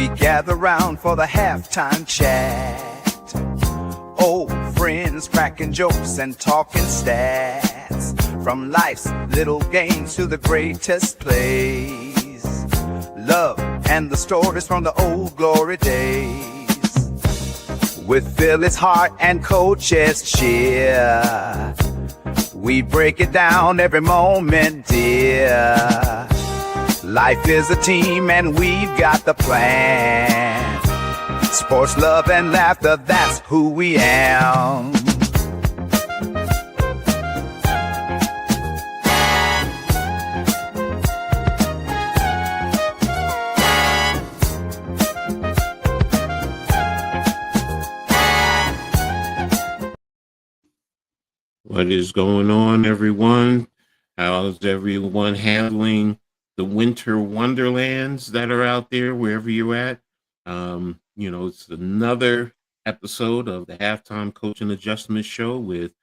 We gather round for the halftime chat. Old friends cracking jokes and talking stats. From life's little games to the greatest plays. Love and the stories from the old glory days. With Philly's heart and Coach Edd's cheer, we break it down every moment, dear. Life is a team and we've got the plan. Sports, love, and laughter, that's who we am. What is going on, everyone? How's everyone handling the winter wonderlands that are out there, wherever you're at? It's another episode of the Halftime Coach and Adjustment Show with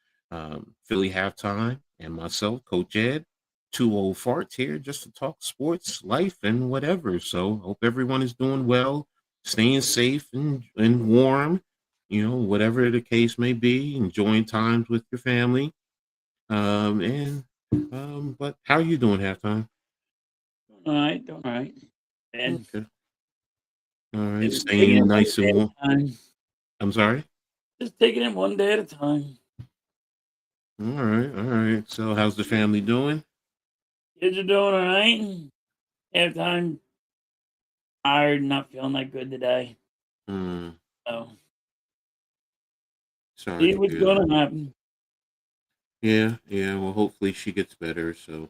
Philly Halftime and myself, Coach Edd. Two old farts here just to talk sports, life, and whatever. So hope everyone is doing well, staying safe and warm. Whatever the case may be, enjoying times with your family. But how are you doing, Halftime? All right. And okay. All right, staying nice and warm. I'm sorry? Just taking it one day at a time. All right. So how's the family doing? Kids are doing all right. Halftime, tired, not feeling that good today. So sorry. See what's going to happen. Yeah. Well, hopefully she gets better. So,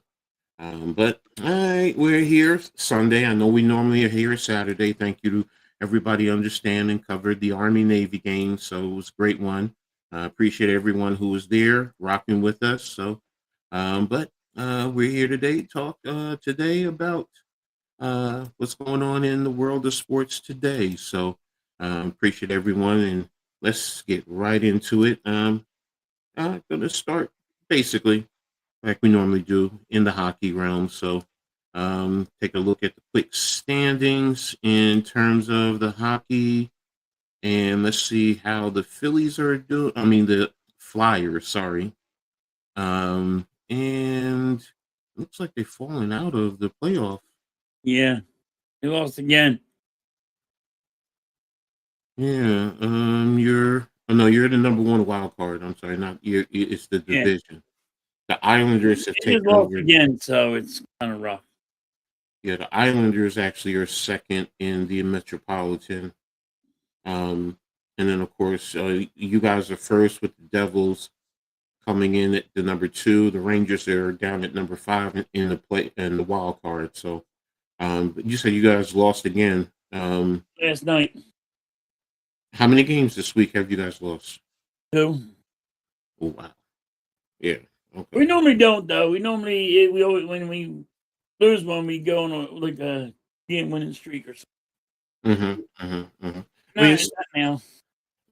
but all right, we're here Sunday. I know we normally are here Saturday. Thank you to everybody understanding, covered the Army-Navy game. So it was a great one. I appreciate everyone who was there rocking with us. So, but we're here today to talk today about what's going on in the world of sports today. So appreciate everyone, and let's get right into it. I'm going to start basically like we normally do in the hockey realm. So take a look at the quick standings in terms of the hockey, and let's see how the Phillies are doing. I mean, the Flyers, sorry. And looks like they've fallen out of the playoff. Yeah, they lost again. Yeah, you're the number one wild card. I'm sorry, not you. It's the division. The Islanders have taken over again, so it's kind of rough. Yeah, the Islanders actually are second in the Metropolitan. And then of course, you guys are first with the Devils coming in at the number 2. The Rangers are down at number 5 in the wild card. So, but you said you guys lost again. Last night. How many games this week have you guys lost? 2. Oh wow. Yeah. Okay. We normally don't though. We always, when we lose one, we go on a game winning streak or something. Not now.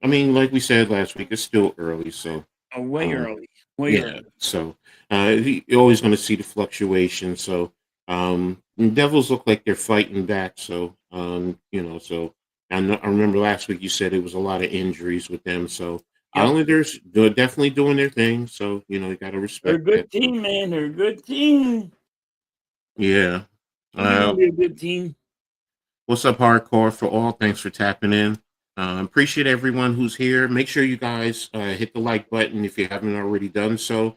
I mean, like we said last week, it's still early, so way early. Early. So you're always going to see the fluctuation. So the Devils look like they're fighting back. So so I remember last week you said it was a lot of injuries with them. So Islanders, they're definitely doing their thing. So you got to respect. They're a good team, man. They're a good team. Yeah. Be a good team. What's up, Hardcore for All? Thanks for tapping in. Appreciate everyone who's here. Make sure you guys hit the like button if you haven't already done so.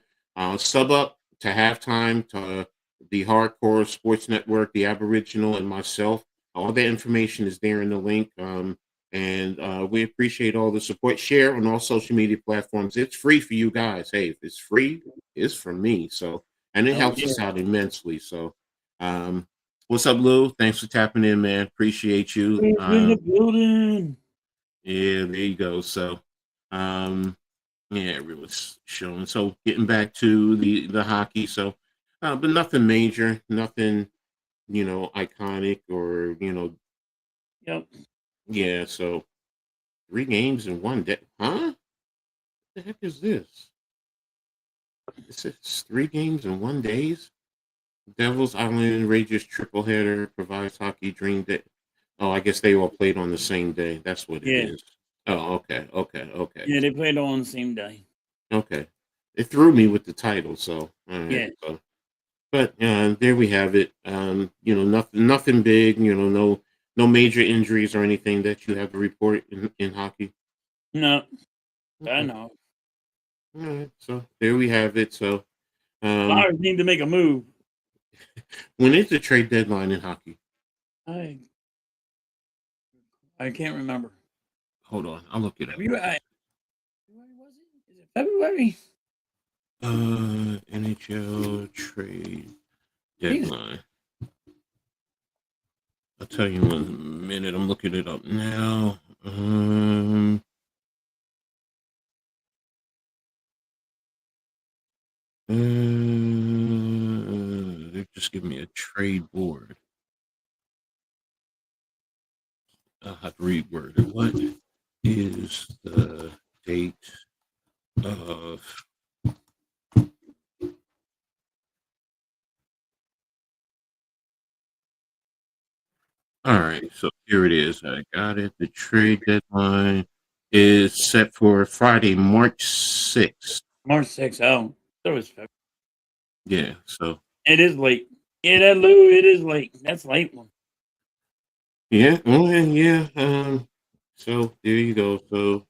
Sub up to Halftime, to the Hardcore Sports Network, the Aboriginal, and myself. All that information is there in the link. And we appreciate all the support. Share on all social media platforms. It's free for you guys. Hey, if it's free, it's for me. So, and it helps us out immensely. So, what's up, Lou? Thanks for tapping in, man. Appreciate you. In the building. Yeah, there you go. So, everyone's showing. So, getting back to the hockey. So, but nothing major, nothing, iconic or Yep. Yeah. So, 3 games in one day. Huh? What the heck is this? It's 3 games in 1 day. Devils Island Rangers triple header provides hockey dream day. Oh, I guess they all played on the same day. That's what it Yeah, is. Oh, okay, okay, okay, yeah, they played on the same day. okay. It threw me with the title, so all right. Yeah, So, but there we have it. Nothing big. No major injuries or anything that you have to report in hockey. no, I Okay. know. All right. So there we have it. So um, Flyers need to make a move. when is the trade deadline in hockey? I I can't remember. Hold on, I'll look it up. February was it? Is it February? NHL trade I think it's deadline. I'll tell you in a minute. I'm looking it up now. They just give me a trade board. I'll have to reword it. What is the date of? All right, so here it is. I got it. The trade deadline is set for Friday, March 6th. March 6th. Oh, that was February. Yeah, so It is late. Yeah, that Lou, it is late. That's late one. yeah, well, yeah. So there you go. So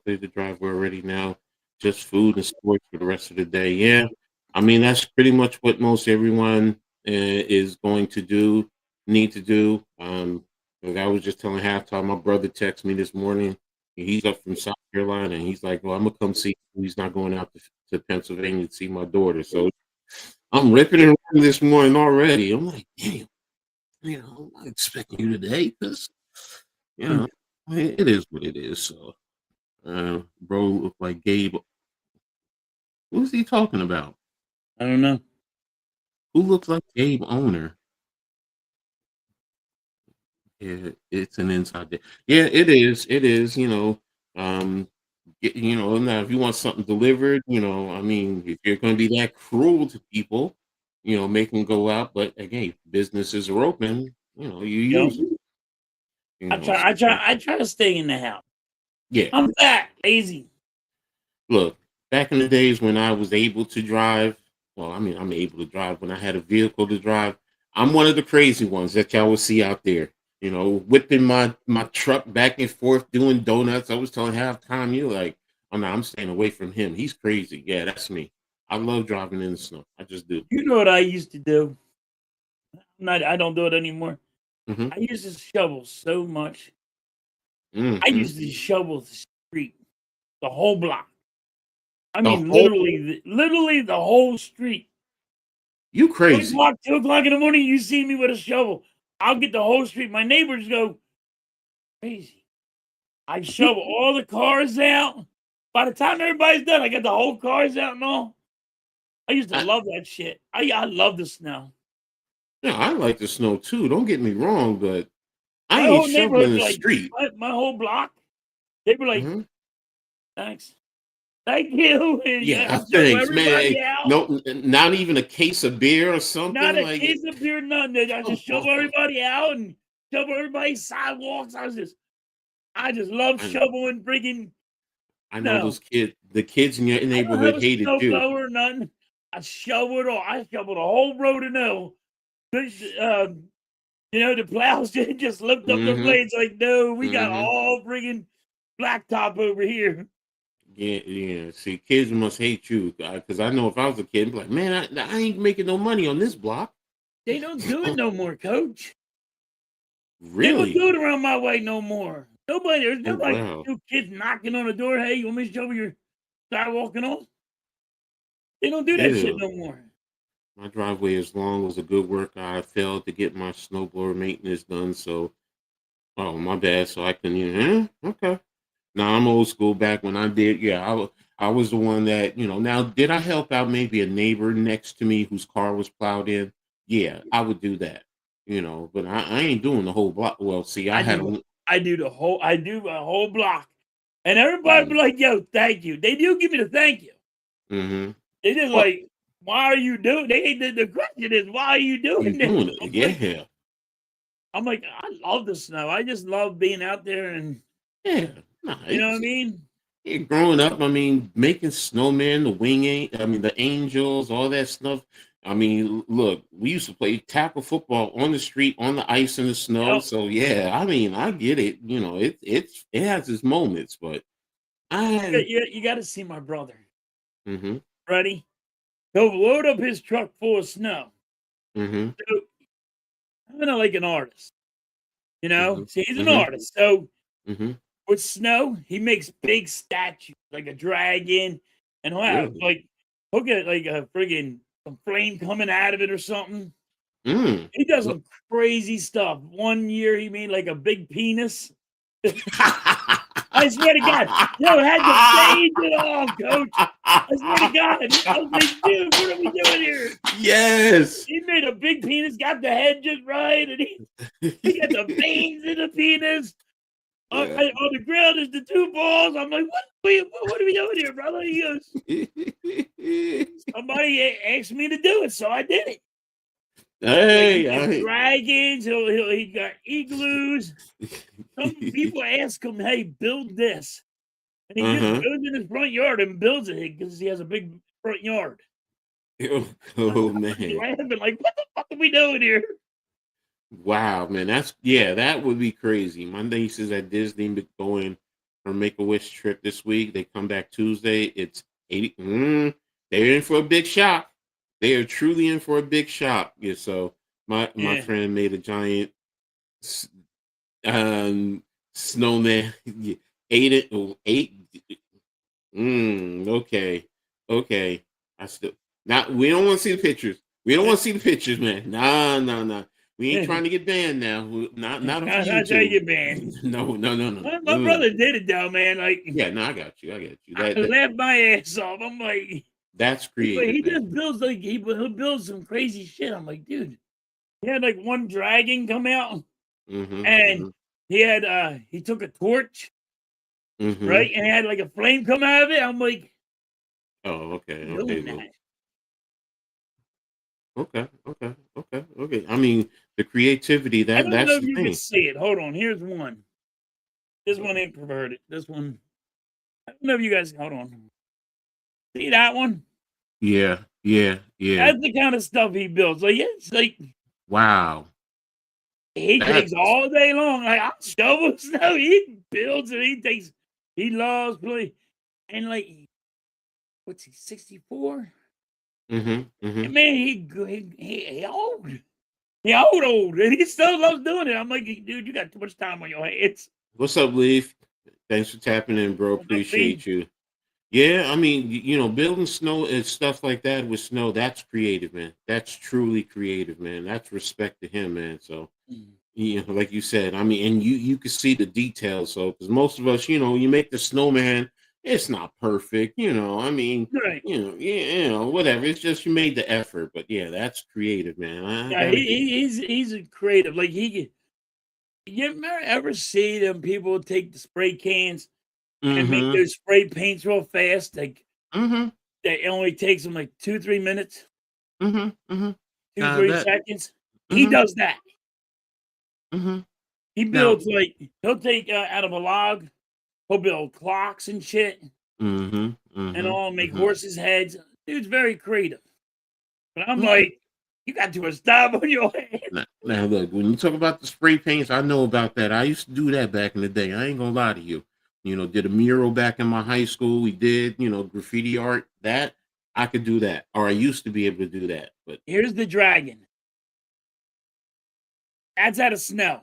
play the drive. We're ready now. Just food and sports for the rest of the day. Yeah, I mean that's pretty much what most everyone is going to do, need to do. Like I was just telling halftime. My brother texted me this morning. He's up from South Carolina, and he's like, "Well, I'm gonna come see you." He's not going out to Pennsylvania to see my daughter. So I'm ripping and running this morning already. I'm like, damn. I'm not expecting you today because, you Hmm. know, it is what it is. So, bro looked like Gabe. Who's he talking about? I don't know. Who looks like Gabe Owner? Yeah, it's an inside day. Yeah, it is. It is. Um, now if you want something delivered, I mean, if you're going to be that cruel to people, make them go out. But again, businesses are open. You You know, use it. So, I try to stay in the house. yeah. I'm fat, lazy. Look, back in the days when I was able to drive, well, I mean, I'm able to drive when I had a vehicle to drive. I'm one of the crazy ones that y'all will see out there. Whipping my truck back and forth, doing donuts. I was telling halftime, you like, oh no, I'm staying away from him. He's crazy. Yeah, that's me. I love driving in the snow. I just do. You know what I used to do? I don't do it anymore. Hmm. I used to shovel so much. I Hmm. used to shovel the street, the whole block. I The mean, whole literally the whole street. You 1 crazy. o'clock, 2 o'clock in the morning, you see me with a shovel. I'll get the whole street. My neighbors go crazy. I shovel all the cars out. By the time everybody's done, I got the whole cars out and all. I used to I, love that shit. I love the snow. yeah, I like the snow too. Don't get me wrong, but I My ain't whole shoveling neighborhood the be like, street. my whole block, they were like, Mhm. thanks. Thank you. And Yeah, I shovel thanks, man. everybody out. No, not even a case of beer or Not something a like. case of beer, nothing. I Come just shovel on. everybody out and shovel everybody's sidewalks. I just love I, shoveling freaking I know snow. those kids. The kids in your I don't have neighborhood a hated snow you. blower or nothing. I shovel it all. I shoveled the whole road of no. The plows just lift up their Hmm. blades like, no, we got Hmm. all friggin' blacktop over here. Yeah, yeah. See, kids must hate you because I know if I was a kid, I'd be like, man, I ain't making no money on this block. They don't do it no more, coach. They don't Really? do it around my way no more. There's Oh nobody, wow. no kids knocking on the door. Hey, you want me to shovel your sidewalk and all? They don't do that shit Yeah. no more. My driveway is long. Was a good worker. I failed to get my snowblower maintenance done. So, oh my bad. So I can, okay. Now I'm old school. Back when I did, yeah, I was the one that Now, did I help out maybe a neighbor next to me whose car was plowed in? Yeah, I would do that. But I ain't doing the whole block. Well, see, I I had do. a. I do a whole block, and everybody Mm-hmm. be like, "Yo, thank you." They do give me the thank you. Mm-hmm. They just Well, like, "Why are you doing?" The question is, "Why are you you doing this?" doing it? I'm like, Yeah. I'm like, I love the snow. I just love being out there, and Yeah, no, you know what I mean. yeah, growing up, I mean, making snowmen, the angels, all that stuff. I mean, look, we used to play tackle football on the street, on the ice in the snow. Yep. So yeah, I mean, I get it. It has its moments, but I. You got to see my brother. Mm-hmm. Ready? He'll load up his truck full of snow. Mm-hmm. So, I'm kind of like an artist, you know. Mm-hmm. See, he's an Mm-hmm. artist, so Mm-hmm. with snow, he makes big statues like a dragon, and he'll have Really? like he'll get like a friggin' some flame coming out of it or something. Mm. He does some crazy stuff. One year he made like a big penis. I swear to God, yo, had to fade it all, coach. I swear to God. I was like, dude, what are we doing here? Yes. He made a big penis, got the head just right, and he got the veins in the penis. Yeah. On the ground is the two balls. I'm like, what are we doing here, brother? He goes, somebody asked me to do it, so I did it. Like, he got dragons, he got igloos. Some people ask him, hey, build this. And he just goes in his front yard and builds it because he has a big front yard. Oh man. Laughing like, what the fuck are we doing here? Wow, man, that would be crazy. My niece is at Disney going her Make-A-Wish trip this week. They come back Tuesday. It's 80. They're in for a big shock. They are truly in for a big shock. Yeah, so my friend made a giant snowman. Ate it. Ate. Okay. I still not. We don't want to see the pictures. We don't want to see the pictures, man. Nah. We ain't trying to get banned now. Not on Not YouTube. trying to get banned. No. My brother did it though, man. Like, yeah, no, I got you. I laughed my ass off. I'm like, that's creative. He man. just builds like he'll build some crazy shit. I'm like, dude, he had like one dragon come out, and he took a torch, right, and it had like a flame come out of it. I'm like, oh, okay. Okay. I mean, the creativity I don't know that's if the you can thing. see it. Hold on, here's one. This one ain't perverted. This one, I don't know if you guys. Hold on, see that one? Yeah. That's the kind of stuff he builds. Like, it's like, Wow. he takes all day long. Like, I'll shovel snow. He builds it. He loves play. And like, what's he, 64? And man, he old. He old. And he still loves doing it. I'm like, dude, you got too much time on your hands. What's up, Leaf? Thanks for tapping in, bro. Appreciate you. Yeah, I mean, building snow and stuff like that with snow, that's creative, man. That's truly creative, man. That's respect to him, man. So, like you said, I mean, and you can see the details. So, because most of us, you make the snowman, it's not perfect, I mean, right. Whatever. It's just you made the effort. But yeah, that's creative, man. Yeah, he's a creative. Like, you ever see them people take the spray cans and make those spray paints real fast? Like, that only takes them like 2-3 minutes. 2-3 seconds. He does that. He builds he'll take out of a log. He'll build clocks and shit, and all make horses' heads. Dude's very creative. But I'm like, you got too much stuff on your head. Now, look, when you talk about the spray paints, I know about that. I used to do that back in the day. I ain't gonna lie to you. Did a mural back in my high school. We did, graffiti art. That I could do that, or I used to be able to do that. But here's the dragon. That's out of snow.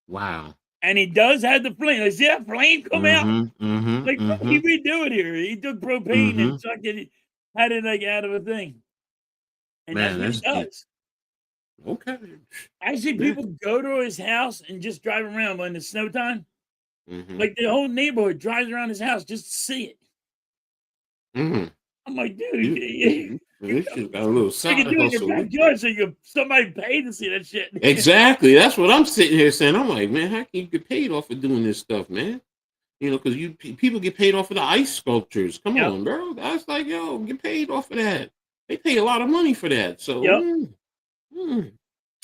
Wow. And he does have the flame. Like, see that flame come out? Like, what are we doing here? He took propane and sucked it, had it like out of a thing. And that's what he does. Okay. I see people go to his house and just drive around when it's snow time. Like, the whole neighborhood drives around his house just to see it. I'm like, dude, you got a little side you can do it in hustle. your backyard, so somebody pay to see that shit. Exactly. That's what I'm sitting here saying. I'm like, man, how can you get paid off of doing this stuff, man? Because people get paid off of the ice sculptures. Come on, bro. That's like, get paid off of that. They pay a lot of money for that. So,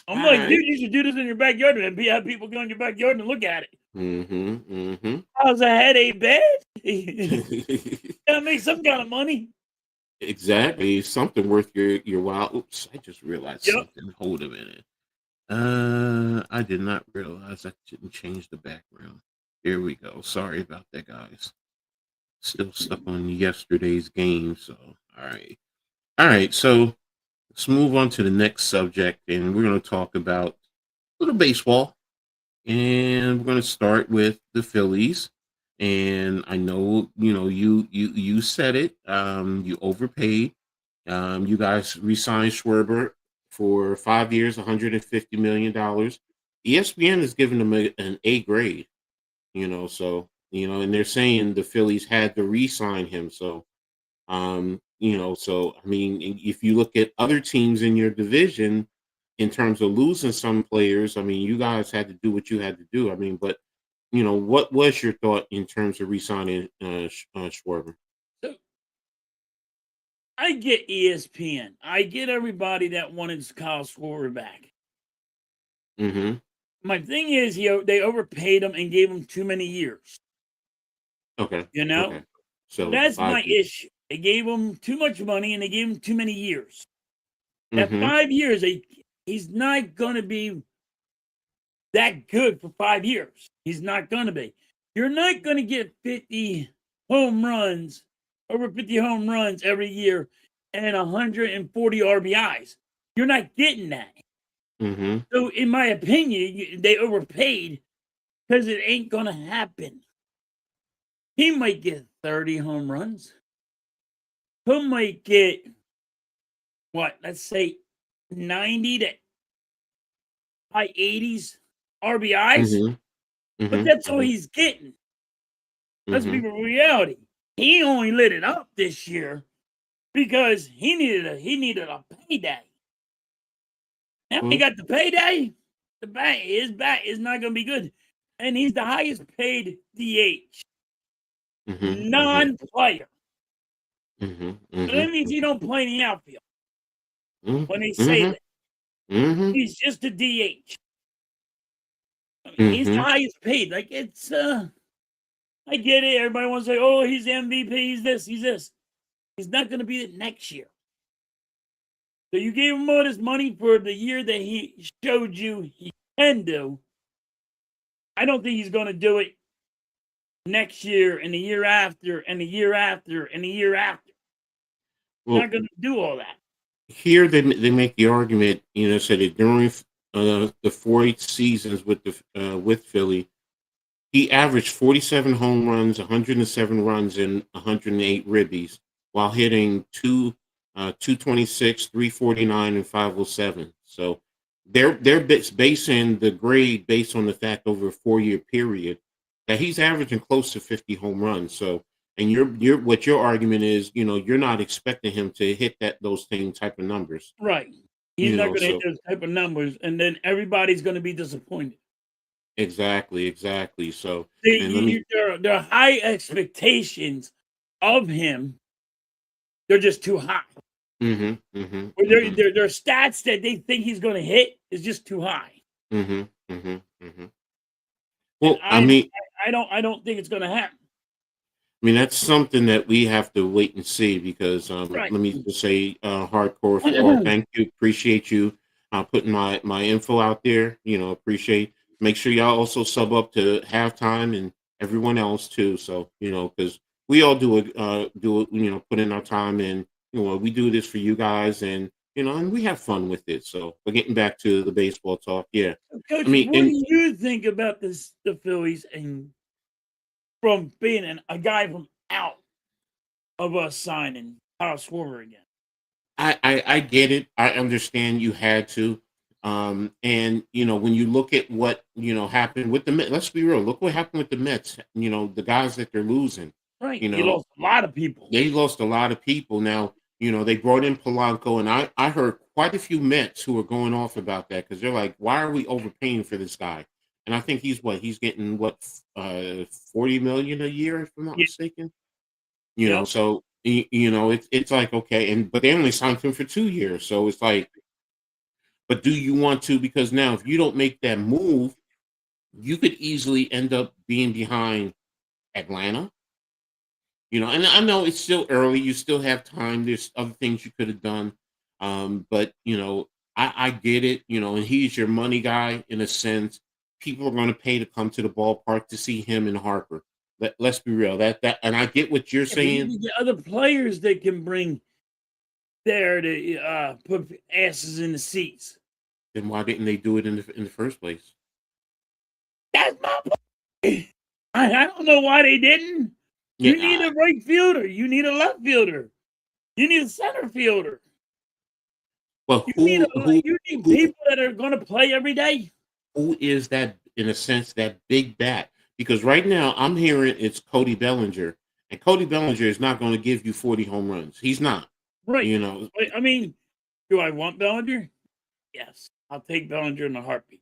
I'm All like, right. dude, you should do this in your backyard and have people go in your backyard and look at it. Mm-hmm. How's a headache bad? Mm-hmm. Gotta make some kind of money. Exactly. Something worth your while. Oops, I just realized Yep. something. Hold a minute. I did not realize I didn't change the background. Here we go. Sorry about that, guys. Still stuck on yesterday's game. So, all right. All right. So let's move on to the next subject, and we're going to talk about a little baseball. And we're going to start with the Phillies. And I know, you said it. You overpaid. You guys re-signed Schwarber for 5 years, $150 million. ESPN has given him an A grade. So and they're saying the Phillies had to re-sign him. So so I mean, if you look at other teams in your division, in terms of losing some players, I mean, you guys had to do what you had to do. I mean, but what was your thought in terms of re-signing Schwarber? So I get ESPN. I get everybody that wanted Kyle Schwarber back. Mm-hmm. My thing is, they overpaid him and gave him too many years. Okay. You know, Okay. So that's my 5 years. issue. They gave him too much money and they gave him too many years. At Mm-hmm. 5 years, he's not gonna be that good for 5 years. He's not gonna be. You're not gonna get 50 home runs, over 50 home runs every year, and 140 RBIs. You're not getting that. Mm-hmm. So, in my opinion, they overpaid because it ain't gonna happen. He might get 30 home runs. He might get what? Let's say 90 to high 80s RBIs, Mm-hmm. but Mm-hmm. that's all Mm-hmm. he's getting. Let's be Mm-hmm. reality. He only lit it up this year because he needed a payday. Now he Well, got the payday. His bat is not going to be good, and he's the highest paid DH mm-hmm. Mm-hmm. non-player. Mm-hmm. So that Mm-hmm. means he don't play in the outfield. When they say Mm-hmm. that Mm-hmm. he's just a DH, I mean, he's the Mm-hmm. highest paid. Like it's I get it. Everybody wants to say, "Oh, he's MVP. He's this. He's this." He's not going to be it next year. So you gave him all this money for the year that he showed you he can do. I don't think he's going to do it next year and the year after and the year after and the year after. He's Well, not going to do all that. here they make the argument, said that during the 4 seasons with Philly, he averaged 47 home runs, 107 runs, and 108 ribbies, while hitting 226, 349, and 507. So they're basing the grade based on the fact over a 4 year period that he's averaging close to 50 home runs. So and your what your argument is, you're not expecting him to hit those same type of numbers. Right. He's not going to hit So those type of numbers, and then everybody's going to be disappointed. exactly. So and let me There are high expectations of him. They're just too high. mhm, mhm, Or mhm. their stats that they think he's going to hit is just too high. Mhm, mhm, mhm. And Well, I don't think it's going to happen. that's something that we have to wait and see because Right. let me just say, hardcore football. Thank you, appreciate you putting my info out there. Appreciate. Make sure y'all also sub up to halftime and everyone else too. So because we all do it. Put in our time and we do this for you guys and we have fun with it. So we're getting back to the baseball talk. Yeah, I Coach, mean, what and do you think about the Phillies and from being a guy from out of us signing Kyle Schwarber again? I get it. I understand you had to. And when you look at what happened with the Mets, let's be real. Look what happened with the Mets. The guys that they're losing. Right. You He know, lost a lot of people. they lost a lot of people. Now, they brought in Polanco, and I heard quite a few Mets who were going off about that because they're like, why are we overpaying for this guy? And I think he's getting 40 million a year, if I'm not Yeah. mistaken. Yep. So it's like okay, but they only signed him for 2 years, so it's like But do you want to? Because now, if you don't make that move, you could easily end up being behind Atlanta. And I know it's still early. You still have time. There's other things you could have done. But I get it. And he's your money guy in a sense. People are going to pay to come to the ballpark to see him and Harper. Let's be real. And I get what you're Yeah, but you saying. can get other players that can bring there to put asses in the seats. Then why didn't they do it in the first place? That's my point. I don't know why they didn't. Yeah, You need a right fielder. You need a left fielder. You need a center fielder. Well, You need people that are going to play every day. who is that in a sense that big bat? Because right now I'm hearing it's Cody Bellinger, and Cody Bellinger is not going to give you 40 home runs. He's not. Right. You I mean, do I want Bellinger? Yes, I'll take Bellinger in a heartbeat.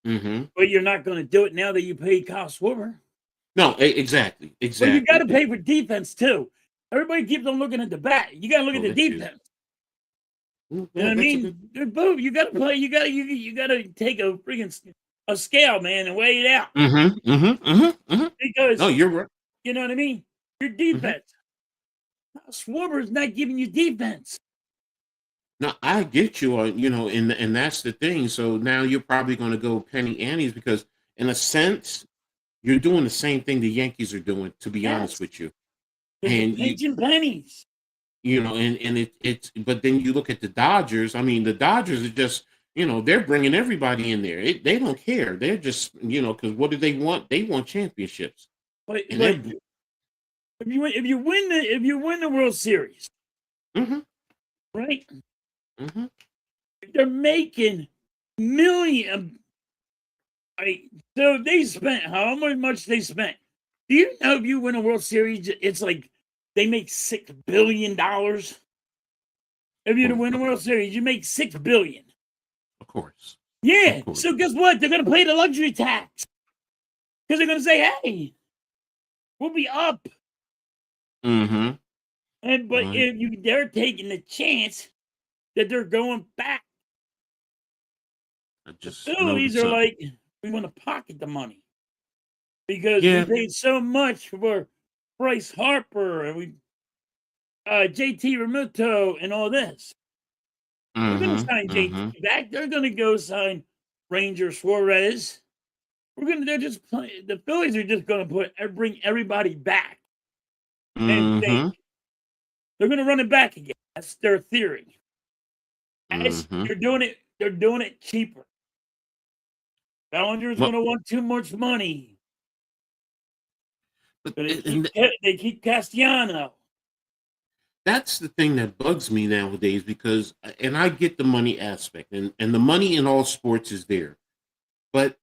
Mm-hmm. But you're not going to do it now that you paid Kyle Schwarber. No, exactly. But you got to pay for defense too. Everybody keeps on looking at the bat. You got to look at the defense. You know what I mean? Boom, you got to play. You got to take a freaking scale, man, and weigh it out. Because no, you're right. You know what I mean? Your defense. Schwarber's not giving you defense. No, I get you. And that's the thing. So now you're probably going to go penny annies because, in a sense, you're doing the same thing the Yankees are doing. To be honest with you, and pinching pennies. And it's. But then you look at the Dodgers. I mean, the Dodgers are just. They're bringing everybody in there. They don't care. They're just. Because what do they want? They want championships. But if you win the World Series, right? Mm-hmm. They're making million. So they spent how much they spent? Do you know if you win a World Series, it's like they make $6 billion? If you win a World Series, you make $6 billion. Of course. Yeah. Of course. So guess what? They're gonna pay the luxury tax because they're gonna say, "Hey, we'll be up." Mm-hmm. But if they're taking the chance that they're going back. The Phillies are like, we want to pocket the money because we paid so much for Bryce Harper and JT Realmuto and all this. We're going to sign JT back. They're going to go sign Ranger Suarez. They're just playing. The Phillies are just going to bring everybody back and think they're going to run it back again. That's their theory. They're doing it cheaper. Bellinger's going to want too much money. But they keep Castellanos. That's the thing that bugs me nowadays because, and I get the money aspect, and the money in all sports is there. But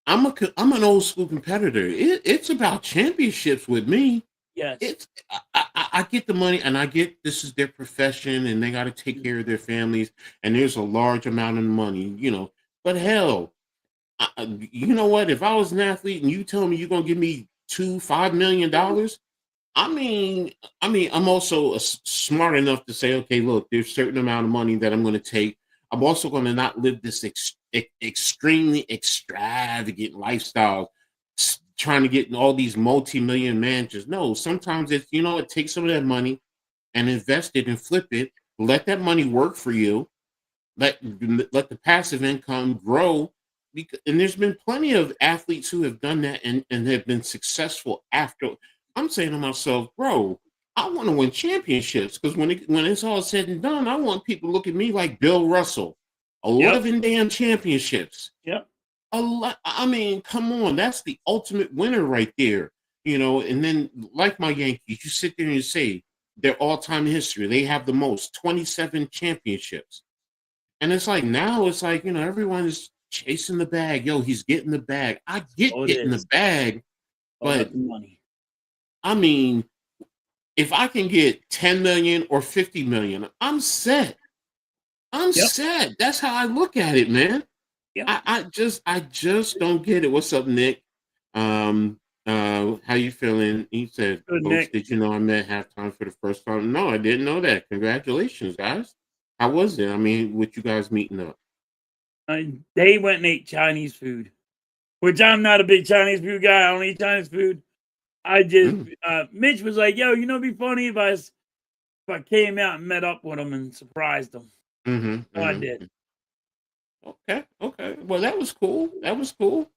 I'm an old school competitor. It's about championships with me. Yes. I get the money, and I get this is their profession, and they got to take care of their families, and there's a large amount of money, But hell, you know what? If I was an athlete and you tell me you're gonna give me $5 million, I mean, I'm also smart enough to say, okay, look, there's a certain amount of money that I'm going to take. I'm also going to not live this extremely extravagant lifestyle, trying to get all these multi-million mansions. No, sometimes it's, take some of that money and invest it and flip it. Let that money work for you. Let the passive income grow. And there's been plenty of athletes who have done that and have been successful after. I'm saying to myself, bro, I want to win championships because when it's all said and done, I want people to look at me like Bill Russell. 11 damn championships. Yep. A lot. I mean, come on, that's the ultimate winner right there. And then like my Yankees, you sit there and you say their all-time history. They have the most 27 championships. And it's like now it's like, everyone is chasing the bag. Yo, he's getting the bag. I get getting the bag, but money. I mean, if I can get 10 million or 50 million, I'm set. I'm set. That's how I look at it, man. Yep. I just don't get it. What's up, Nick? How you feeling? He said, Good, Coach, Nick. did you know I'm at halftime for the first time? No, I didn't know that. Congratulations, guys. How was it? I mean, with you guys meeting up? They went and ate Chinese food, which I'm not a big Chinese food guy. I don't eat Chinese food. I just Mm, Mitch was like, "Yo, it'd be funny if I came out and met up with him and surprised him." mm-hmm, So I did. mm-hmm. Okay, okay. Well, that was cool. That was cool.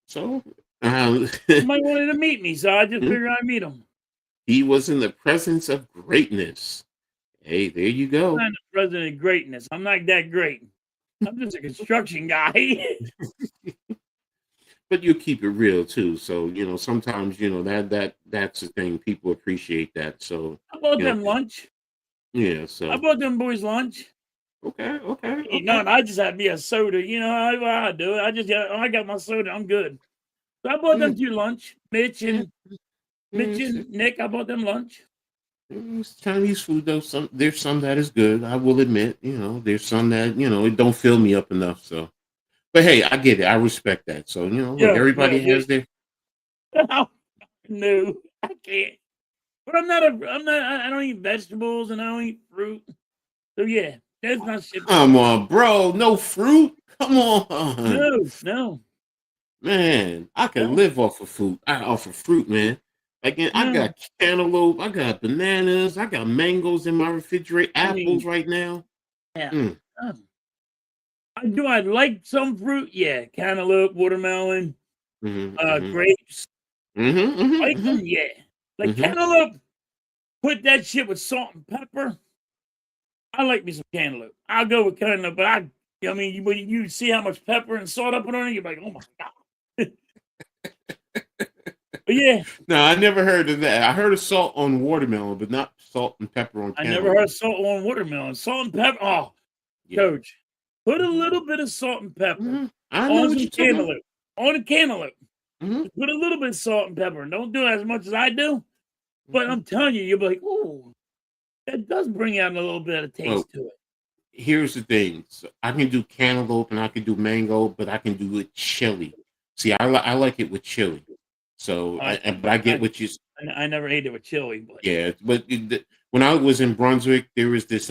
So, Somebody wanted to meet me, so I just figured I'd meet him. he was in the presence of greatness. Hey, there you go. I'm not the president of greatness. I'm not that great. I'm just a construction guy. But you keep it real too. So, sometimes, that's the thing. People appreciate that. So, I bought you know, them lunch. yeah. I So, bought them boys lunch. okay, okay, You know, okay. and I just had me a soda. You know how I do it. I got my soda. I'm good. So I bought Yeah, them 2 lunch. yeah, Mitch it's, and Nick. I bought them lunch. it's Chinese food though. There's some that is good. I will admit. There's some that it don't fill me up enough. So, but hey, I get it. I respect that. So, look, Yo, everybody has their. no, I can't. But I don't eat vegetables and I don't eat fruit. So yeah, that's not shit for Come me. on, bro. No fruit. Come on, No, no, man. I can no, live off of fruit, man. Again, I no. got cantaloupe. I got bananas. I got mangoes in my refrigerator. I mean, Apples right now. yeah. Mm, um, I like some fruit? Yeah, cantaloupe, watermelon, mm-hmm, grapes. mm-hmm, Like mm-hmm, them? Yeah. Like mm-hmm. cantaloupe, put that shit with salt and pepper. I like me some cantaloupe. I'll go with cantaloupe, but when you see how much pepper and salt I put on it, you're like, oh my god. But yeah, No, I never heard of that. I heard of salt on watermelon, but not salt and pepper on I never heard cantaloupe. salt on watermelon. Salt and pepper. Oh, Yeah. coach, put a Mm-hmm, little bit of salt and pepper I know on what some you're talking about. cantaloupe. On the cantaloupe. Mm-hmm, Just put a little bit of salt and pepper. Don't do it as much as I do. But mm-hmm. I'm telling you, you'll be like, ooh, that does bring out a little bit of Well, taste to it. here's the thing. So I can do cantaloupe and I can do mango, but I can do it chili. See, I like it with chili. So, I, but I get I, what you. I never ate it with chili, but Yeah, but when I was in Brunswick, there was this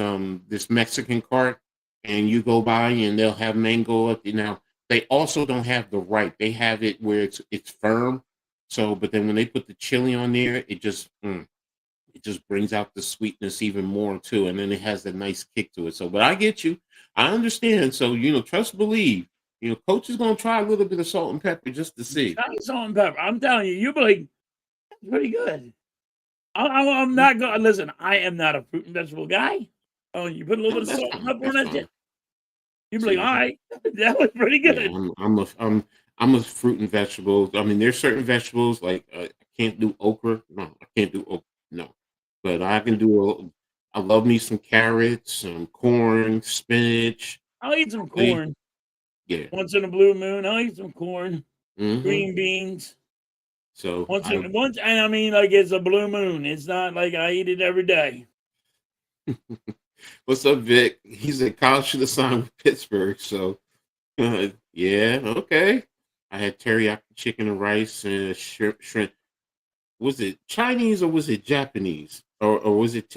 Mexican cart, and you go by and they'll have mango up there. Now they also don't have the ripe; they have it where it's firm. So, but then when they put the chili on there, it just brings out the sweetness even more too, and then it has a nice kick to it. So, but I get you, I understand. So, trust believe. Coach is gonna try a little bit of salt and pepper just to see. try salt and pepper. I'm telling you, you'll be like, that's pretty good. I'm not going to listen. I am not a fruit and vegetable guy. Oh, you put a little No, bit of that's salt and fine. pepper on That's that shit. fine. You'll be like, See. all right, that was pretty Yeah, good. I'm a fruit and vegetables. I mean, there's certain vegetables like I can't do okra. No, I can't do okra. No, but I can do. I love me some carrots, some corn, spinach. I'll eat some See, corn yeah. once in a blue moon. I'll eat some corn, Hmm. green beans So and I mean like it's a blue moon. It's not like I eat it every day. what's up, Vic? He's at college should have signed with Pittsburgh. So yeah, okay. I had teriyaki chicken and rice and shrimp. Was it Chinese or was it Japanese or was it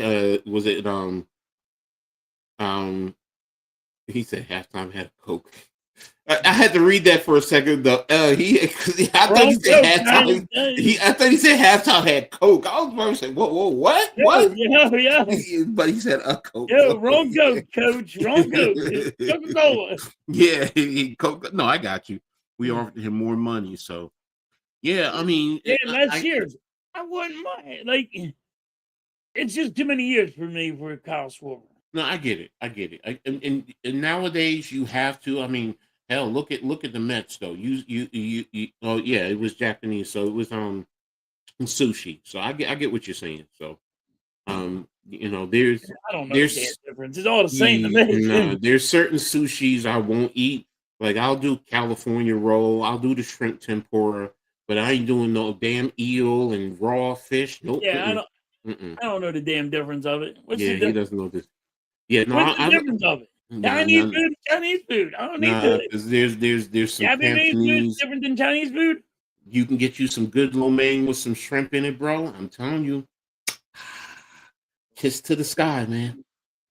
he said halftime had a Coke. I had to read that for a second though. I thought he Wrong said coach, halftime. I thought he said halftime had Coke. I was about to say, whoa, what, yo, what? yo, yo, But he said a Coke. yo, wrong coach, wrong coach. It's Coca-Cola. Yeah, Coke. No, I got you. We Mm. offered him more money, so yeah. I mean, Yeah, last year I wouldn't mind. Like it's just too many years for me for Kyle Schwarber. no, I get it. I get it. And nowadays you have to. I mean, hell, look at the Mets though. You. Oh yeah, it was Japanese, so it was sushi. So I get what you're saying. So there's I don't know the damn there's difference. It's all the same to me. there's certain sushis I won't eat. Like I'll do California roll. I'll do the shrimp tempura, but I ain't doing no damn eel and raw fish. Nope. Yeah, Mm-mm, mm-mm. I don't know the damn difference of it. What's the Yeah, he difference? doesn't know this. Yeah, no, What's the difference of it? nah, Chinese nah, food, Chinese food. I don't need nah, to. because there's some Japanese food Cantonese. different than Chinese food. You can get you some good lo mein with some shrimp in it, bro. I'm telling you, kiss to the sky, man.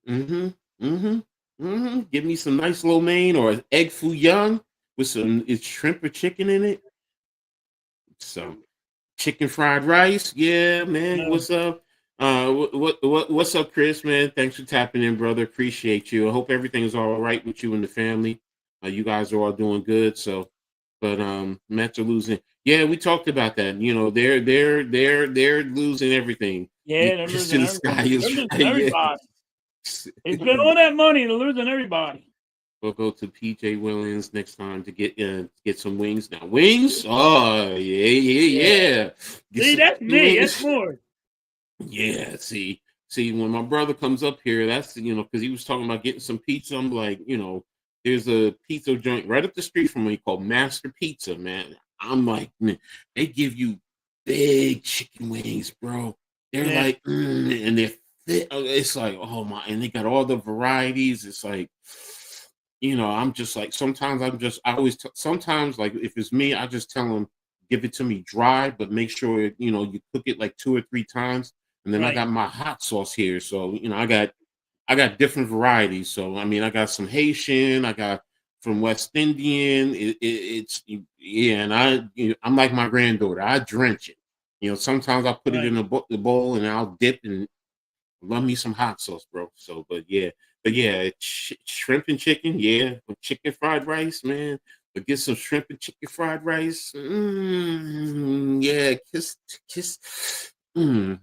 Mm-hmm. Mm-hmm. Give me some nice lo mein or egg foo young with some shrimp or chicken in it. So chicken fried rice. Yeah, man. No. What's up? What's up, Chris, man? Thanks for tapping in, brother. Appreciate you. I hope everything is all right with you and the family. You guys are all doing good. So, but Mets are losing. Yeah, we talked about that. You know, they're losing everything. The Yeah, they're kiss losing to the everybody. sky They're is losing right. Yeah. everybody. They spent all that money. They're losing everybody. We'll go to PJ Williams next time to get some wings. Now wings, oh yeah. Get See, some that's me. That's wings. more. Yeah, see, when my brother comes up here, that's because he was talking about getting some pizza. I'm like, there's a pizza joint right up the street from me called Master Pizza, man. I'm like, man, they give you big chicken wings, bro. They're Yeah. like, and they're thick. It's like, oh my, and they got all the varieties. It's like, I'm just like, sometimes sometimes like if it's me, I just tell them, give it to me dry, but make sure, you cook it like 2 or 3 times. And then I Right. got my hot sauce here. So, I got different varieties. So, I mean, I got some Haitian, I got from West Indian. It's yeah, and I'm like my granddaughter. I drench it. Sometimes I put it Right. in the bowl and I'll dip and love me some hot sauce, bro. So, but yeah, shrimp and chicken, yeah, with chicken fried rice, man. But get some shrimp and chicken fried rice, yeah, kiss,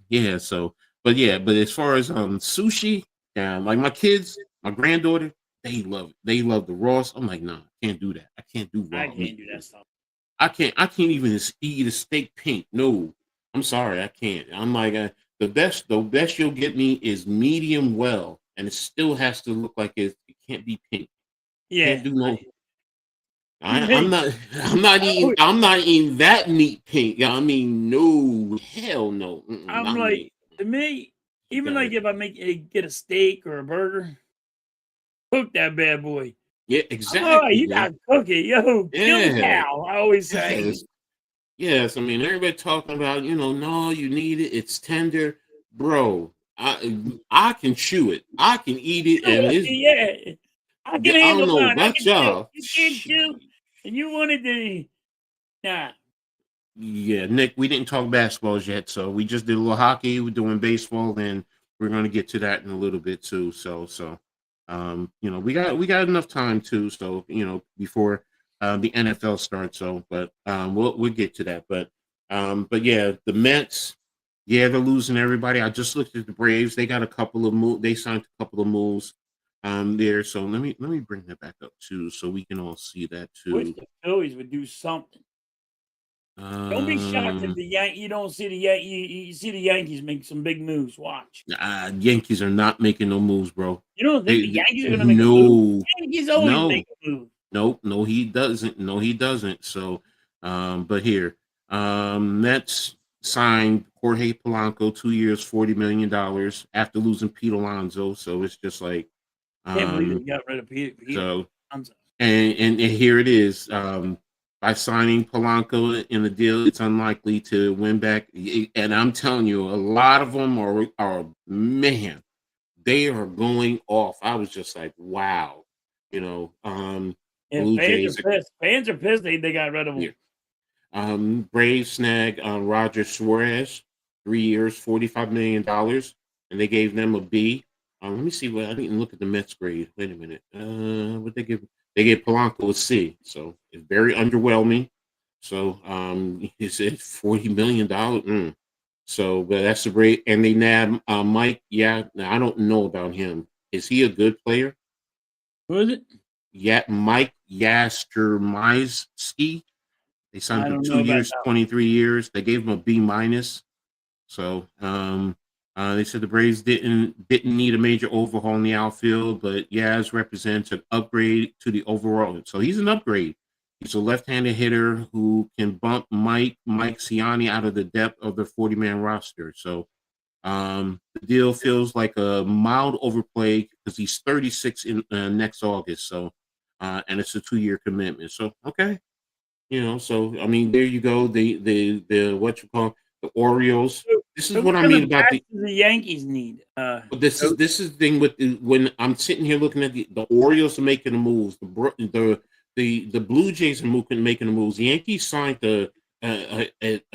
yeah. So, but as far as sushi, yeah, like my kids, my granddaughter, they love it. They love the raw. I'm like, nah, I can't do that. I can't do I raw can't meat. do that stuff. I can't even eat a steak pink. No, I'm sorry, I can't. I'm like, the best you'll get me is medium well, and it still has to look like it can't be pink. Can't Yeah. do no. I'm Me. not. I'm not eating. Oh, I'm not eating that meat pink. I mean, no, hell no, I'm not like, me. to me, You even got like it. if I get a steak or a burger, cook that bad boy. Yeah, I'm all right. exactly, You man. gotta cook it. Yo, kill the Yeah, cow. I always say. yes. Yes, I mean everybody talking about, no, you need it. It's tender, bro. I can chew it. I can eat it, and it's. Yeah. I can I don't handle know mine. I about can chew. y'all. You can't chew, and you wanted to. Nah. Yeah, Nick, we didn't talk basketballs yet, so we just did a little hockey. We're doing baseball, and we're going to get to that in a little bit too. So, we got enough time too. So, before the NFL starts. So, but we'll get to that. But yeah, the Mets, yeah, they're losing everybody. I just looked at the Braves. They got a couple of moves. They signed a couple of moves there. So let me bring that back up too, so we can all see that Wish too. the Phillies would do something. Don't be shocked if Um. you don't see you see the Yankees make some big moves. Watch. Yankees are not making no moves, bro. You don't think the They Yankees are gonna make a move? no, Yankees always no, make a move. nope, no, he doesn't. No, he doesn't. So, but here, Mets signed Jorge Polanco, 2 years, $40 million after losing Pete Alonso. So it's just like, Can't believe they um, got rid of Peter. so and here it is. By signing Polanco in the deal, it's unlikely to win back. And I'm telling you, a lot of them are man, they are going off. I was just like, wow, Yeah, Blue fans Jays. are pissed. Fans are pissed they got rid of Yeah. him. Braves snag Roger Suarez, 3 years, $45 million, and they gave them a B. Let me see what I didn't look at the Mets grade. Wait a minute. What they give? They gave Polanco a C, so it's very underwhelming. So he said $40 million. So, but that's a great. And they nabbed Mike. Yeah, now, I don't know about him. Is he a good player? Who is it? Yeah, Mike Yastrzemski. They signed I him don't two know about years, that. 23 years. They gave him a B minus. So they said the Braves didn't need a major overhaul in the outfield, but Yaz represents an upgrade to the overall. So he's an upgrade. He's a left-handed hitter who can bump Mike Ciani out of the depth of the 40-man roster. So the deal feels like a mild overplay because he's 36 in next August. So and it's a 2-year commitment. So okay. So I mean, there you go. The what you call the Orioles. this is So what what I kind mean of about bats the. does the Yankees need? This is the thing with when I'm sitting here looking at the Orioles are making the moves, the Blue Jays are making the moves. The Yankees signed a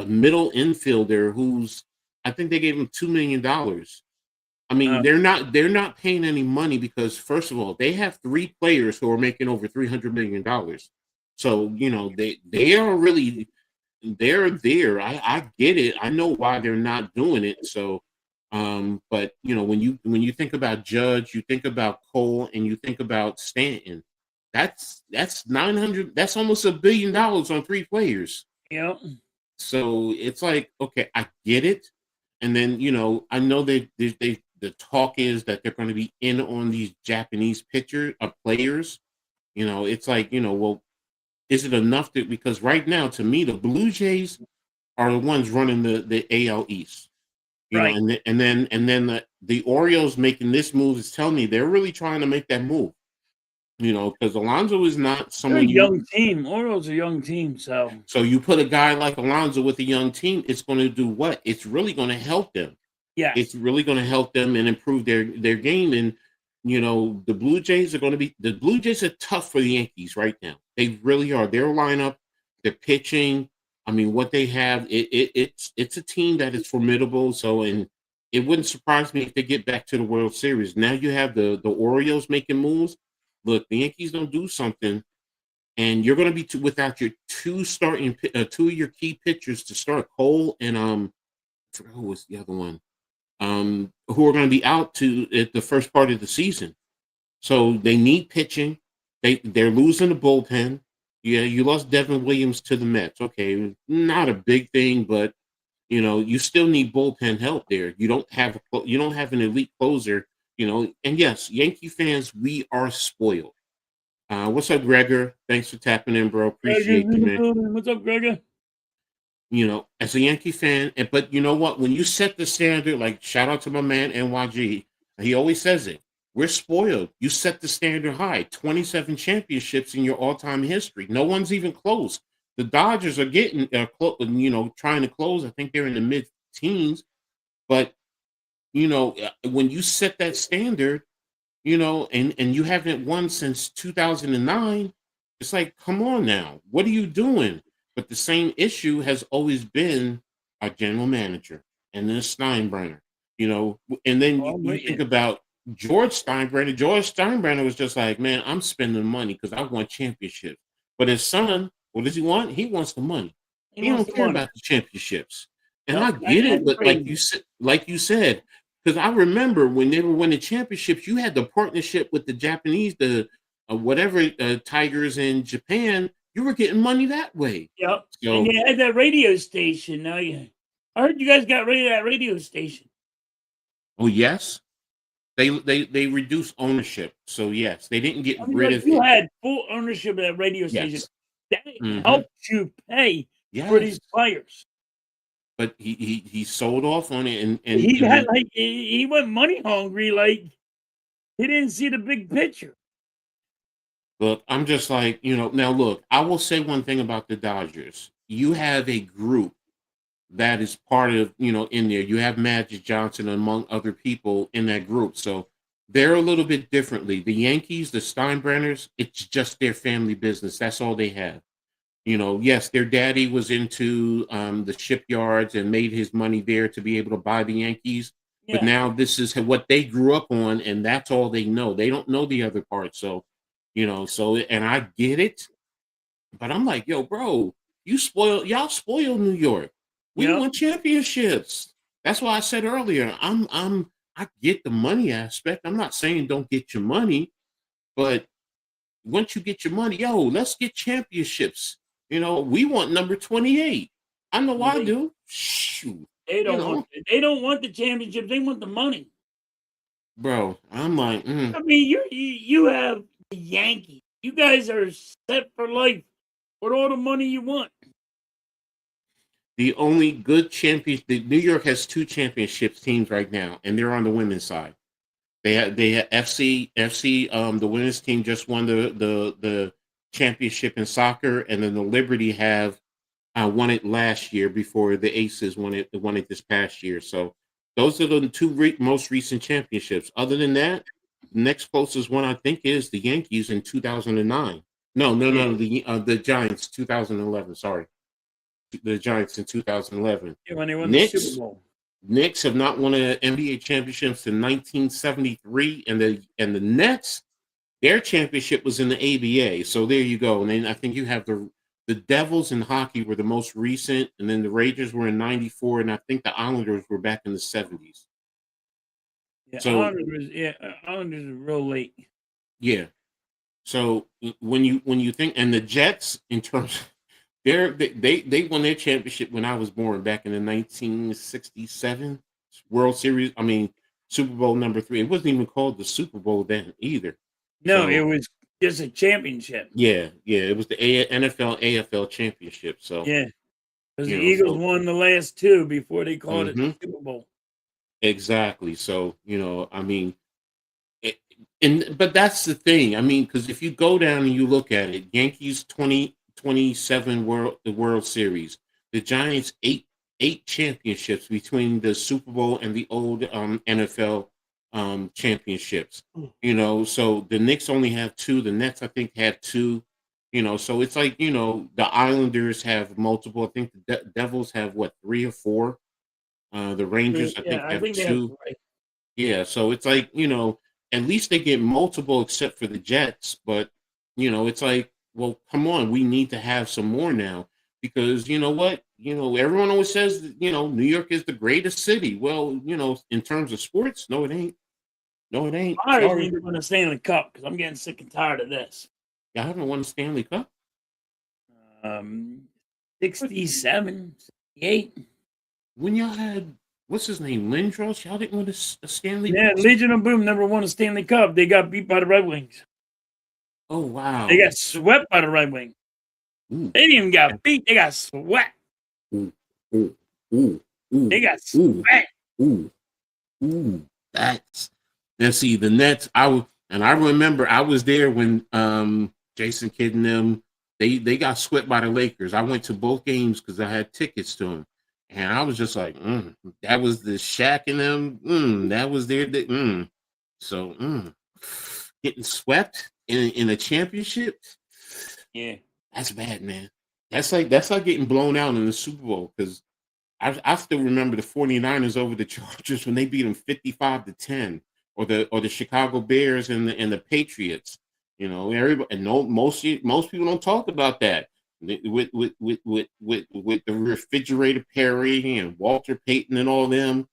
middle infielder who's I think they gave him $2 million. I mean, Uh, they're not paying any money because first of all, they have three players who are making over $300 million. So they are really they're there. I get it. I know why they're not doing it. So, but when you think about Judge, you think about Cole, and you think about Stanton. That's 900. That's almost $1 billion on three players. you know, So it's like, okay, I get it. And then I know the talk is that they're going to be in on these Japanese players. It's like well, is it enough because right now to me the Blue Jays are the ones running the AL East. right. And then the Orioles making this move is telling me they're really trying to make that move. Because Alonso is not They're a someone young team. Orioles are a young team, so so you put a guy like Alonso with a young team, it's going to do what? It's really going to help them. It's yes. really going to help them and improve their game. And the Blue Jays are tough for the Yankees right now. They really are. Their lineup, their pitching. I mean, what they have, it's a team that is formidable. So, and it wouldn't surprise me if they get back to the World Series. Now you have the Orioles making moves. Look, the Yankees don't do something, and you're going to be without your two of your key pitchers to start, Cole and I forgot who was the other one, who are going to be out at the first part of the season. So they need pitching. They're losing the bullpen. Yeah, you lost Devin Williams to the Mets. Okay, not a big thing, but you still need bullpen help there. You don't have an elite closer. And yes, Yankee fans, we are spoiled. What's up, Gregor? Thanks for tapping in, bro. Gregor's Appreciate you, in the man. building. What's up, Gregor? As a Yankee fan, but you know what? When you set the standard, like shout out to my man NYG, he always says it. We're spoiled. You set the standard high. 27 championships in your all-time history. No one's even close. The Dodgers are getting trying to close. I think they're in the mid-teens. But when you set that standard, and you haven't won since 2009. It's like, come on now, what are you doing? But the same issue has always been our general manager and then Steinbrenner, and then Oh, I'm you with think you. about George Steinbrenner. George Steinbrenner was just like, man, I'm spending money because I want championships. But his son, what does he want? He wants the money. He He wants don't the care money. about the championships. And Yep, I get it, that's but crazy. like you said, because I remember when they were winning championships, you had the partnership with the Japanese, the whatever Tigers in Japan. You were getting money that way. Yep. And So, you had that radio station. Now I heard you guys got rid of that radio station. oh yes, they reduced ownership. So yes, they didn't get I mean, rid like of you it. had full ownership of that radio station. Yes, That hmm helped you pay for yes, these players. but he sold off on it, He and got like he went money hungry. Like he didn't see the big picture. look, I'm just like Now look, I will say one thing about the Dodgers. You have a group that is part of in there. You have Magic Johnson among other people in that group, so they're a little bit differently. The Yankees, the Steinbrenners, it's just their family business. That's all they have. Yes, their daddy was into the shipyards and made his money there to be able to buy the Yankees, but Yeah. now this is what they grew up on, and that's all they know. They don't know the other part. So and I get it. But I'm like, yo, bro, y'all spoil New York. We Yep. won championships. That's why I said earlier, I get the money aspect. I'm not saying don't get your money, but once you get your money, yo, let's get championships. We want number 28. I know I They, do. Shoot. they You don't know, want they don't want the championship. They want the money. bro, I'm like, I mean, you have the Yankees. You guys are set for life with all the money you want. the only good champions. New York has two championship teams right now, and they're on the women's side. They have FC. The women's team just won the championship in soccer, and then the Liberty have won it last year before the Aces won it this past year. So those are the two most recent championships. Other than that, the next closest one I think is the Yankees in 2009. No, the Giants 2011. Sorry, the Giants in 2011. Yeah, when they won the Super Bowl. Knicks have not won an NBA championship since 1973, and the Nets, their championship was in the ABA. So there you go. And then I think you have the Devils in hockey were the most recent, and then the Rangers were in '94, and I think the Islanders were back in the '70s. Yeah, So Islanders are real late. yeah. So when you think, and the Jets in terms. They won their championship when I was born back in the 1967 World Series. I mean, Super Bowl #3. It wasn't even called the Super Bowl then either. No, So, it was just a championship. Yeah, it was the NFL AFL championship. So yeah, because the Eagles won the last two before they called it the Super Bowl. Exactly. So I mean, but that's the thing. I mean, because if you go down and you look at it, Yankees 27 World Series, the Giants eight championships between the Super Bowl and the old NFL championships. So the Knicks only have two. The Nets, I think, have two. So it's like the Islanders have multiple. I think the Devils have what, 3 or 4. The Rangers, I think, have 2. Yeah, so it's like at least they get multiple, except for the Jets. But it's like, well, come on, we need to have some more now, because you know what? Everyone always says that, New York is the greatest city. Well, in terms of sports, no, it ain't. No, it ain't. I need to win a Stanley Cup because I'm getting sick and tired of this. I haven't won a Stanley Cup. 67, 68. When y'all had, what's his name, Lindros, y'all didn't win a Stanley Cup? Yeah, Legion of Boom never won a Stanley Cup. They got beat by the Red Wings. Oh, wow. They got swept by the Red Wings. Ooh. They didn't even got beat. They got swept. They got swept. That's, now see, the Nets, I remember I was there when Jason Kidd and them, they got swept by the Lakers. I went to both games because I had tickets to them. And I was just like, that was the Shaq and them. That was their, So, getting swept in a championship, yeah, that's bad, man. That's like getting blown out in the Super Bowl, because I still remember the 49ers over the Chargers when they beat them 55-10, or the Chicago Bears and the Patriots. Everybody, and most people don't talk about that. With the Refrigerator Perry and Walter Payton and all them.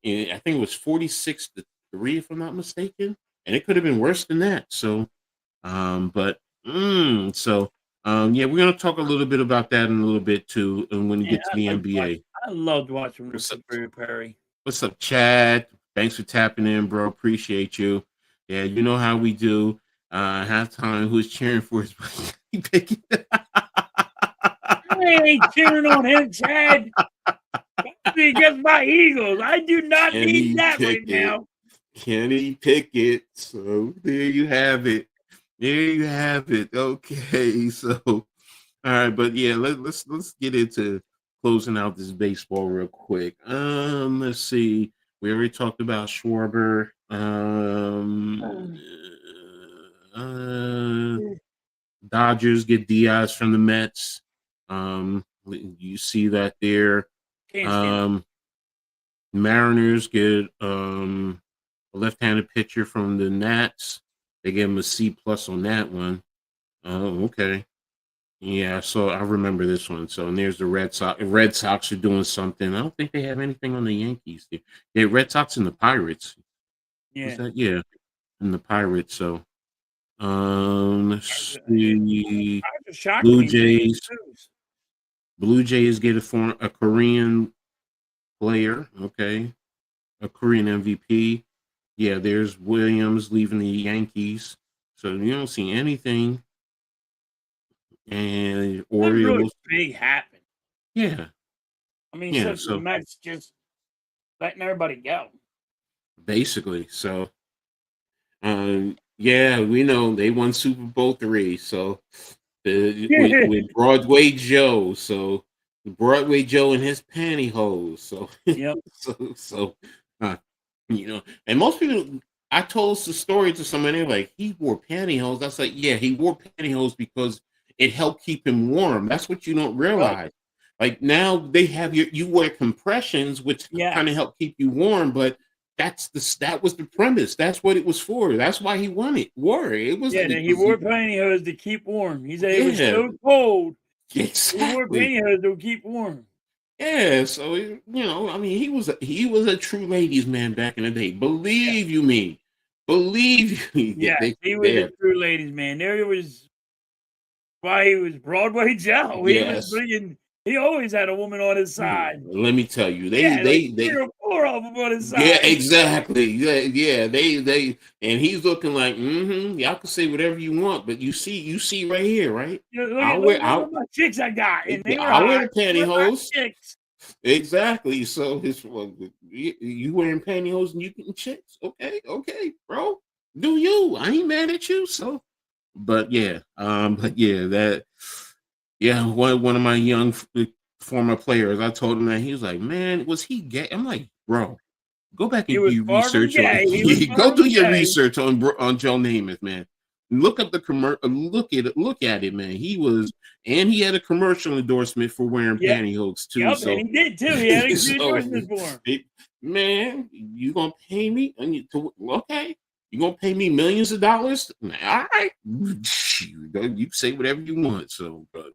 And I think it was 46-3, if I'm not mistaken, and it could have been worse than that. So, yeah, we're gonna talk a little bit about that in a little bit too, and when we get to the NBA. I loved watching Refrigerator Perry. What's up, Chad? Thanks for tapping in, bro. Appreciate you. Yeah, you know how we do. Halftime. Who's cheering for his pick? I ain't cheering on him, Chad. Against my Eagles. I do not need that right now. Kenny Pickett. So there you have it. Okay, so all right, but yeah, let's get into closing out this baseball real quick. Let's see. We already talked about Schwarber. Dodgers get Diaz from the Mets. You see that there. Mariners get a left-handed pitcher from the Nats. They gave him a C+ on that one. Oh, okay. Yeah, so I remember this one. So, and there's the Red Sox. Red Sox are doing something. I don't think they have anything on the Yankees. Yeah, Red Sox and the Pirates. Yeah. Yeah, and the Pirates. So, let's see. Blue Jays get a Korean player. Okay, a Korean MVP. Yeah, there's Williams leaving the Yankees. So you don't see anything. And Orioles. Big happen. Yeah. I mean, so the Mets just letting everybody go. Basically. So, yeah, we know they won Super Bowl III. So, with Broadway Joe. So, Broadway Joe and his pantyhose. So, Yep. so, uh, and most people, I told the story to somebody like he wore pantyhose. I was like, yeah, he wore pantyhose because it helped keep him warm. That's what you don't Right. realize. Like now they have you wear compressions, which Yeah. kind of help keep you warm, but that was the premise. That's what it was for. That's why he wore it. It Yeah, wasn't he because wore pantyhose to keep warm. He said it was yeah, so cold. He wore exactly. pantyhose to keep warm. Yeah, so I mean, he was a true ladies man back in the day. Yeah. Believe you me, believe you me. Yes, he was a There, true ladies man. There was why he was Broadway Joe. He was yes. bringing. He always had a woman on his Hmm, side. let me tell you, Yeah, like 3 or 4 of them on his yeah, side. exactly. Yeah. And he's looking like, y'all can say whatever you want, but you see right here, right? You know, look I'll at wear, look at my chicks I got, and they were I'll wear hot. the Look at my pantyhose. chicks. Exactly. So you wearing pantyhose and you getting chicks? Okay, bro. Do you? I ain't mad at you. So, that, yeah. One of my young former players, I told him that he was like, man, was he gay? I'm like, bro, go back He and do was your far from research on. gay. He was Go far do from your gay. research on Joe Namath, man. Look up the commercial. Look at it, man. He had a commercial endorsement for wearing Yep, pantyhose too. yep, and So, he did too. He had a good so endorsement for him. man, you gonna pay me? Okay, you gonna pay me millions of dollars? All right, you say whatever you want. So, but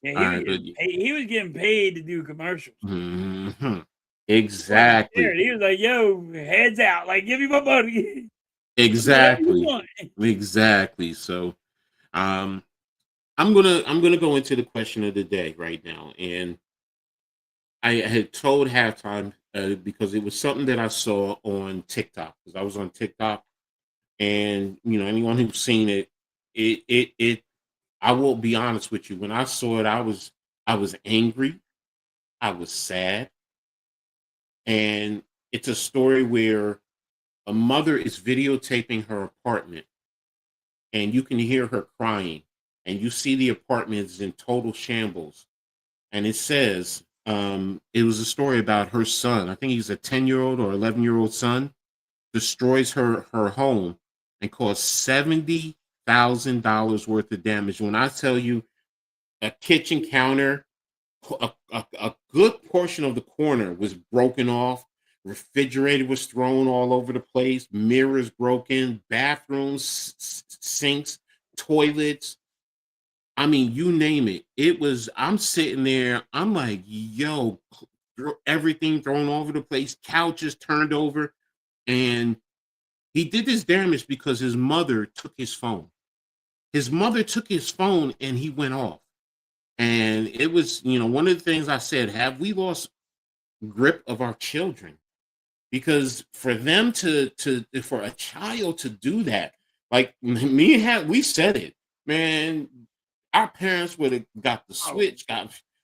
Yeah, all right, but he was getting paid to do commercials. mhm, Wasn't exactly, scared. He was like, "Yo, heads out! Like, give me my money. Whatever you exactly, want." exactly. So, um, I'm gonna go into the question of the day right now, and I had told halftime because it was something that I saw on TikTok because I was on TikTok, and anyone who's seen it, it. I will be honest with you. When I saw it, I was angry, I was sad, and it's a story where a mother is videotaping her apartment, and you can hear her crying, and you see the apartment is in total shambles, and it says it was a story about her son. I think he's a 10-year-old or 11-year-old son destroys her home and caused $70,000 worth of damage. When I tell you, a kitchen counter, a good portion of the corner was broken off. Refrigerator was thrown all over the place. Mirrors broken. Bathrooms, sinks, toilets. I mean, you name it. It was. I'm sitting there. I'm like, yo, everything thrown all over the place. Couches turned over, and he did this damage because his mother took his phone. His mother took his phone, and he went off. And it was, one of the things I said, have we lost grip of our children? Because for them for a child to do that, like we said it, man, our parents would have got the Oh, switch.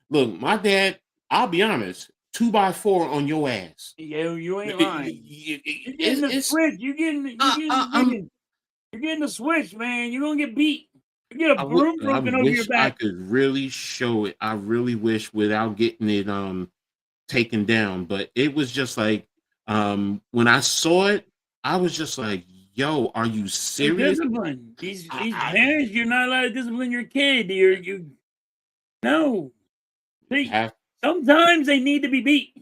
Look, my dad, I'll be honest, 2x4 on your ass. yo, you ain't lying. You're getting the It's, switch. I'm, You're getting the switch, man. You're gonna get beat. You get a broom I broken over your wish I back. could really show it. I really wish without getting it taken down, but it was just like when I saw it, I was just like, yo, are you No serious? discipline. These I parents, you're not allowed to discipline your kid. You no. See, have sometimes they need to be beat.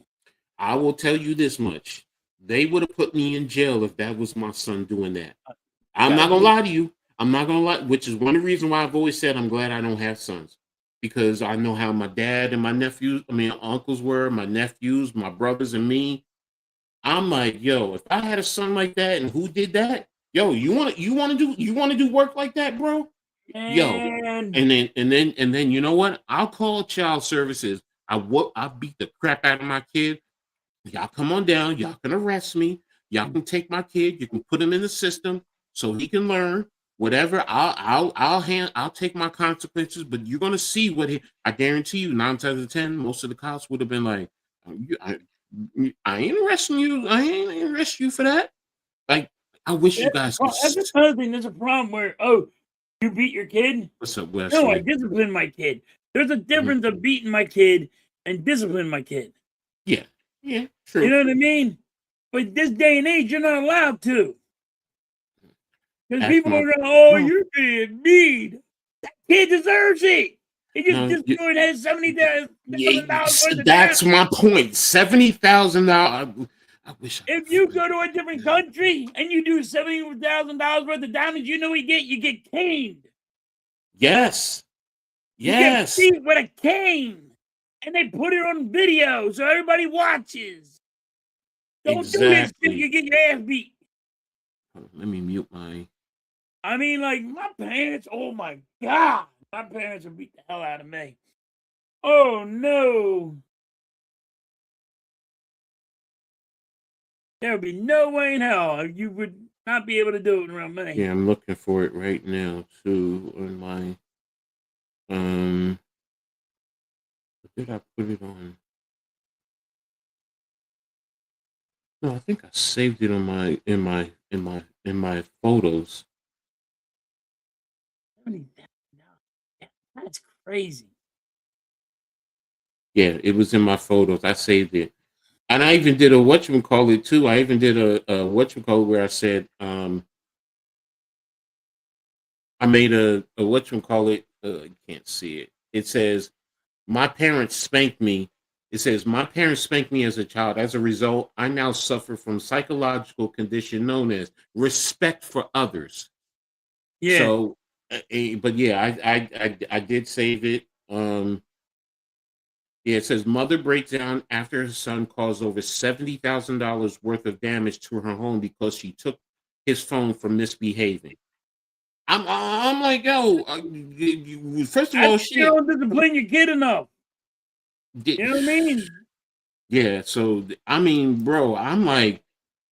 I will tell you this much. They would have put me in jail if that was my son doing that. I'm Gotta not gonna be. lie to you. I'm not gonna lie, which is one of the reasons why I've always said I'm glad I don't have sons. Because I know how my dad and my nephews, uncles were, my nephews, my brothers, and me. I'm like, yo, if I had a son like that and who did that, yo, you want to do work like that, bro? Yo, And and then you know what? I'll call child services. I beat the crap out of my kid. Y'all come on down. Y'all can arrest me. Y'all can take my kid. You can put him in the system so he can learn whatever. I'll take my consequences. But you're gonna see what I guarantee you. 9 times out of 10, most of the cops would have been like, I ain't arresting you. I ain't arrest you for that. Like, I wish you guys could. that's another thing. There's a problem where you beat your kid. What's up, Wes? No, I Right? discipline my kid. There's a Mhm. difference of beating my kid and discipline my kid. Yeah, true. You know what I mean? But this day and age, you're not allowed to. Because people are going, oh, you're being mean. That kid deserves it. He just destroyed his $70,000 worth of That's damage. my point. $70,000. I wish. If you go to a different country and you do $70,000 worth of damage, you know what you get caned. Yes. You get beat with a cane. And they put it on video so everybody watches. Don't do this shit, you get your ass beat. Let me mute my. I mean, like, my parents, oh my God. My parents would beat the hell out of me. Oh, no. There would be no way in hell you would not be able to do it around me. Yeah, I'm looking for it right now, too, on my, what did I put it on? No, I think I saved it on my, in my photos. That's crazy. Yeah, it was in my photos. I saved it. And I even did a whatchamacallit too. I even did a whatchamacallit where I said, I made a whatchamacallit, you can't see it. It says, my parents spanked me. It says, my parents spanked me as a child. As a result, I now suffer from psychological condition known as respect for others. Yeah. So, but yeah, I did save it. Yeah, it says mother breaks down after her son caused over $70,000 worth of damage to her home because she took his phone for misbehaving. I'm like, yo, first of all, you don't discipline your kid enough. You know what I mean? Yeah, so I mean, bro, I'm like,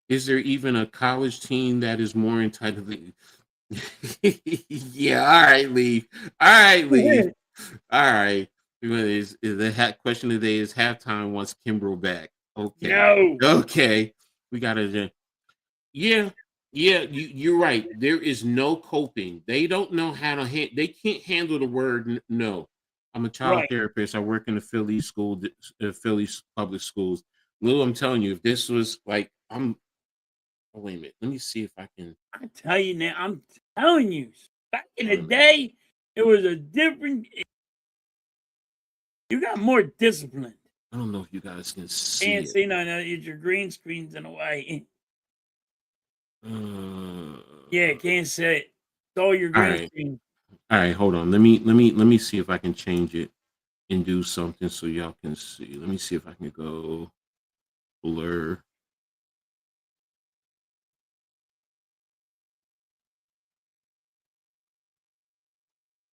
is there even a college team that is more entitled? Yeah, all right, Lee. All right, Lee. All right. Is the question of the day is halftime wants Kimbrough back. Okay. No. Okay. We gotta. Yeah. You're right. There is no coping. They don't know how to. They can't handle the word no. I'm a child therapist. I work in the Philly Philly public schools. Lou, I'm telling you, if this was like, oh, wait a minute. Let me see if I can. I tell you now. I'm telling you. Back in the day, it was a different. You got more discipline. I don't know if you guys can see. Can't see no. Your green screen's in the way. Yeah, can't see it. It's all your green screen. All right, hold on. Let me see if I can change it and do something so y'all can see. Let me see if I can go blur.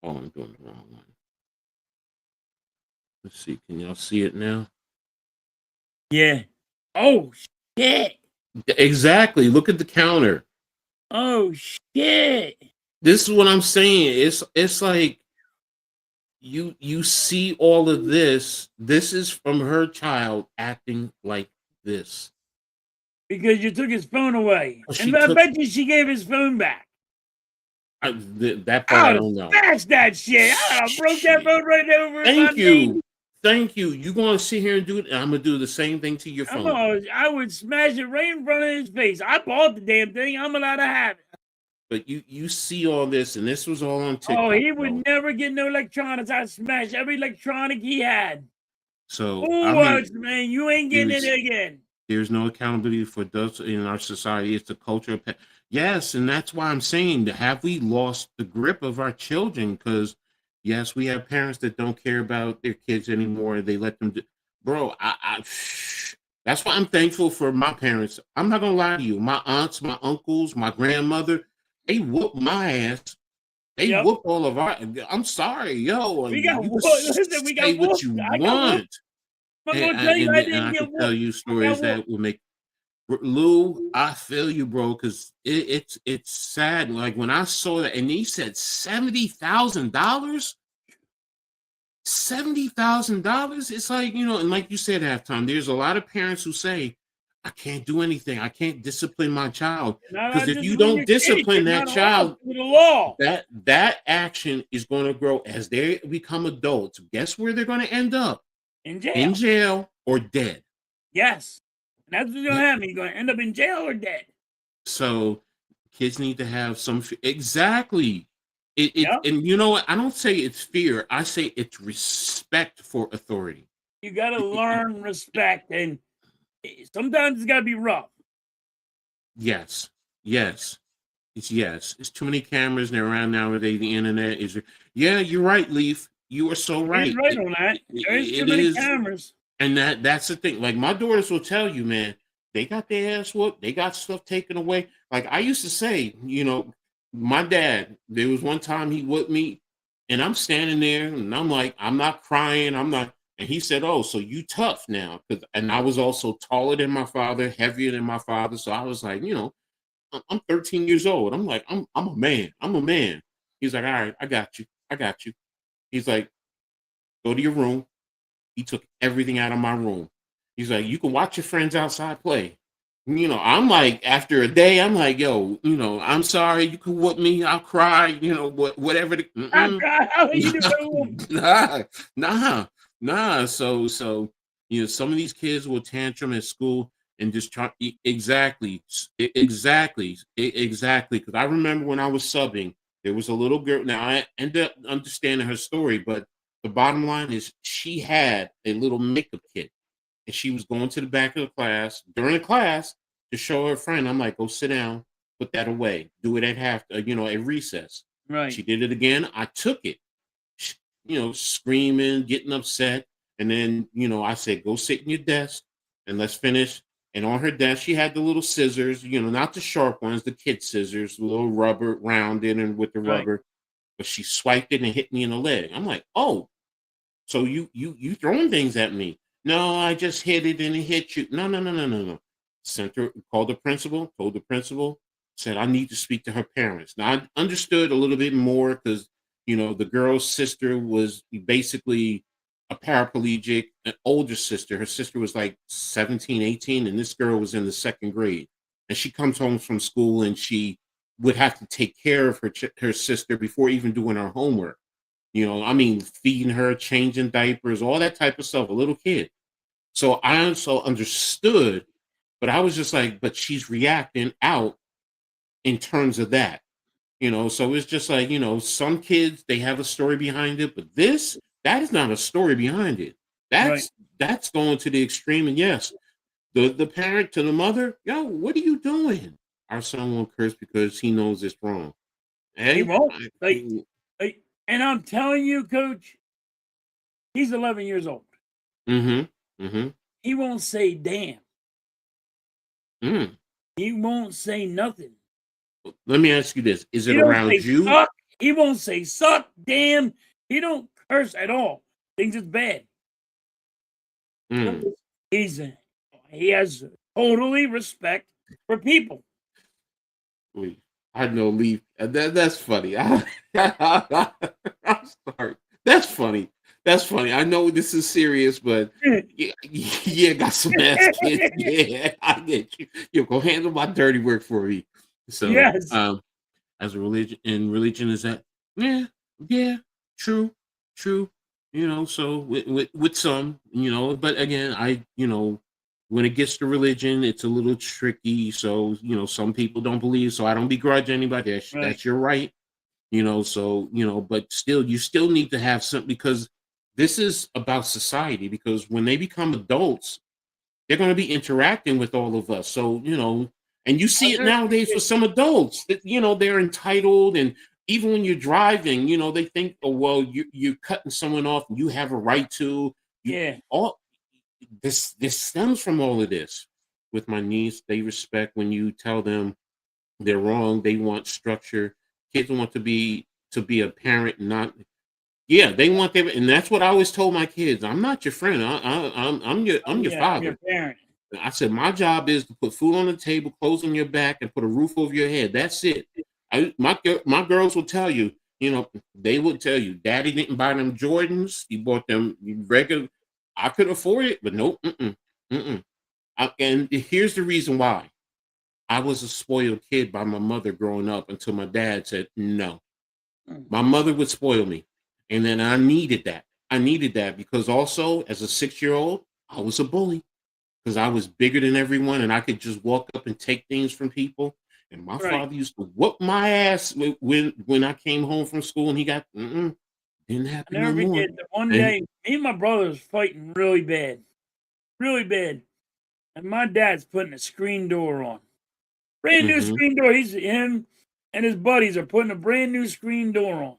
Oh, I'm doing the wrong one. Let's see. Can y'all see it now? Yeah. Oh shit. Exactly. Look at the counter. Oh shit. This is what I'm saying. It's like you see all of this. This is from her child acting like this. Because you took his phone away. And I bet you she gave his phone back. That part I don't know. Smash that shit. I broke that phone right over. Thank you. Thank you. You going to sit here and do it? I'm going to do the same thing to your phone. I would smash it right in front of his face. I bought the damn thing. I'm allowed to have it. But you see all this, and this was all on TikTok. Oh, he would never get no electronics. I'd smash every electronic he had. So, man, you ain't getting it again. There's no accountability for adults in our society. It's the culture of yes, and that's why I'm saying, have we lost the grip of our children? Because yes, we have parents that don't care about their kids anymore. They let them do. Bro, that's why I'm thankful for my parents. I'm not gonna lie to you. My aunts, my uncles, my grandmother, they whoop my ass. They whoop all of our. I'm sorry, yo. We got listen, we got say what you want. I'm gonna tell you, I didn't get tell you stories that will make. Lou, I feel you, bro, because it's sad. Like when I saw that, and he said $70,000, $70,000. It's like, and like you said, halftime. There's a lot of parents who say, "I can't do anything. I can't discipline my child." Because if you don't discipline that child, that action is going to grow as they become adults. Guess where they're going to end up? In jail. In jail or dead. Yes. And that's what's going to happen. You're going to end up in jail or dead. So kids need to have some exactly. Yep. And you know what? I don't say it's fear. I say it's respect for authority. You got to learn respect, and sometimes it's got to be rough. Yes. Yes. It's too many cameras and they're around nowadays. The internet is. Yeah, you're right, Leaf. You are so right. He's right on that. There's too many cameras. And that's the thing. Like my daughters will tell you, man, they got their ass whooped. They got stuff taken away. Like I used to say, my dad, there was one time he whipped me and I'm standing there and I'm like, I'm not crying. I'm not. And he said, oh, so you tough now. And I was also taller than my father, heavier than my father. So I was like, I'm 13 years old. I'm like, I'm a man. I'm a man. He's like, all right, I got you. I got you. He's like, go to your room. He took everything out of my room. He's like, you can watch your friends outside play. I'm like, after a day, I'm like, yo, I'm sorry. You can whoop me. I'll cry. Whatever. I'll cry. How are you doing? Nah. So, some of these kids will tantrum at school and just try. Exactly. Because I remember when I was subbing, there was a little girl. Now I ended up understanding her story, but the bottom line is she had a little makeup kit and she was going to the back of the class during the class to show her friend. I'm like, go sit down, put that away, do it at at recess. Right. She did it again. I took it, screaming, getting upset. And then, I said, go sit in your desk and let's finish. And on her desk, she had the little scissors, not the sharp ones, the kid scissors, the little rubber rounded and with the rubber. But she swiped it and hit me in the leg. I'm like, oh, so you throwing things at me? No, I just hit it and it hit you. No. Called the principal, told the principal, said I need to speak to her parents. Now I understood a little bit more because the girl's sister was basically a paraplegic, an older sister. Her sister was like 17, 18, and this girl was in the second grade. And she comes home from school and she would have to take care of her sister before even doing her homework. Feeding her, changing diapers, all that type of stuff, a little kid. So I also understood, but I was just like, but she's reacting out in terms of that, so it's just like, some kids, they have a story behind it, but that is not a story behind it. That's going to the extreme. And yes, the parent to the mother, yo, what are you doing? Our son won't curse because he knows it's wrong. Hey, he won't. And I'm telling you, Coach, he's 11 years old. He won't say damn. He won't say nothing. Let me ask you this. Is it around you? Suck. He won't say suck, damn. He don't curse at all. Thinks it's bad. He has totally respect for people. I know Leaf. That's funny. I'm sorry. That's funny. I know this is serious, but yeah, got some ass kids. Yeah, I get you. You go handle my dirty work for me. So, yes. As a religion is that, yeah, true. So with some, but again, when it gets to religion, it's a little tricky. So, some people don't believe, so I don't begrudge anybody. That's your right. But still, you still need to have something because this is about society, because when they become adults, they're going to be interacting with all of us. So, and you see it nowadays with some adults that, they're entitled. And even when you're driving, they think, oh, well, you're cutting someone off and you have a right to. All this stems from all of this. With my niece, they respect when you tell them they're wrong. They want structure. Kids want to be a parent, not. Yeah, they want them, and that's what I always told my kids. I'm not your friend. I'm your father. I'm your parent. I said my job is to put food on the table, clothes on your back, and put a roof over your head. That's it. My girls will tell you. They would tell you, Daddy didn't buy them Jordans. He bought them regular. I could afford it, but nope. And here's the reason why. I was a spoiled kid by my mother growing up until my dad said no. My mother would spoil me. And then I needed that. I needed that because also as a 6-year-old, I was a bully because I was bigger than everyone and I could just walk up and take things from people. And my Right. father used to whoop my ass when I came home from school and he got didn't I happen no never more. forget that one And day, me and my brother was fighting really bad, really bad. And my dad's putting a screen door on. Brand new mm-hmm, screen door. Him and his buddies are putting a brand new screen door on.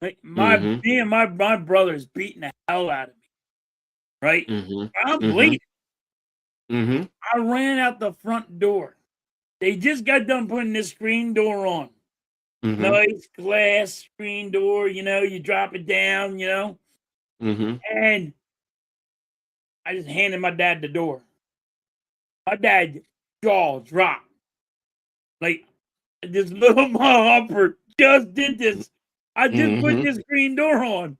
Like mm-hmm, me and my brother's beating the hell out of me. Right? mm-hmm, I'm mm-hmm, bleeding. mm-hmm, I ran out the front door. They just got done putting this screen door on. mm-hmm, Nice glass screen door, you drop it down, mm-hmm. and I just handed my dad the door. My dad jaw dropped. Like this little motherfucker just did this. I just put Mhm, this screen door on.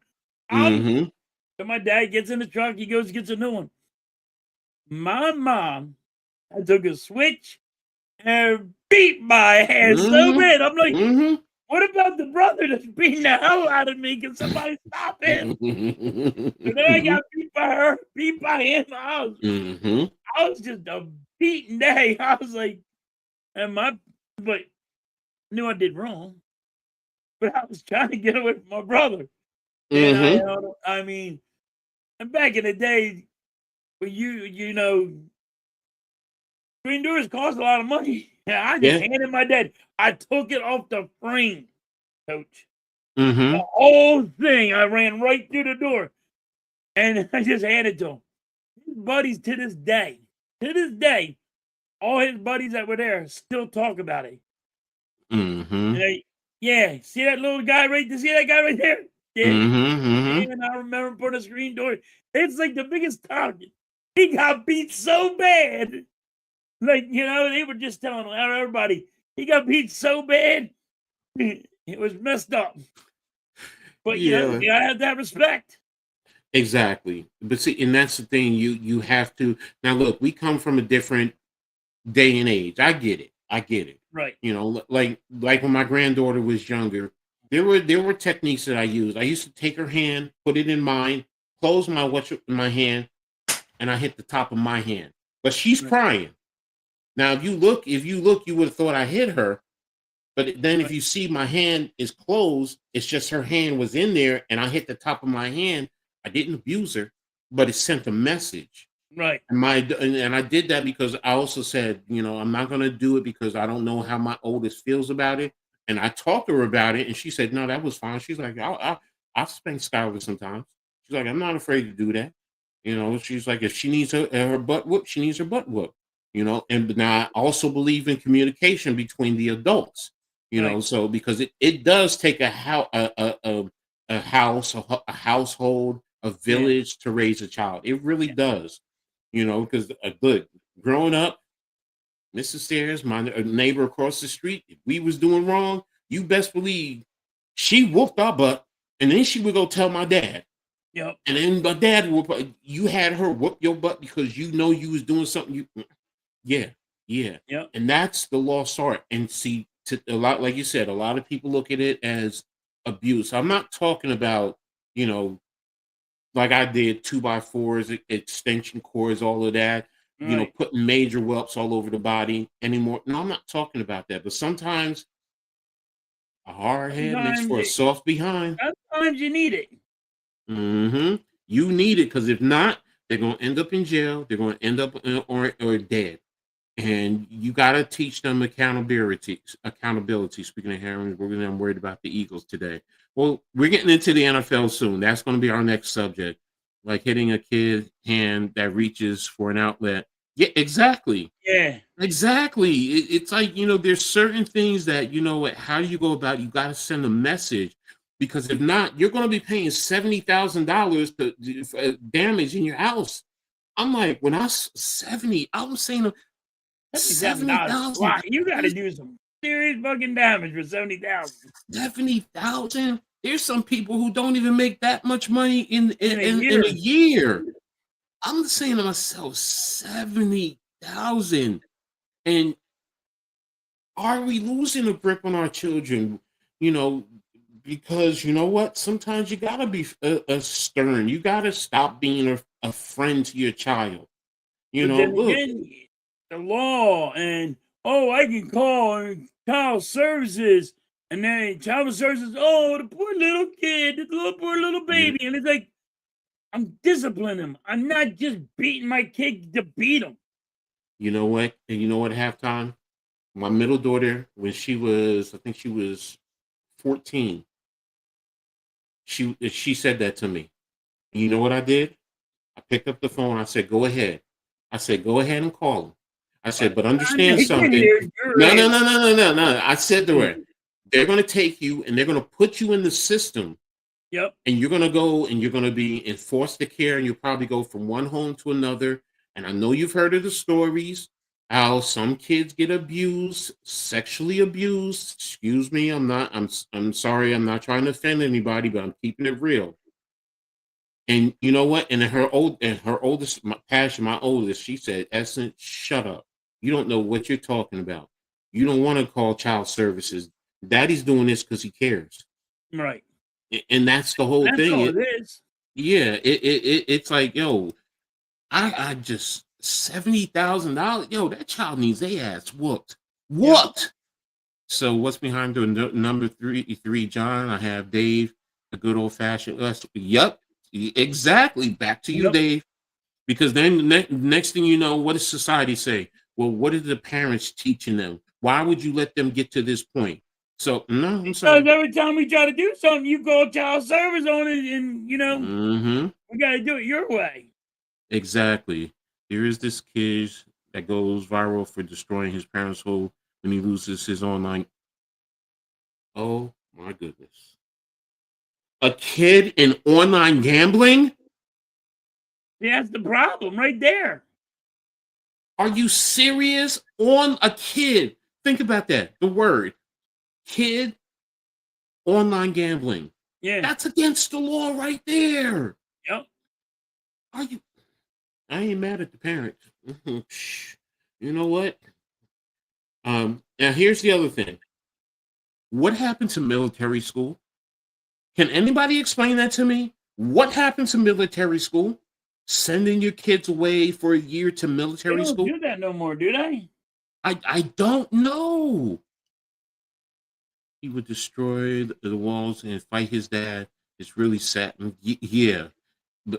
I'm mhm. so my dad gets in the truck, he goes gets a new one. My mom, I took a switch and beat my ass so Mhm, bad. I'm like, mhm. what about the brother that's beating the hell out of me? Can somebody stop him? And then I got beat by her, beat by him. Mhm, I was just a beaten day. I was like, and but knew I did wrong. But I was trying to get away from my brother. And I mhm. held him. I mean, and back in the day, when screen doors cost a lot of money. Yeah, I just Yeah. handed my dad. I took it off the frame, coach. The Mhm, whole thing. I ran right through the door. And I just handed it to him. His buddies to this day, all his buddies that were there still talk about it. mhm, And yeah, see that little guy right there? See that guy right there? Yeah. mhm, mhm. And I remember putting a screen door. It's like the biggest target. He got beat so bad. Like, they were just telling everybody, he got beat so bad. It was messed up. But, Yeah, you gotta have that respect. exactly. But see, and that's the thing, you have to now look, we come from a different day and age. I get it. I get it. Right. Like when my granddaughter was younger, there were techniques that I used. I used to take her hand, put it in mine, close my hand, and I hit the top of my hand. But she's Right. crying. Now, if you look, you would have thought I hit her. But then if Right. you see my hand is closed, it's just her hand was in there and I hit the top of my hand. I didn't abuse her, but it sent a message. Right. And I did that because I also said, I'm not gonna do it because I don't know how my oldest feels about it. And I talked to her about it and she said, no, that was fine. She's like, I'll spank Skylar sometimes. She's like, I'm not afraid to do that. She's like, if she needs her butt whoop, she needs her butt whoop. And now I also believe in communication between the adults. Right. So because it does take a household, a Yeah. village to raise a child. It really Yeah. does. Because good growing up, Mrs. Stairs, my neighbor across the street, if we was doing wrong, you best believe she whooped our butt, and then she would go tell my dad. Yep. And then my dad would, you had her whoop your butt because you was doing something. Yeah, yeah. Yep. And that's the lost art. And see, a lot, like you said, a lot of people look at it as abuse. I'm not talking about, you know, like I did 2x4s, extension cords, all of that, Right. putting major whelps all over the body anymore. No, I'm not talking about that. But sometimes a hard head makes Sometimes for a it soft behind. sometimes you need it. Hmm. You need it because if not, they're going to end up in jail. They're going to end up or dead. And you got to teach them accountability. Accountability. Speaking of Herons, I'm worried about the Eagles today. Well, we're getting into the NFL soon. That's going to be our next subject. Like hitting a kid hand that reaches for an outlet. Yeah, exactly. Yeah. Exactly. It's like, there's certain things that, how do you go about it? You got to send a message because if not, you're going to be paying $70,000 for damage in your house. I'm like, when I 70, I was saying $70 is a 70,000. lot. You gotta do some serious fucking damage for 70,000 70,000. There's some people who don't even make that much money in in a in a year. year. I'm saying to myself, 70,000. And are we losing a grip on our children? You know, because you know what? Sometimes you gotta be a stern. You gotta stop being a friend to your child. You But know, then look, again, the law and I can call child services, and then child services. Oh, the poor little kid, the poor little you, baby, and it's like I'm disciplining him. I'm not just beating my kid to beat him. you know what? And you know what? Halftime, my middle daughter, when she was, I think she was 14, she said that to me. And you know what I did? I picked up the phone. I said, "Go ahead." I said, "Go ahead and call him." I By said, the "But time understand they get something." here, you're No, in. no, no, no, no, no, no. I said to her, "They're going to take you and they're going to put you in the system, Yep. and you're going to go and you're going to be in foster care, and you'll probably go from one home to another." And I know you've heard of the stories how some kids get abused, sexually abused. Excuse me, I'm not. I'm sorry. I'm not trying to offend anybody, but I'm keeping it real. And you know what? And her oldest, my oldest, she said, "Essence, shut up. You don't know what you're talking about. You don't want to call child services. Daddy's doing this because he cares." Right. And that's the whole That's thing. all it is. Yeah, it's like, yo, I just $70,000. Yo, that child needs their ass whooped. Yep. What? So what's behind the number three, John? I have Dave, the good old fashioned. Yep, exactly. Back to you, Yep. Dave. Because then next thing you know, what does society say? Well, what are the parents teaching them? Why would you let them get to this point? So no, I'm Because sorry. every time we try to do something, you call child service on it, and Hmm. we got to do it your way. Exactly. Here is this kid that goes viral for destroying his parents' home when he loses his online. Oh my goodness. A kid in online gambling? See, that's the problem right there. Are you serious? On a kid. Think about that. The word kid, online gambling. Yeah. That's against the law right there. Yep. Are you? I ain't mad at the parents. You know what? Now here's the other thing. What happened to military school? Can anybody explain that to me? What happened to military school? Sending your kids away for a year to They military don't school? do that no more, do they? I don't know. He would destroy the walls and fight his dad. It's really sad. Yeah.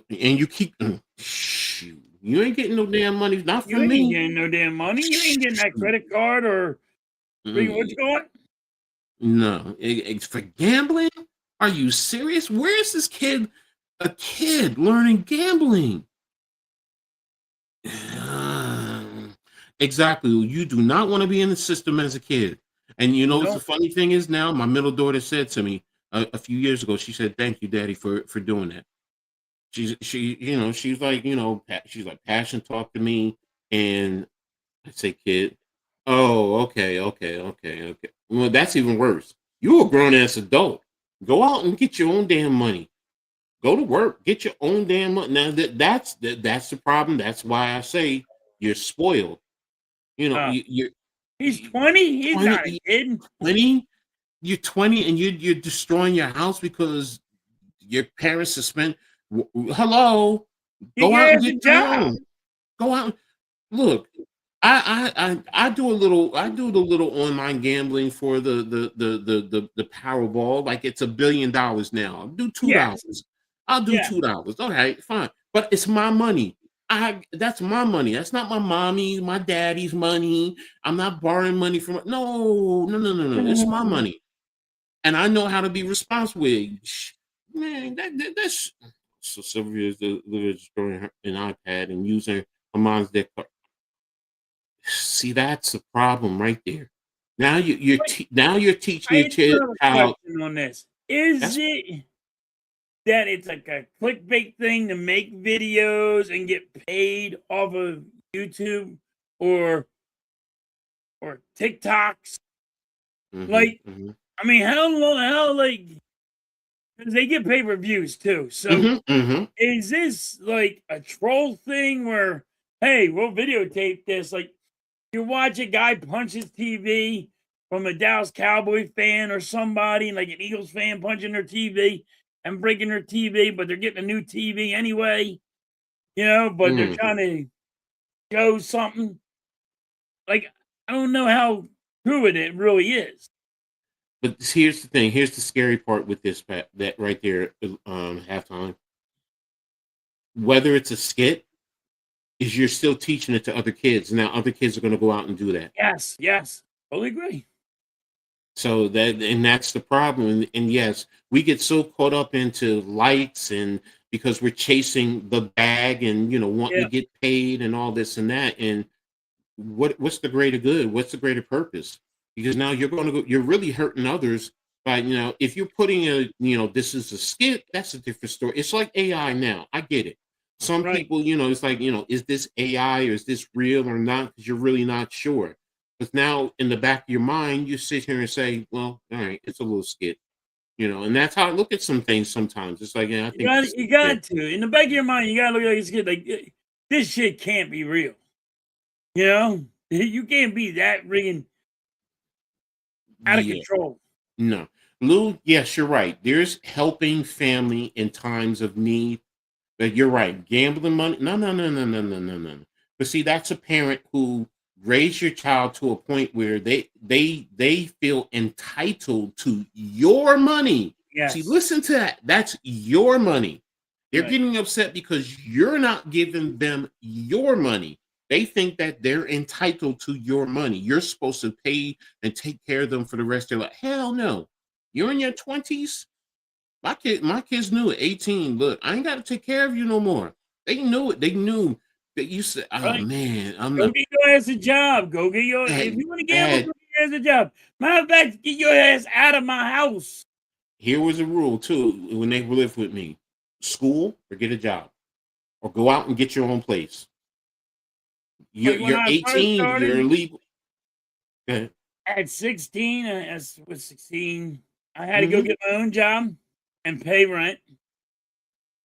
And you keep shoot. You ain't getting no damn money. Not You from ain't me. getting no damn money. You ain't getting that credit card or what Mm, you call it? no. It's for gambling? Are you serious? Where is this kid? A kid learning gambling. Exactly. You do not want to be in the system as a kid. And you know what the No. funny thing is now? My middle daughter said to me a few years ago, she said, "Thank you, Daddy, for doing that." She's like, she's like, passion talk to me. And I say, "Kid, oh, okay, okay, okay, okay." Well, that's even worse. You're a grown ass adult. Go out and get your own damn money. Go to work, get your own damn money. Now that's the problem. That's why I say you're spoiled. Oh, You're he's 20. He's 20, not a kid. 20, you're 20 and you're destroying your house because your parents suspend. Hello, Get go your out and ass get a your job. own. Go out. Look, I do the little online gambling for the Powerball. Like it's $1 billion now. I'll do Yes. $2. I'll do Yeah. $2. All right, fine. But it's my money. That's my money. That's not my mommy, my daddy's money. I'm not borrowing money from no, no, no, no, no. It's my money. And I know how to be responsible. Man, that's so Sylvia is destroying an iPad and using her mom's debt card. See, that's the problem right there. Now now you're teaching your I do kid have a how. question on this. Is That's it that it's like a clickbait thing to make videos and get paid off of YouTube or TikToks? Mhm, Like, mhm, I mean, how like 'cause they get pay per views too. So mhm, mhm. is this like a troll thing where, hey, we'll videotape this? Like, you watch a guy punch his TV from a Dallas Cowboy fan or somebody, like an Eagles fan punching their TV and breaking their TV, but they're getting a new TV anyway, but they're trying to show something. Like, I don't know how true it really is. But here's the thing. Here's the scary part with this, Pat, that right there, halftime. Whether it's a skit, is you're still teaching it to other kids. Now other kids are going to go out and do that. Yes. Totally agree. So that's the problem. And yes, we get so caught up into likes and because we're chasing the bag and wanting to get paid and all this and that. And what's the greater good? What's the greater purpose? Because now you're really hurting others by, if you're putting this is a skit, that's a different story. It's like AI now. I get it. Some people, it's like, is this AI or is this real or not? Because you're really not sure. But now in the back of your mind, you sit here and say, well, all right, it's a little skit, and that's how I look at some things sometimes. It's like, I think you got to. In the back of your mind, you got to look at this skit like, this shit can't be real. You can't be that rigging out of control. No. Lou, yes, you're right. There's helping family in times of need. But you're right. Gambling money. No. But see, that's a parent who raised your child to a point where they feel entitled to your money. Yes. See, listen to that. That's your money. They're getting upset because you're not giving them your money. They think that they're entitled to your money. You're supposed to pay and take care of them for the rest of their life. Hell no. You're in your 20s. My kids knew at 18, look, I ain't got to take care of you no more. They knew it. They knew that you said, oh man, Go get your ass a job. If you want to gamble, go get your ass a job. Matter of fact, get your ass out of my house. Here was a rule too when they lived with me. School or get a job. Or go out and get your own place. You're 18, you're legal. At 16, I was 16. I had to go get my own job and pay rent.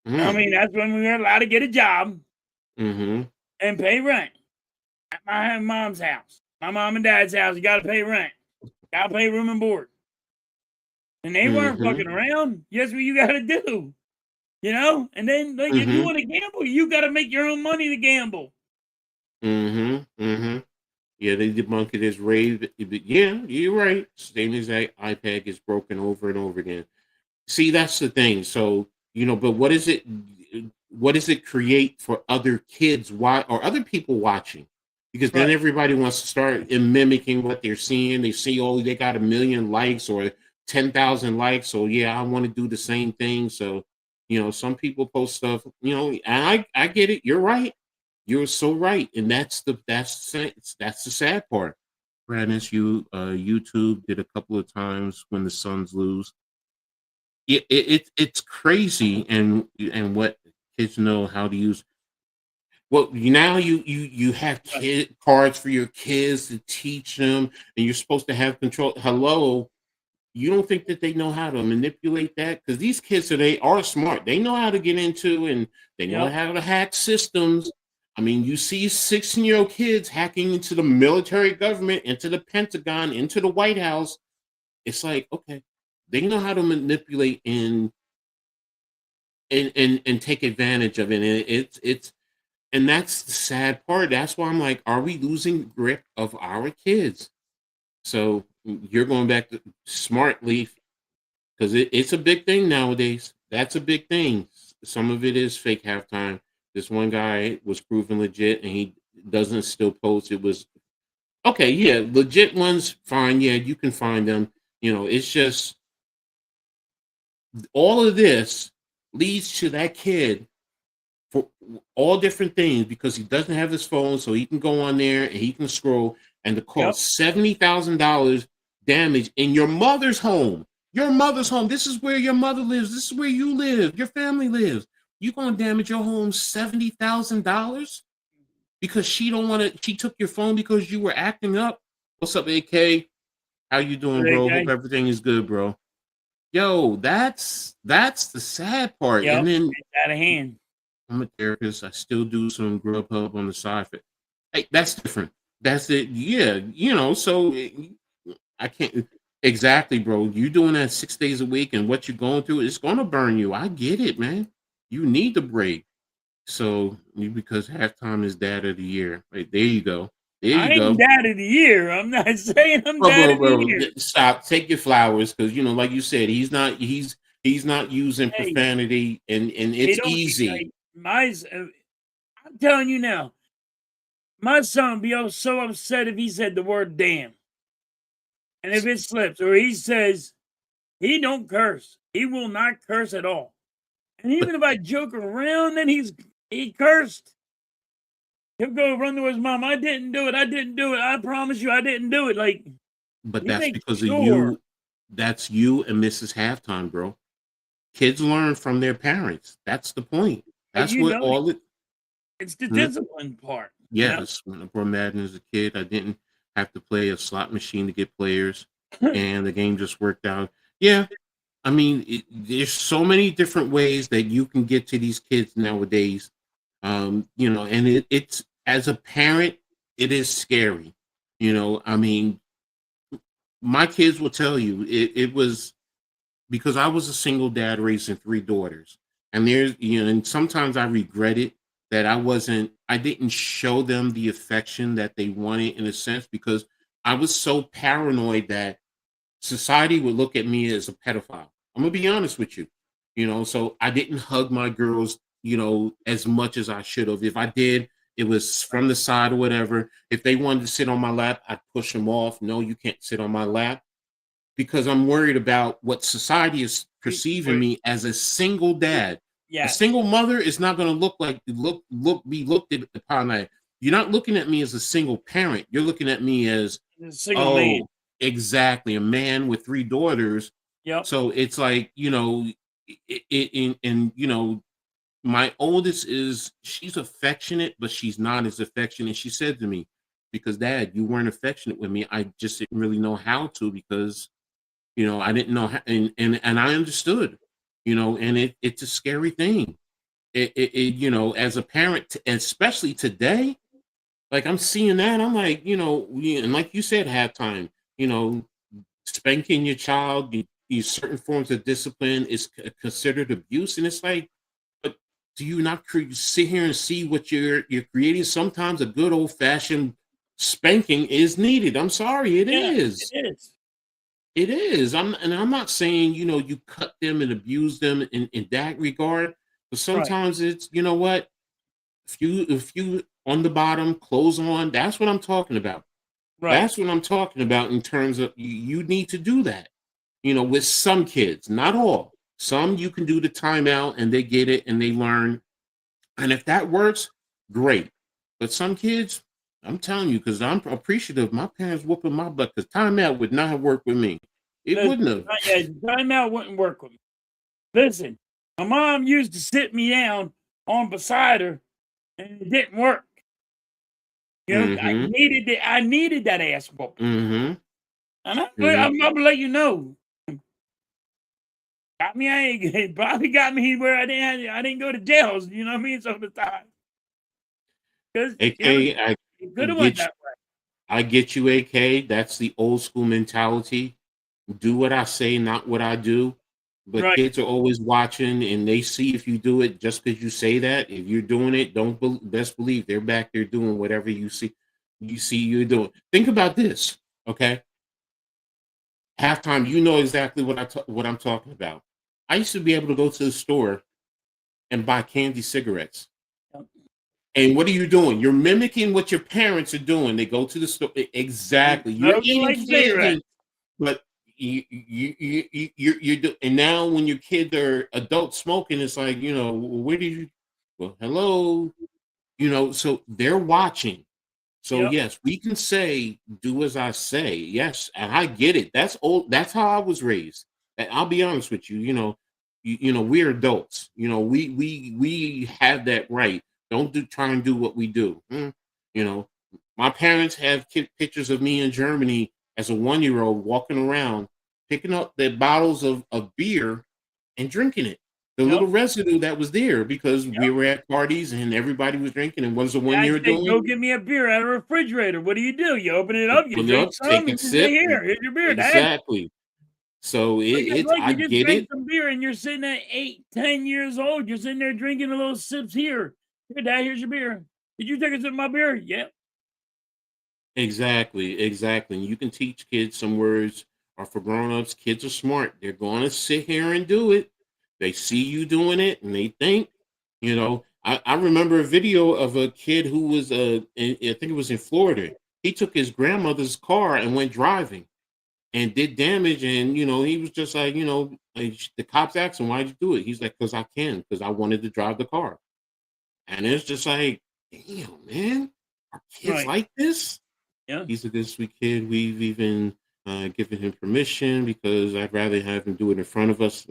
I mean, that's when we were allowed to get a job and pay rent at my mom's house. My mom and dad's house, you got to pay rent. Got to pay room and board. And they weren't fucking around. Guess what you got to do? And then if you want to gamble, you got to make your own money to gamble. Yeah, they debunked it as rave. Yeah, you're right. Same exact iPad gets broken over and over again. See, that's the thing. So, but what is it? What does it create for other kids or other people watching? Because then everybody wants to start mimicking what they're seeing. They see, oh, they got 1 million likes or 10,000 likes. So yeah, I want to do the same thing. So, some people post stuff, and I get it. You're right. You're so right. And that's the sad part. Brandis, YouTube did a couple of times when the Suns lose. It's crazy and what kids know how to use. Well, now you have cards for your kids to teach them, and you're supposed to have control. Hello, you don't think that they know how to manipulate that? Because these kids today are smart. They know how to get into and they know how to hack systems. I mean, you see 16-year-old kids hacking into the military government, into the Pentagon, into the White House. It's like, okay, they know how to manipulate and take advantage of it. And that's the sad part. That's why I'm like, are we losing grip of our kids? So you're going back to smart leaf because it's a big thing nowadays. That's a big thing. Some of it is fake halftime. This one guy was proven legit and he doesn't still post. It was okay. Yeah. Legit ones. Fine. Yeah. You can find them. It's just all of this leads to that kid for all different things because he doesn't have his phone, so he can go on there and he can scroll and to cause $70,000 damage in your mother's home. Your mother's home. This is where your mother lives. This is where you live. Your family lives. You're gonna damage your home $70,000 because she don't want to. She took your phone because you were acting up. What's up, AK? How you doing, bro? Hope everything is good, bro. Yo, that's the sad part. And then it's out of hand. I'm a therapist. I still do some Grubhub on the side. Hey, that's different. That's it. Yeah, so I can't exactly, bro. You doing that 6 days a week and what you're going through, it's gonna burn you. I get it, man. You need the break. So because halftime is dad of the year. Right there you go. There I you ain't go. dad of the year. I'm not saying I'm Bro, dad bro, of the bro. year. Stop. Take your flowers because like you said, he's not using Hey, profanity and they it's don't. easy. Like, I'm telling you now, my son would be so upset if he said the word damn. And if it slips, or he says he don't curse, he will not curse at all. And But even if I joke around, then he cursed. He'll go run to his mom. I didn't do it. I didn't do it. I promise you, I didn't do it. Like he that's makes because of sure. you. That's you and Mrs. Halftime, bro. Kids learn from their parents. That's the point. But That's what all it. it's the Hmm? discipline part. Yes, when I brought Madden as a kid, I didn't have to play a slot machine to get players, and the game just worked out. Yeah, I mean, there's so many different ways that you can get to these kids nowadays. And it's as a parent, it is scary. I mean, my kids will tell you it was because I was a single dad raising three daughters. And and sometimes I regret it that I didn't show them the affection that they wanted in a sense because I was so paranoid that society would look at me as a pedophile. I'm gonna be honest with you, so I didn't hug my girls, as much as I should have. If I did, it was from the side or whatever. If they wanted to sit on my lap, I'd push them off. No, you can't sit on my lap because I'm worried about what society is perceiving me as a single dad. A Yes, single mother is not going to be looked at upon that. You're not looking at me as a single parent. You're looking at me as, a single man. oh, exactly, a man with three daughters. Yep. So it's like, my oldest she's affectionate, but she's not as affectionate. She said to me, because Dad, you weren't affectionate with me. I just didn't really know how to because I didn't know how, and I understood, and it's a scary thing. As a parent, especially today, like I'm seeing that, I'm like, and like you said, halftime, you know, spanking your child, these certain forms of discipline is considered abuse, and it's like, but do you not sit here and see what you're creating? Sometimes a good old fashioned spanking is needed. I'm sorry, it Yeah, is. it is. It is. I'm not saying, you cut them and abuse them in that regard, but Right. sometimes it's, what? If you on the bottom, clothes on, that's what I'm talking about. Right. That's what I'm talking about in terms of you need to do that. With some kids, not all. Some you can do the timeout and they get it and they learn. And if that works, great. But some kids, I'm telling you, because I'm appreciative, my parents whooping my butt because timeout would not have worked with me. It Listen, wouldn't have. yeah, timeout wouldn't work with me. Listen, my mom used to sit me down on beside her, and it didn't work. Mm-hmm. I needed that ass whooping. Mm-hmm. And Mm-hmm. I'm gonna let you know. Got me, I ain't it probably got me where I didn't go to jails, you know what I mean? Some of the time. Because AK, it I could have went get you. that way. I get you, AK. That's the old school mentality. Do what I say, not what I do. But Right. kids are always watching, and they see if you do it just because you say that. If you're doing it, don't best believe they're back there doing whatever you see. You see you're doing. Think about this, okay? Halftime, you know exactly what I'm talking about. I used to be able to go to the store and buy candy cigarettes. Yep. And what are you doing? You're mimicking what your parents are doing. They go to the store. Exactly. You're Smoking eating like cigarettes. candy, but you do. And now when your kids are adults smoking, it's like, where did you? Well, hello. So they're watching. So Yep. yes, we can say, "Do as I say." Yes, and I get it. That's old. That's how I was raised. And I'll be honest with you. We're adults. We have that right. Don't try and do what we do. You know, my parents have pictures of me in Germany as a 1-year-old walking around, picking up the bottles of beer and drinking it. the Yep. little residue that was there because we were at parties and everybody was drinking. And what does a I'd 1 year say, doing? go get me a beer out of the refrigerator. What do? You open it up, you Open it drink up, some, take a and you say, sip. here's your beer, Dad. Exactly. So it's Like I you just get drank it. some beer and you're sitting at 8, 10 years old. You're sitting there drinking a little sips here. Here, Dad, here's your beer. Did you take a sip of my beer? Yep. Exactly, exactly. And you can teach kids some words or for grown-ups, kids are smart. They're going to sit here and do it. They see you doing it and they think, I remember a video of a kid who was I think it was in Florida. He took his grandmother's car and went driving and did damage. And he was just like, the cops asked him, why'd you do it? He's like, because I can, because I wanted to drive the car. And it's just like, damn, man, are kids Right. like this? Yeah. He's a good sweet kid. We've even given him permission because I'd rather have him do it in front of us.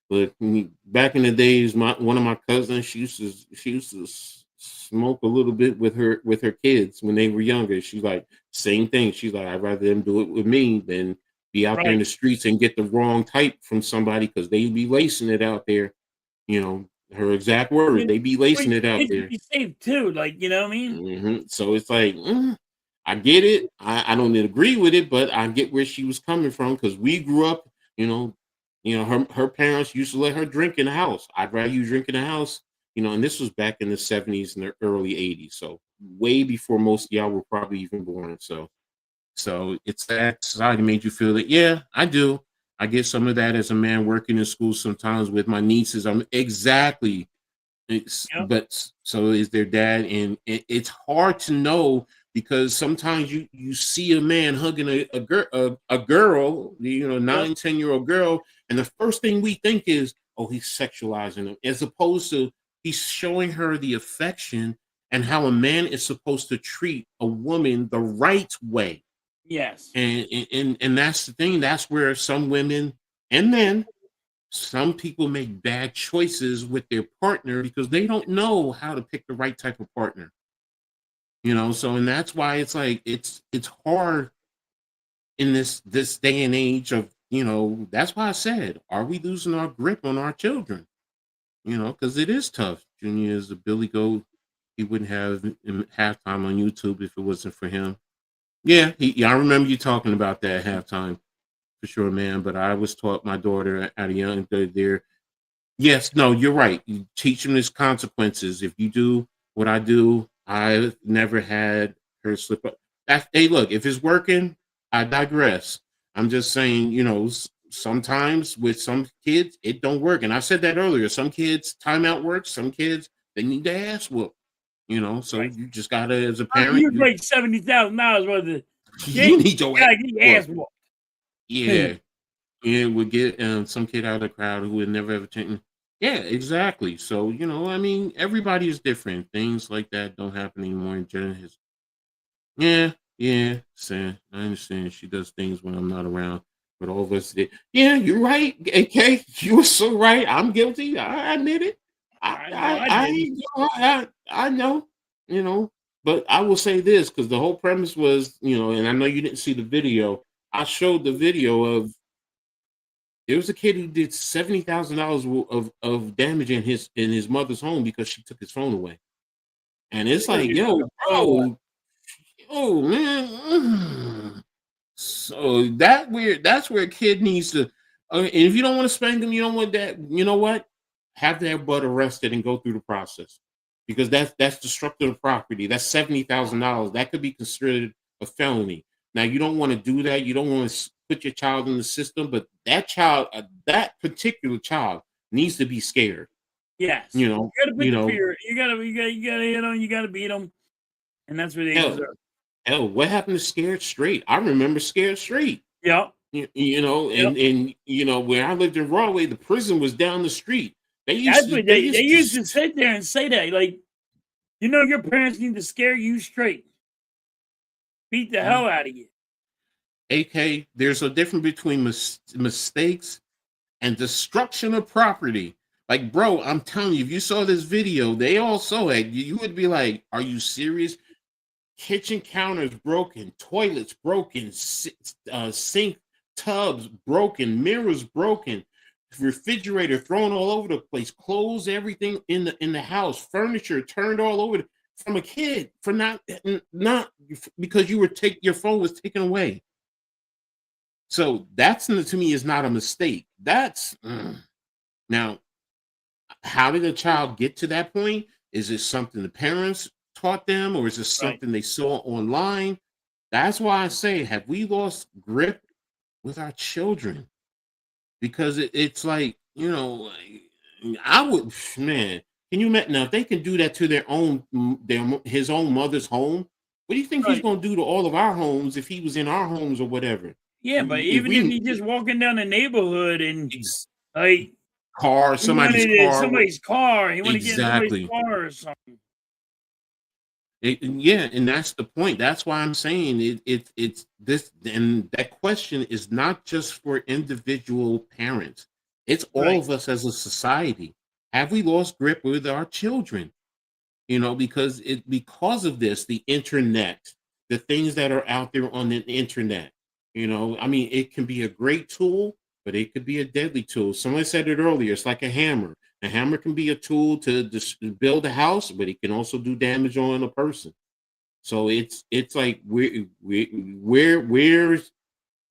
But back in the days, one of my cousins, she used to smoke a little bit with her kids when they were younger. She's like, same thing. She's like, I'd rather them do it with me than be out there in Right. the streets and get the wrong type from somebody because they be lacing it out there. Her exact words, they be Well, lacing your it out kids would there. be safe too. Like, you know what I mean? So it's like, I get it. I don't agree with it, but I get where she was coming from because we grew up, her parents used to let her drink in the house. I'd rather you drink in the house, and this was back in the 70s and the early 80s. So way before most of y'all were probably even born. So it's that society made you feel that, yeah, I do. I get some of that as a man working in school sometimes with my nieces. I'm exactly Yep. but so is their dad, and it's hard to know because sometimes you see a man hugging a girl, Yep. 9, 10-year-old girl, and the first thing we think is, oh, he's sexualizing him, as opposed to he's showing her the affection and how a man is supposed to treat a woman the right way. Yes. And that's the thing. That's where some women and men, some people make bad choices with their partner because they don't know how to pick the right type of partner. So and that's why it's like it's hard in this day and age of, that's why I said, are we losing our grip on our children? Because it is tough. Junior is a Billy Goat. He wouldn't have halftime on YouTube if it wasn't for him. Yeah, I remember you talking about that halftime for sure, man. But I was taught my daughter at a young there. Yes, no, you're right. You teach them there's consequences. If you do what I do, I've never had her slip up. Hey, look, if it's working, I digress. I'm just saying, sometimes with some kids, it don't work. And I said that earlier. Some kids, timeout works. Some kids, they need their ass whooped. So Right. you just gotta, as a You parent, break $70,000 worth of shit. you need your You ass gotta get your ass whooped. whooped. Yeah. Yeah, would get some kid out of the crowd who would never ever change. Yeah, exactly. So, I mean, everybody is different. Things like that don't happen anymore in general. Yeah, yeah, Sam. I understand she does things when I'm not around, but all of us did. Yeah, you're right, AK. You were so right. I'm guilty. I admit it. I know I didn't. I know, but I will say this because the whole premise was, and I know you didn't see the video. I showed the video of there was a kid who did $70,000 of damage in his mother's home because she took his phone away. And it's like, You took yo, a photo of it. bro, oh man. So that's where a kid needs to. And if you don't want to spank them, you don't want that. You know what? Have their butt arrested and go through the process because that's destructive of property. That's $70,000. That could be considered a felony. Now you don't want to do that. You don't want to put your child in the system, but that particular child needs to be scared. Yes. You know, You gotta put you the know, fear. You gotta hit them. You gotta beat them, and that's what they hell, deserve. hell, what happened to Scared Straight? I remember Scared Straight. Yep. Yep. And where I lived in Broadway, the prison was down the street. They That's used to what they they used used to to sit there and say that. Like, your parents need to scare you straight, beat the hell out of you. AK, there's a difference between mistakes and destruction of property. Like, bro, I'm telling you, if you saw this video, they all saw it. You would be like, are you serious? Kitchen counters broken, toilets broken, sink tubs broken, mirrors broken, refrigerator thrown all over the place, clothes, everything in the house, furniture turned all over from a kid for not because your phone was taken away. So that's to me is not a mistake. That's now, how did a child get to that point? Is it something the parents taught them, or is it something they saw online? That's why I say, have we lost grip with our children? Because it's like, I would, man, can you imagine now if they can do that to his own mother's home? What do you think he's going to do to all of our homes if he was in our homes or whatever? Yeah, but even if he's just walking down the neighborhood and like somebody's car, he want to get in somebody's car or something. And that's the point. That's why I'm saying it's this, and that question is not just for individual parents. It's all of us as a society. Have we lost grip with our children? Because of this, the internet, the things that are out there on the internet. I mean, it can be a great tool, but it could be a deadly tool. Someone said it earlier. It's like a hammer. A hammer can be a tool to build a house, but it can also do damage on a person. So it's like where's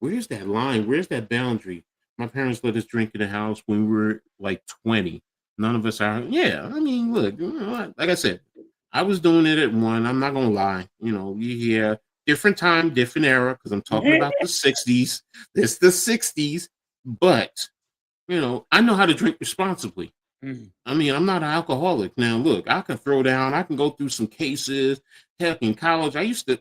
that line? Where's that boundary? My parents let us drink in the house when we were like 20. None of us are. Yeah, I mean, look, like I said, I was doing it at 1. I'm not gonna lie. You hear different time, different era, because I'm talking about the 60s. It's the 60s, but I know how to drink responsibly. I mean, I'm not an alcoholic. Now, look, I can throw down. I can go through some cases. Heck, in college, the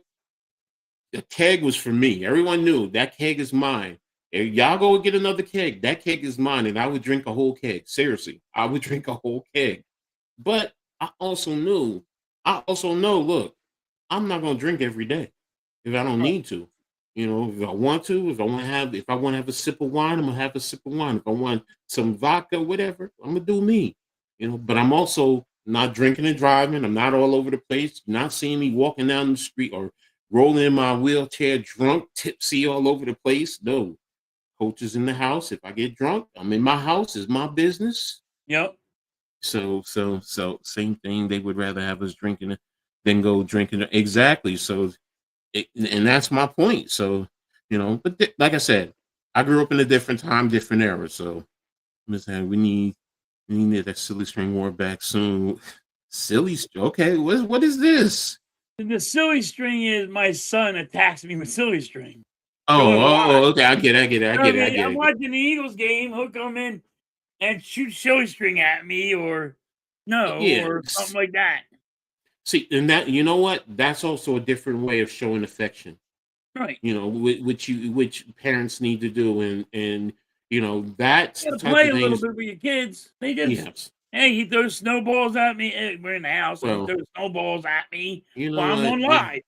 keg was for me. Everyone knew that keg is mine. If y'all go get another keg, that keg is mine, and I would drink a whole keg. Seriously, I would drink a whole keg. But I also know, look, I'm not going to drink every day if I don't need to. If I want to, if I want to have a sip of wine, I'm gonna have a sip of wine. If I want some vodka, whatever, I'm gonna do me. But I'm also not drinking and driving. I'm not all over the place. You're not seeing me walking down the street or rolling in my wheelchair, drunk, tipsy, all over the place. No, coach is in the house. If I get drunk, I'm in my house. It's my business. Yep. So same thing. They would rather have us drinking than go drinking. Exactly. So. And that's my point. So, but like I said, I grew up in a different time, different era. So, we need that silly string war back soon. Okay, what is this? The silly string is my son attacks me with silly string. Okay, I get it. I'm watching the Eagles game. He'll come in and shoot silly string at me, or something like that. See, and that what? That's also a different way of showing affection. Right. Which parents need to do, and that's you gotta play a little bit with your kids. They just hey, he throws snowballs at me. Hey, we're in the house. He throws snowballs at me while I'm on live.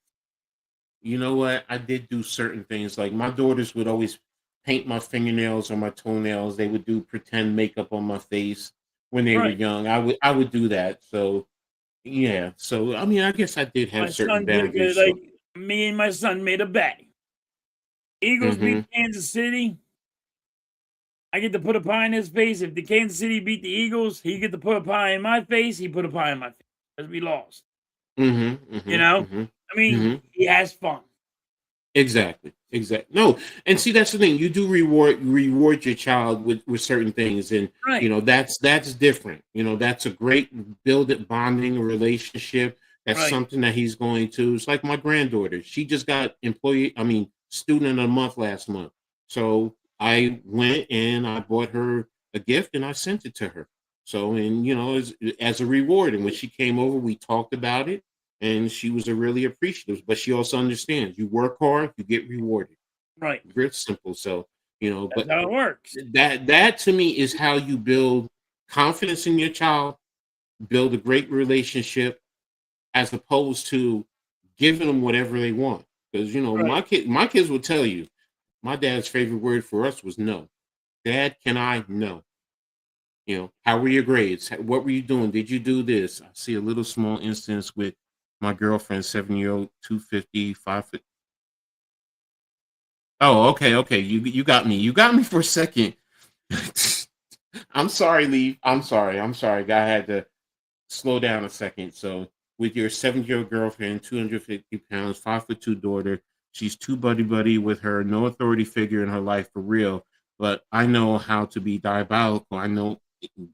You know what? I did do certain things. Like my daughters would always paint my fingernails or my toenails. They would do pretend makeup on my face when they were young. I would do that. So. Yeah, so I mean, I guess I did have certain boundaries. Me and my son made a bet. Eagles beat Kansas City. I get to put a pie in his face. If the Kansas City beat the Eagles, he get to put a pie in my face. He put a pie in my face because we lost. I mean, he has fun. Exactly. No, and see, that's the thing. You do reward your child with certain things, and that's different. That's a great bonding relationship. That's something that he's going to. It's like my granddaughter. She just got student of the month last month. So I went and I bought her a gift and I sent it to her. So, and as a reward. And when she came over, we talked about it. And she was really appreciative, but she also understands you work hard, you get rewarded. Right. Very simple. So, that's but how it works. That to me is how you build confidence in your child, build a great relationship, as opposed to giving them whatever they want. Because my kids will tell you, my dad's favorite word for us was no. Dad, can I? No. How were your grades? What were you doing? Did you do this? I see a little small instance with my girlfriend, 7-year-old, 250, 5 foot. Oh, okay. You got me. You got me for a second. I'm sorry, Lee. I'm sorry. I'm sorry. I had to slow down a second. So, with your 7-year-old girlfriend, 250 pounds, 5'2" daughter, she's too buddy buddy with her, no authority figure in her life for real. But I know how to be diabolical. I know.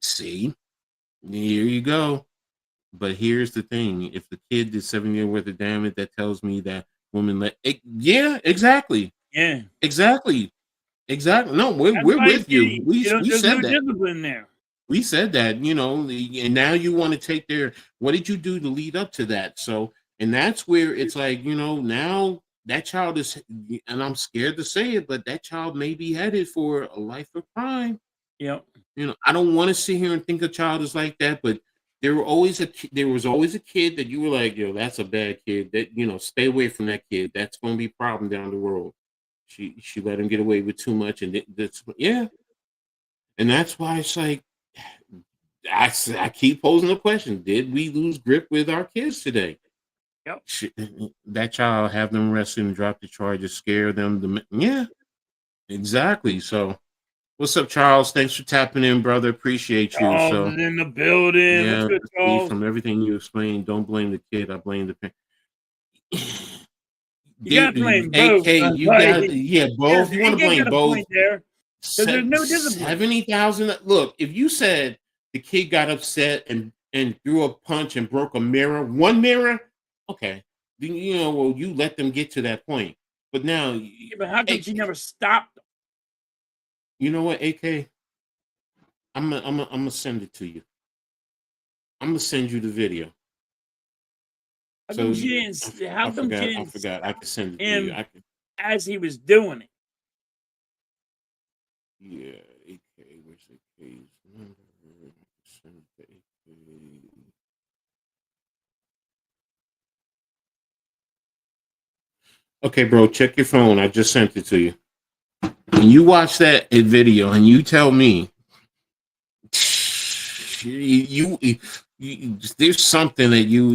See, here you go. But here's the thing: if the kid did 7 years worth of damage, that tells me that woman let. Yeah, exactly, Yeah. exactly, exactly. No, That's we're why with you. don't, We there's no said that. discipline there. We said that, and now you want to take their, what did you do to lead up to that? So, and that's where it's like, now that child is, and I'm scared to say it, but that child may be headed for a life of crime. Yep. I don't want to sit here and think a child is like that, but there was always a kid that you were like, yo, that's a bad kid. That stay away from that kid. That's going to be a problem down the road. She let him get away with too much, and that's yeah, and that's why it's like I keep posing the question: did we lose grip with our kids today? Yep. That child have them arrested and drop the charges, scare them. Yeah, exactly. So, what's up, Charles? Thanks for tapping in, brother. Appreciate you. Charles So, is in the building. What's yeah, good, see, Charles? from everything you explained, don't blame the kid. I blame the parent. You got to blame both. AK, you got both. Yes, You want to AK blame got a both. point there because there's no discipline. 70,000. Look, if you said the kid got upset and threw a punch and broke a mirror, one mirror, okay, then well, you let them get to that point. But now, Yeah, but how come she AK, never stopped? you know what, AK? I'm gonna send it to you. I'm gonna send you the video. How So come she didn't? How I come she forgot. I didn't forgot. I stop can send it to you. him I can. as he was doing it? Yeah, AK. Where's AK's number? Send it to AK. Okay, bro, check your phone. I just sent it to you. When you watch that video and you tell me there's something that you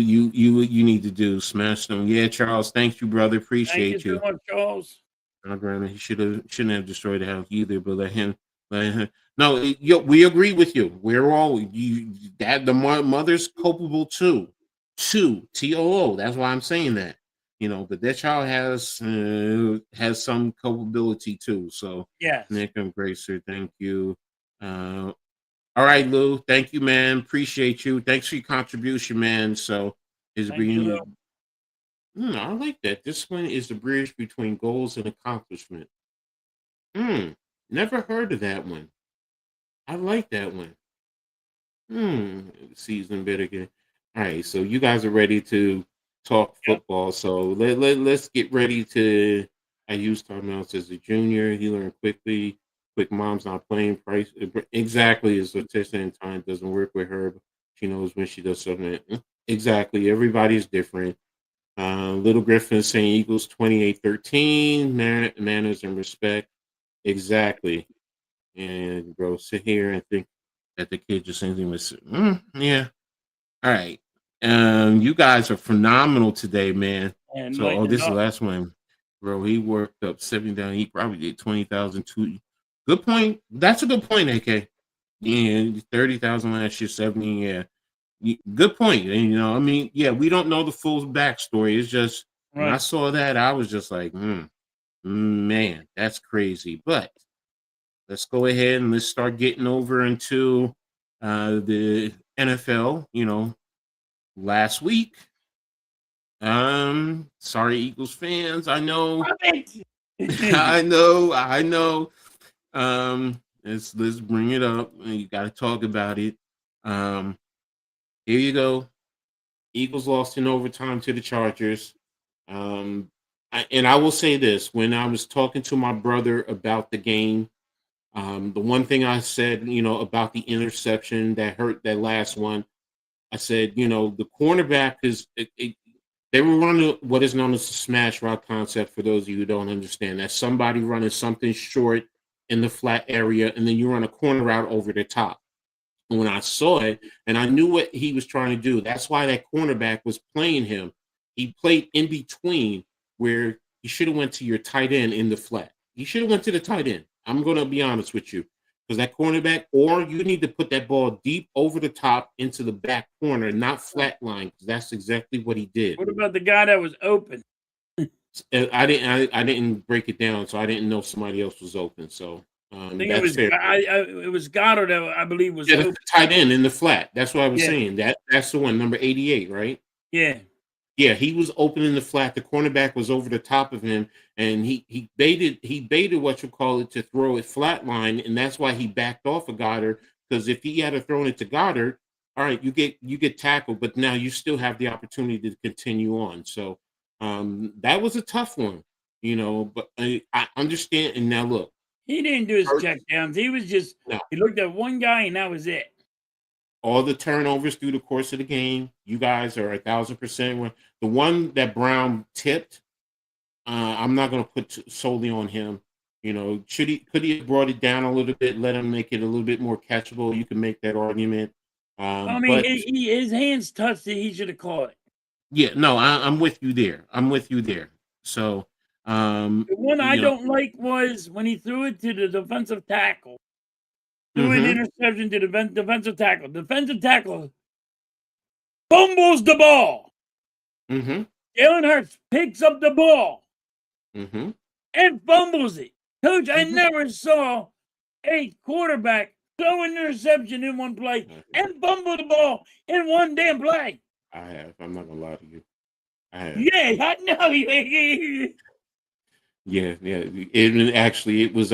need to do. Smash them. Yeah, Charles. Thank you, brother. Thank you Appreciate so you. much, Charles. Granted, he shouldn't have destroyed the house either, but let him. No, we agree with you. We're all that the mother's culpable too. TOO. That's why I'm saying that. But that child has some culpability too. So, Yes. Nick, I'm great, sir. Thank you. All right, Lou. Thank you, man. Appreciate you. Thanks for your contribution, man. So, is Thank you, Lou. I like that. This one is the bridge between goals and accomplishment. Never heard of that one. I like that one. Season bit again. All right, so you guys are ready to talk Yep. football. So let's get ready to. I used timeouts as a junior. He learned quickly. Quick mom's not playing price exactly as a test and time doesn't work with her. She knows when she does something. Exactly. Everybody's different. Little Griffin saying Eagles 28-13. Manners and respect. Exactly. And bro, sit here and think that the kid just anything was yeah. All right. You guys are phenomenal today, man. And So lighten this is the up. last one. Bro, he worked up 70 down. He probably did 20,000 too. Good point. That's a good point, AK. Yeah, 30,000 last year, 70, yeah. Good point. And I mean, yeah, we don't know the full backstory. It's just when I Right. saw that, I was just like, man, that's crazy. But let's go ahead and let's start getting over into the NFL. Last week. Sorry, Eagles fans. I know, I know. Let's bring it up. You got to talk about it. Here you go. Eagles lost in overtime to the Chargers. And I will say this: when I was talking to my brother about the game, the one thing I said, about the interception that hurt that last one, I said, the cornerback they were running what is known as the smash route concept. For those of you who don't understand, that's somebody running something short in the flat area, and then you run a corner route over the top. And when I saw it, and I knew what he was trying to do, that's why that cornerback was playing him. He played in between where he should have went to your tight end in the flat. He should have went to the tight end. I'm going to be honest with you, because that cornerback, or you need to put that ball deep over the top into the back corner, not flat line, because that's exactly what he did. What about the guy that was open? I didn't break it down, so I didn't know somebody else was open. So I think that's fair. it was Goddard that I believe was Yeah, open. that's the tight end in the flat. That's what I was Yeah. saying. That's the one, number 88, right? Yeah. Yeah, he was open in the flat. The cornerback was over the top of him, and he baited what you call it to throw it flat line, and that's why he backed off of Goddard. Because if he had thrown it to Goddard, all right, you get tackled, but now you still have the opportunity to continue on. So that was a tough one, But I understand. And now look, He didn't do his checkdowns. He was just he looked at one guy and that was it. All the turnovers through the course of the game, you guys are 1,000%. The one that Brown tipped, I'm not going to put solely on him. Could he have brought it down a little bit, let him make it a little bit more catchable? You can make that argument. I mean, his hands touched it. He should have caught it. Yeah, no, I'm with you there. So, the one I don't like was when he threw it to the defensive tackle. Threw an interception to the defensive tackle. Defensive tackle fumbles the ball. Jalen Hurts picks up the ball and fumbles it. Coach, I never saw a quarterback throw an interception in one play and fumble the ball in one damn play. I have. I'm not gonna lie to you. I have. Yeah, I know. Yeah. It was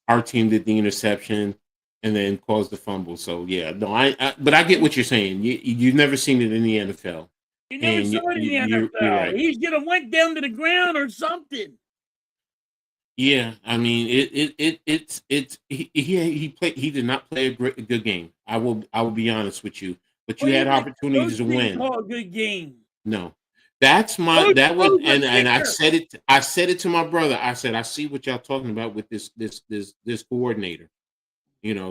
our team did the interception and then caused the fumble. So yeah, no, but I get what you're saying. You've never seen it in the NFL. You never saw it in the NFL. You're right. He should have went down to the ground or something. Yeah, I mean he played. He did not play a good game. I will be honest with you. But you had opportunities to win. Call a good game. No, and I said it. I said it to my brother. I said, I see what y'all talking about with this coordinator.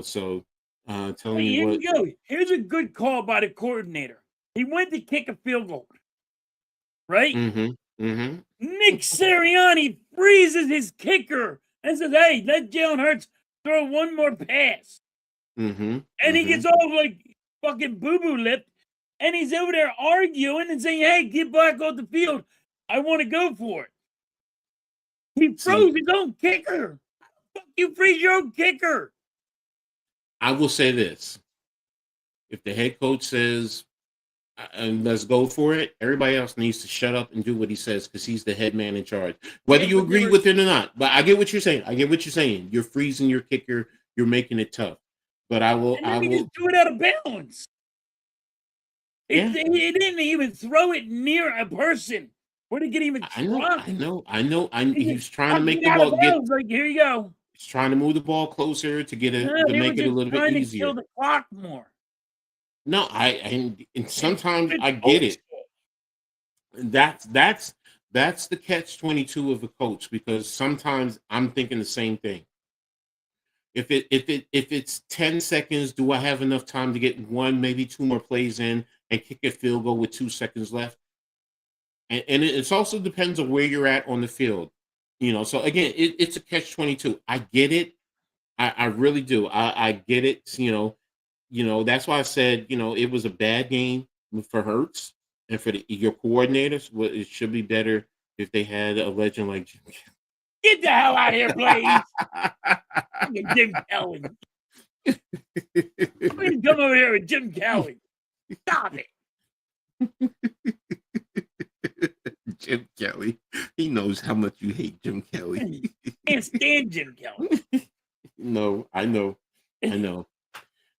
So telling you what. Here you go. Here's a good call by the coordinator. He went to kick a field goal, right? Nick Sirianni freezes his kicker and says, "Hey, let Jalen Hurts throw one more pass." And he gets all like fucking boo-boo lipped, and he's over there arguing and saying, "Hey, get back on the field. I want to go for it." He froze his own kicker. Fuck you, freeze your own kicker. I will say this: if the head coach says, and let's go for it, everybody else needs to shut up and do what he says, because he's the head man in charge. Whether you agree with it or not. But I get what you're saying. You're freezing your kicker. You're making it tough. But I will just do it out of bounds. He didn't even throw it near a person. Where did it even I know. He was trying to make the ball like, here you go. He's trying to move the ball closer to make it a little bit easier. To kill the clock more. No, and sometimes I get it. That's the catch-22 of a coach, because sometimes I'm thinking the same thing. If it's 10 seconds, do I have enough time to get one, maybe two more plays in and kick a field goal with 2 seconds left? And it also depends on where you're at on the field. So again, it's a catch-22. I get it. I really do. I get it. That's why I said, it was a bad game for Hurts and for your coordinators. Well, it should be better if they had a legend like Jim Kelly. Get the hell out of here, please. Jim Kelly. Come over here with Jim Kelly. Stop it. Jim Kelly. He knows how much you hate Jim Kelly. Can't stand Jim Kelly. No, I know.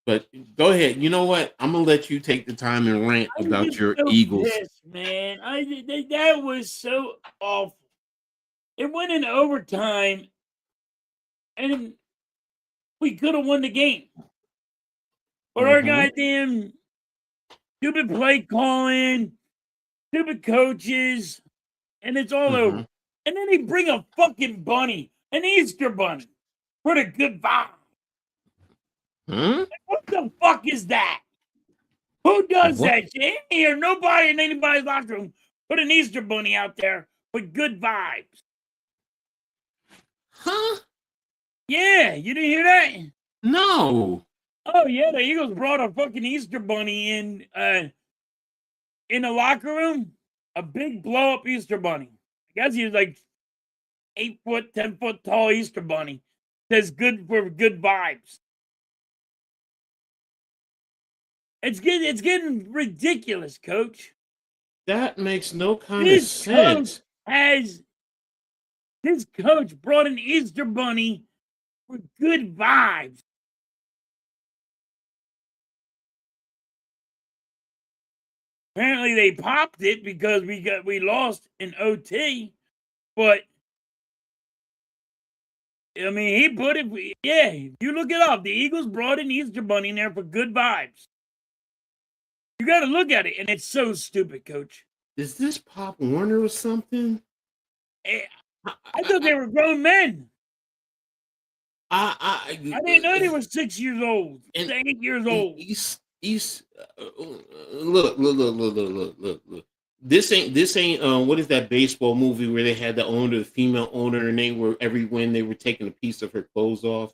But go ahead. You know what? I'm gonna let you take the time and rant about your Eagles. Pissed, man. That was so awful. It went in overtime, and we could have won the game. But our goddamn stupid play calling, stupid coaches, and it's all over. And then they bring a fucking bunny, an Easter bunny, for the good vibe. What the fuck is that? Who does that shit? In here, nobody in anybody's locker room put an Easter bunny out there with good vibes. Huh? Yeah, you didn't hear that? No. Oh yeah, the Eagles brought a fucking Easter bunny in the locker room. A big blow up Easter bunny. I guess he was like 8 foot, 10 foot tall Easter bunny. That's good for good vibes. It's getting ridiculous, Coach. That makes no kind of This coach sense. this coach brought an Easter bunny for good vibes. Apparently they popped it because we lost in OT, but I mean he put it. Yeah, you look it up. The Eagles brought an Easter bunny in there for good vibes. You got to look at it, and it's so stupid, Coach. Is this Pop Warner or something? I thought they were grown men. I didn't know they were 6 years old, 8 years old. Look. This ain't what is that baseball movie where they had the female owner, and they were every win they were taking a piece of her clothes off.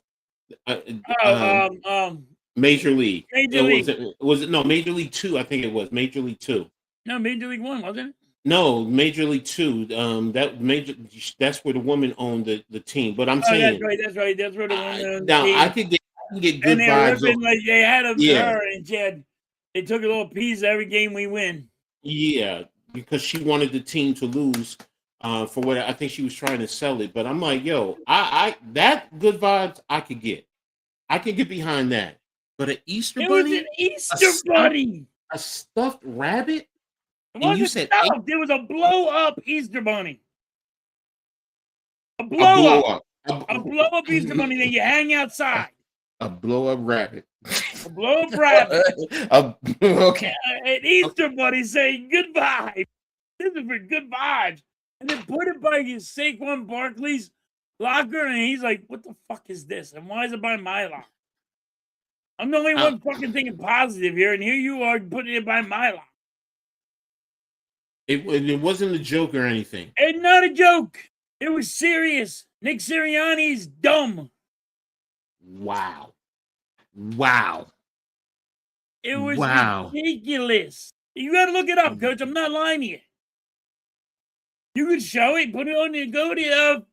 Major League. Major League. Was it no Major League 2? I think it was Major League 2. No, Major League 1, wasn't it? No, Major League 2. That's where the woman owned the team. But I'm saying that's right. That's where the woman owned now the team. I can get good and they vibes. Ripping, like they had her, and they took a little piece every game we win. Yeah, because she wanted the team to lose for what I think she was trying to sell it. But I'm like, yo, I that good vibes I could get. I can get behind that. But an Easter bunny? Was an Easter bunny. A stuffed rabbit? You said there was a blow up Easter bunny. A blow up Easter bunny that you hang outside. A blow up rabbit. A blow up rabbit. Okay. An Easter bunny saying good vibes. This is for good vibes. And then put it by Saquon Barkley's locker, and he's like, "What the fuck is this? And why is it by my locker? I'm the only one fucking thinking positive here, and here you are putting it by my locker." It wasn't a joke or anything. It's not a joke. It was serious. Nick Sirianni's dumb. Wow. It was ridiculous. You got to look it up, Coach. I'm not lying to you. You could show it. Put it on the go to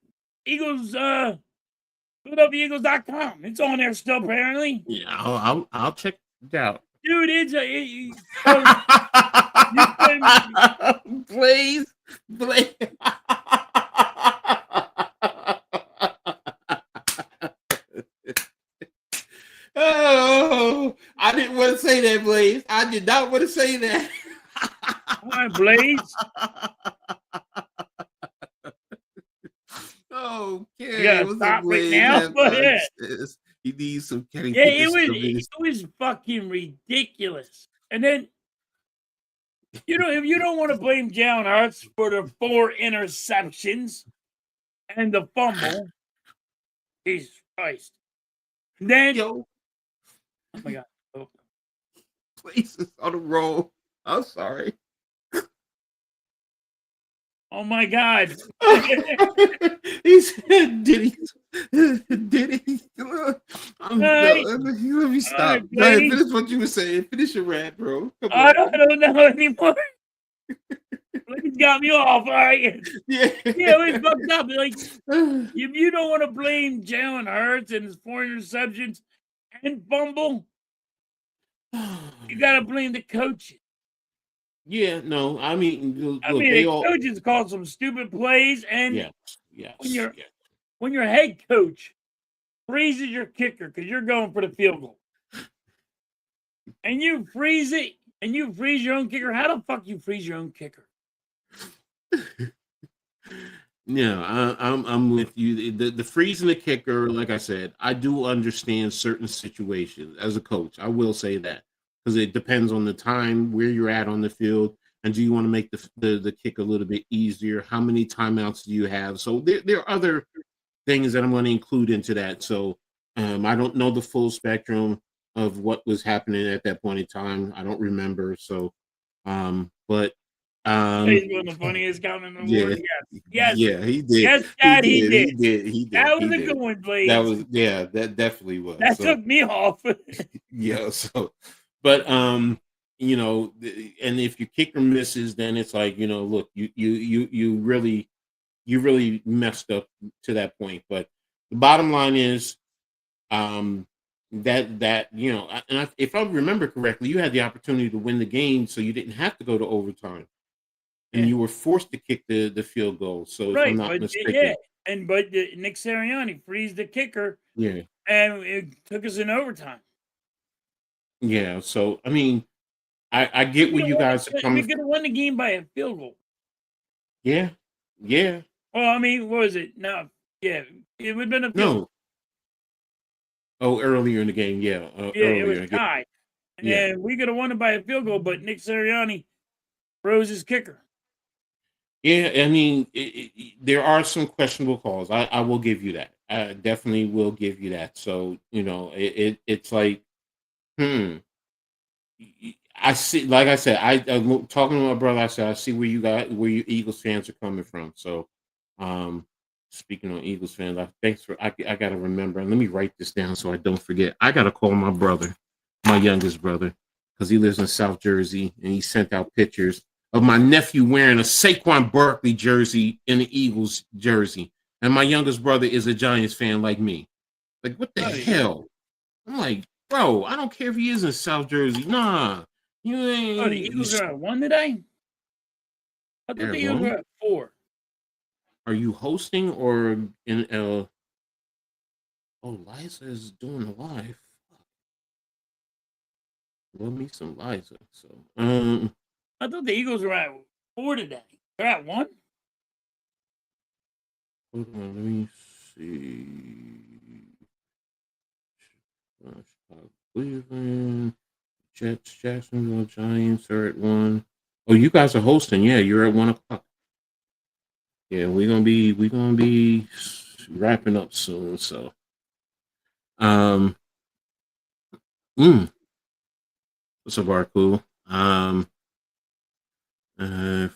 Eagles. PhiladelphiaEagles.com. It's on there still, apparently. Yeah, I'll check it out. Dude, Please. Oh, I didn't want to say that, Blaze. I did not want to say that. All right, Blaze. Okay. You gotta stop it now. He needs some Kenny. Yeah, it was fucking ridiculous. And then, if you don't want to blame Jalen Hurts for the 4 interceptions and the fumble, Jesus Christ. Then, oh my God. Oh. Place is on the roll. I'm sorry. Oh my God. He said, did he? Let me stop. Right, Go ahead, finish what you were saying. Finish your rant, bro. I don't know anymore. He's got me off, all right? Yeah, it was fucked up. Like, if you don't want to blame Jalen Hurts and his 4 interceptions and fumble, you got to blame the coaches. Yeah, no, I mean, look, the coaches called some stupid plays, and yes. When your head coach freezes your kicker because you're going for the field goal, and you freeze it, and you freeze your own kicker, how the fuck you freeze your own kicker? Yeah, I'm with you. The freezing the kicker, like I said, I do understand certain situations as a coach. I will say that. Because it depends on the time, where you're at on the field, and do you want to make the kick a little bit easier? How many timeouts do you have? So there are other things that I'm going to include into that. So I don't know the full spectrum of what was happening at that point in time. I don't remember. So, but Um, He's one of the funniest comment in the yeah, world. Yes. yeah, he did. Yes, He Dad, he did. He did. did. He did. That He was a good did. one, That Blades. was, yeah, that definitely was. That So, took me off. yeah. So, but and if your kicker misses, then it's like, look, you really messed up to that point. But the bottom line is, um, if I remember correctly, you had the opportunity to win the game, so you didn't have to go to overtime, and Yeah. you were forced to kick the field goal. So, if I'm Right, not but yeah, mistaken, Nick Sirianni frees the kicker, yeah, and it took us in overtime. yeah. So, I mean, I We get could where have you won. guys are We coming could from. have won the game by a field goal. Yeah, yeah. Well, I mean, what was it? No, yeah, it would have been a field goal. No. Oh, earlier in the game, yeah, Yeah, it was earlier, yeah, tied, yeah. and we could have won it by a field goal, but Nick Sirianni froze his kicker. Yeah, I mean, there are some questionable calls. I will give you that. I definitely will give you that. So, it's like, hmm. I see. Like I said, I'm talking to my brother. I said, I see where you Eagles fans are coming from. So, um, speaking on Eagles fans, I got to remember. And let me write this down so I don't forget. I got to call my brother, my youngest brother, because he lives in South Jersey, and he sent out pictures of my nephew wearing a Saquon Barkley jersey and the Eagles jersey, and my youngest brother is a Giants fan like me. Like, what the Oh yeah. hell? I'm like, bro, I don't care if he is in South Jersey. Nah, you Oh, the ain't. Eagles are at 1 today. I thought Air the Eagles one? were at 4. Are you hosting or in L? Oh, Liza is doing a live. Love me some Liza. So, I thought the Eagles were at 4 today. They're at 1. hold on, let me see. Chicago, Cleveland, Jets, Jacksonville, Giants are at 1. Oh, you guys are hosting. Yeah, you're at 1 o'clock. Yeah, we're gonna be wrapping up soon. So, um, mm, what's up, Barcool?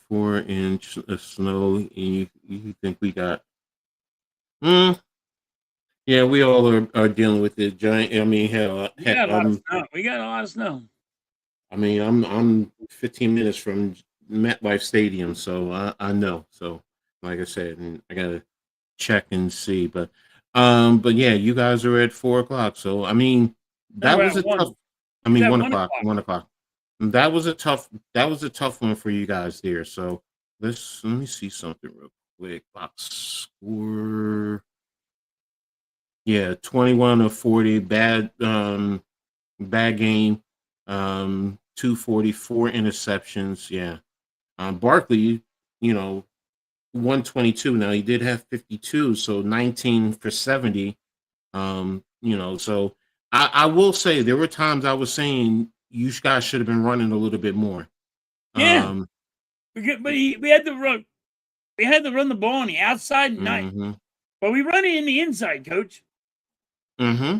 4 inch of snow. And you think we got? Mm, yeah, we all are dealing with it. Giant. I mean, hell, We got a lot of snow. We got a lot of snow. I mean, I'm 15 minutes from MetLife Stadium, so I know. So, like I said, and I gotta check and see. But yeah, you guys are at 4 o'clock. So, I mean, No, that we're was at a 1. tough. I He's mean, at 1 1 o'clock. o'clock. 1 o'clock. That was a tough one for you guys there. So let me see something real quick. Box score. Yeah, 21 of 40. Bad game. 244 interceptions. Yeah. Barkley, you know, 122. Now he did have 52, so 19 for 70. So I will say there were times I was saying you guys should have been running a little bit more. Yeah, Um, we had to run. We had to run the ball on the outside night, mm-hmm, but we run it in the inside, coach. mm-hmm,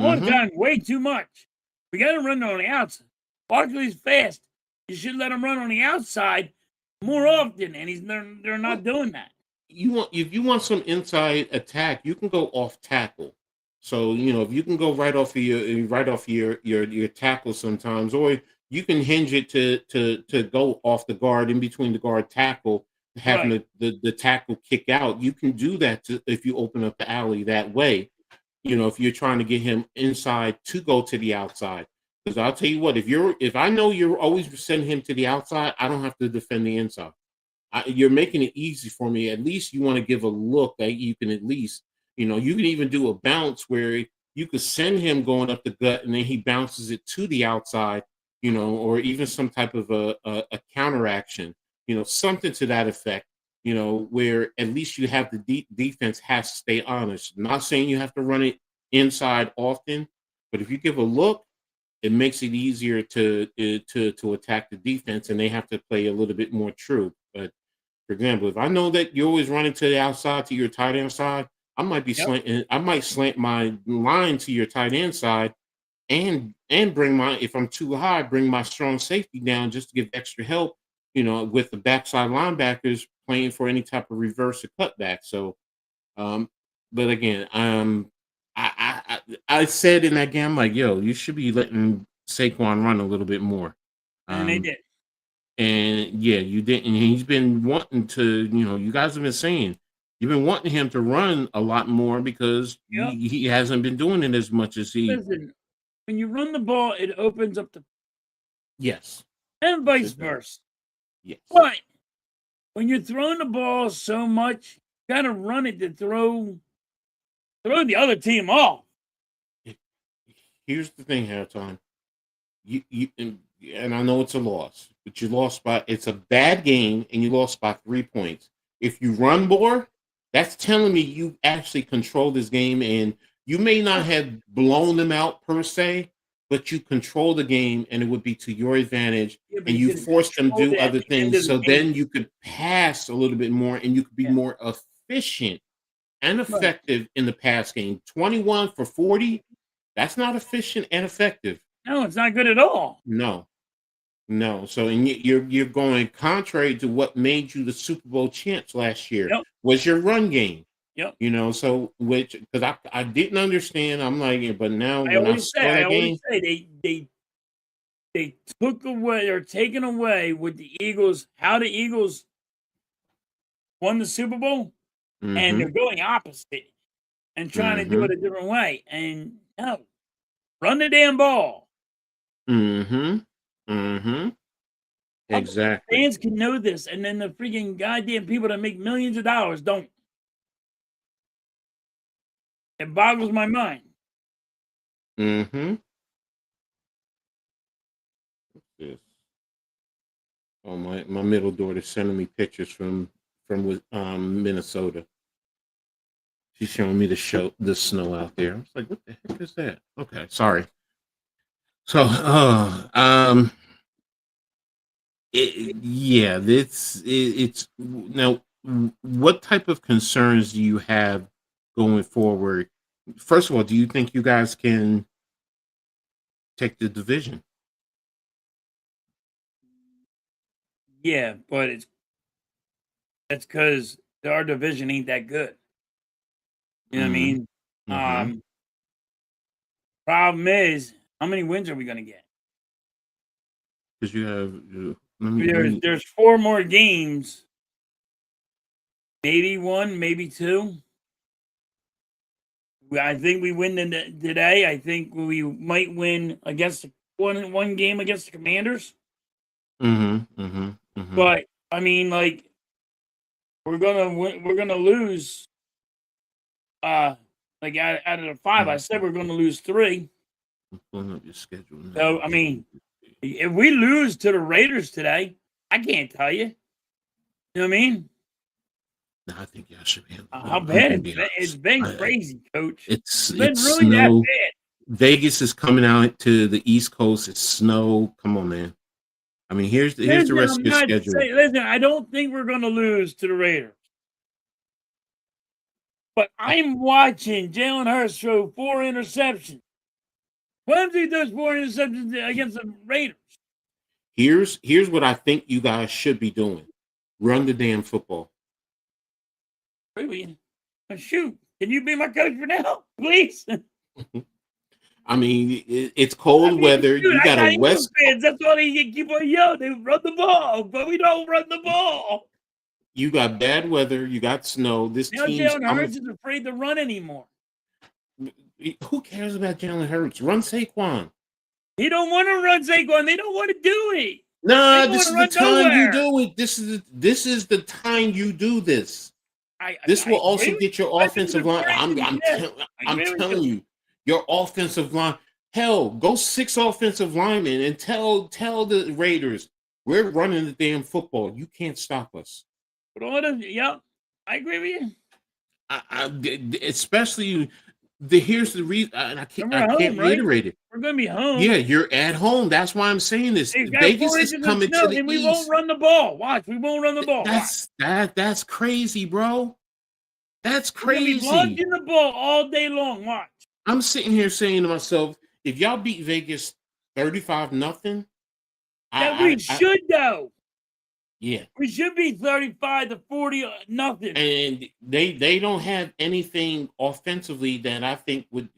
All the mm-hmm. time, way too much. We got to run on the outside. Barkley's fast. You should let him run on the outside more often, and they're Well, not doing that. if you want some inside attack, you can go off tackle. So if you can go right off your tackle sometimes, or you can hinge it to go off the guard in between the guard tackle, having Right, the tackle kick out. You can do that if you open up the alley that way. If you're trying to get him inside to go to the outside. Because I'll tell you what, if I know you're always sending him to the outside, I don't have to defend the inside. You're making it easy for me. At least you want to give a look that you can at least, you can even do a bounce where you could send him going up the gut and then he bounces it to the outside, or even some type of a counteraction, something to that effect, where at least you have the defense has to stay honest. Not saying you have to run it inside often, but if you give a look, it makes it easier to attack the defense, and they have to play a little bit more true. But for example, if I know that you're always running to the outside to your tight end side, yep. I might slant my line to your tight end side and bring if I'm too high, bring my strong safety down just to give extra help with the backside linebackers playing for any type of reverse or cutback. So, but again, I said in that game, I'm like, yo, you should be letting Saquon run a little bit more. And they did. And yeah, you didn't. And he's been wanting to, you guys have been saying you've been wanting him to run a lot more because Yep. he hasn't been doing it as much as he. Listen, when you run the ball, it opens up the Yes. and Yes, vice it does. versa. Yes. But when you're throwing the ball so much, you gotta run it to throw the other team off. Here's the thing, Halftime. And I know it's a loss, but you lost by it's a bad game and you lost by 3 points. If you run more, that's telling me you actually control this game, and you may not have blown them out per se, but you control the game and it would be to your advantage, Yeah, but and you you didn't forced them to control do it at other the end things. of the So game. then you could pass a little bit more and you could be Yeah. more efficient and effective in the pass game. 21 for 40, that's not efficient and effective. No, it's not good at all. No. No, so and you're going contrary to what made you the Super Bowl champs last year Yep. was your run game. Yep. So which because I didn't understand. I'm like, but now I when I always saw say that game, they took away or taken away with the Eagles how the Eagles won the Super Bowl, and they're going opposite and trying to do it a different way. And no, run the damn ball. Exactly. Fans can know this, and then the freaking goddamn people that make millions of dollars don't. It boggles my mind. Yes. Oh, my middle daughter's sending me pictures from Minnesota. She's showing me the snow out there. I was like, what the heck is that? Okay, sorry. So, it's now. What type of concerns do you have going forward? First of all, do you think you guys can take the division? Yeah, but that's because our division ain't that good. You know what I mean? Problem is, how many wins are we gonna get? Because you have There's 4 more games. Maybe 1, maybe 2. I think we win today. I think we might win against one game against the Commanders. But I mean, like, we're gonna lose. Like out of the 5, I said we're gonna lose 3. I'm pulling up your schedule now. So I mean, if we lose to the Raiders today, I can't tell you. You know what I mean? No, I think y'all should be. How bad it's been crazy, Coach. It's been it's really snow. that bad. Vegas is coming out to the East Coast. It's snow. Come on, man. I mean, here's the rest of your schedule. Listen, I don't think we're going to lose to the Raiders. But I'm watching Jalen Hurts throw 4 interceptions. What if he does 4 interceptions against the Raiders? Here's what I think you guys should be doing. Run the damn football. Really? Shoot. Can you be my coach for now, please? I mean, it's cold weather. Dude, you got a West fans. That's why they keep on yelling. They run the ball, but we don't run the ball. You got bad weather. You got snow. This now team Jalen Hurts is afraid to run anymore. Who cares about Jalen Hurts? Run Saquon. He don't want to run Saquon. They don't want to do it. Nah, this is the time you do it. This is the time you do this. This will also get your offensive line. I'm telling you, your offensive line. Hell, go 6 offensive linemen and tell the Raiders we're running the damn football. You can't stop us. Yep, I agree with you. Especially here's the reason, and I can't reiterate it. We're going to be home. Yeah, you're at home. That's why I'm saying this. Vegas is coming to the and East. We won't run the ball. Watch, we won't run the ball. That's crazy, bro. That's crazy. We're going to be the ball all day long. Watch. I'm sitting here saying to myself, if y'all beat Vegas 35-0, we should though. Yeah. We should be 35-40 nothing. And they don't have anything offensively that I think would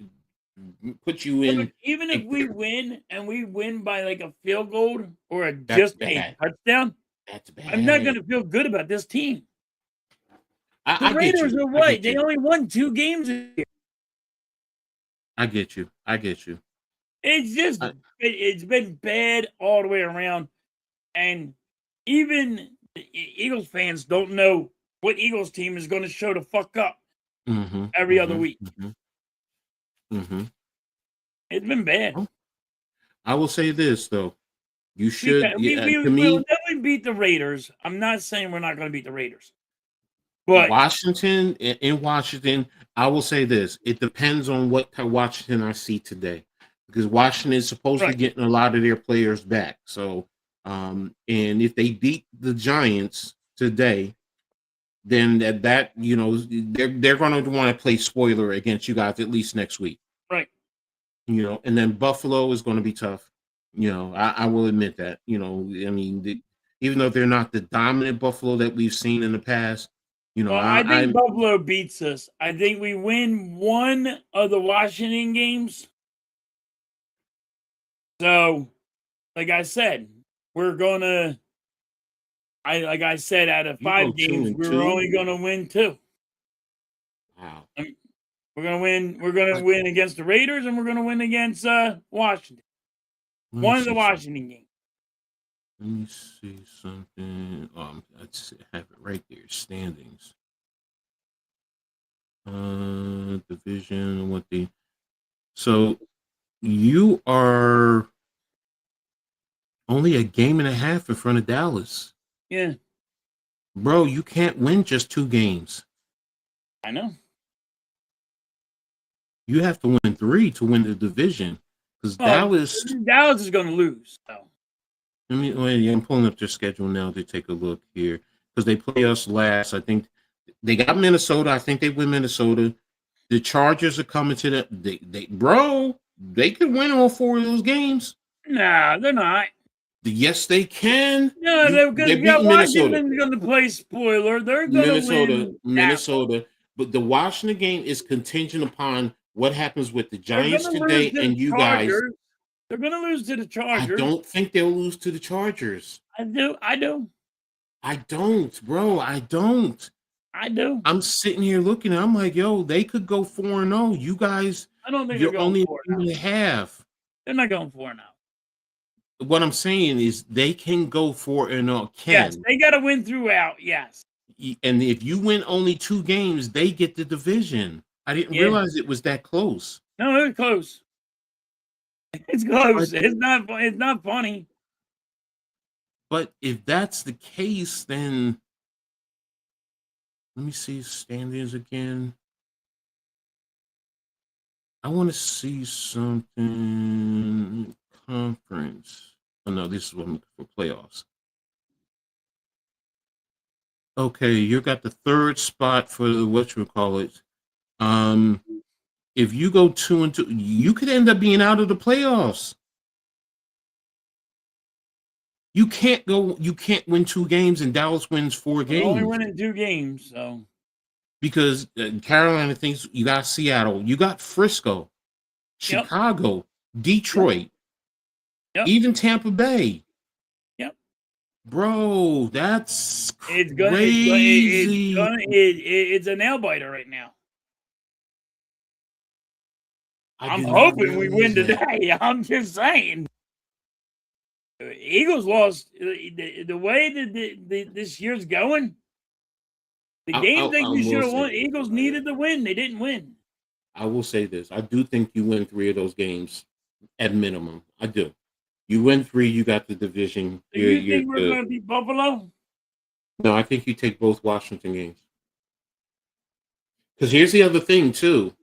put you Yeah, in. but even if we win and we win by like a field goal or That's just a bad. touchdown, That's I'm not bad. going to feel good about this team. The I get Raiders you. are I what? get They you. only won 2 games this year. I get you. I get you. It's just it's been bad all the way around, and even the Eagles fans don't know what Eagles team is going to show the fuck up Mm-hmm. every other Mm-hmm. week. Mm-hmm. Mm-hmm. It's been bad. Well, I will say this though. You We should, to will me, definitely beat the Raiders. I'm not saying we're not going to beat the Raiders, but in Washington, I will say this. It depends on what kind of Washington I see today. Because Washington is supposedly right, getting a lot of their players back. So and if they beat the Giants today, then that they're gonna want to play spoiler against you guys at least next week. right. And then Buffalo is going to be tough. I will admit that. I mean, even though they're not the dominant Buffalo that we've seen in the past, Well, I think Buffalo beats us. I think we win one of the Washington games. So, like I said, we're gonna. Like I said, out of you go 5 games, we were 2-2. only gonna win 2. Wow. We're gonna win. We're gonna win against the Raiders, and we're gonna win against Washington. One of the Washington games. Let me see something. I have it right there. Standings. Division. So you are only a game and a half in front of Dallas. Yeah, Bro, you can't win just 2 games. I know. You have to win 3 to win the division. Because Dallas is gonna lose. So. I'm pulling up their schedule now to take a look here. Because they play us last. I think they got Minnesota. I think they win Minnesota. The Chargers are coming to they could win all 4 of those games. Nah, they're not. Yes, they can. No, They're because beating Minnesota. Washington's going to play spoiler. They're going to win. Minnesota. But the Washington game is contingent upon what happens with the Giants today and you guys. They're going to lose to the Chargers. I don't think they'll lose to the Chargers. I do. I don't, bro. I don't. I do. I'm sitting here looking. I'm like, yo, they could go 4-0. You guys, I don't think they're going only 4-0. They're not going 4-0. What I'm saying is they can go 4-0. Yes, they got to win throughout. Yes. And if you win only 2 games, they get the division. I didn't realize it was that close. No, it's close. It's close. It's not funny. But if that's the case, then let me see standings again. I want to see something conference. Oh no, this is what I'm looking for playoffs. Okay, you got the 3rd spot for the whatchamacallit. If you go 2-2, you could end up being out of the playoffs. You can't win 2 games and Dallas wins 4 games. We're only winning 2 games, so. Because Carolina thinks you got Seattle, you got Frisco, Chicago, Detroit, even Tampa Bay. Yep. Bro, that's crazy. It's a nail biter right now. I'm hoping we win today. I'm just saying. Eagles lost the way that this year's going. The game that you should have won. Eagles needed to win. They didn't win. I will say this. I do think you win 3 of those games at minimum. I do. You win 3, you got the division. Do you think we're going to beat Buffalo? No, I think you take both Washington games. Because here's the other thing, too.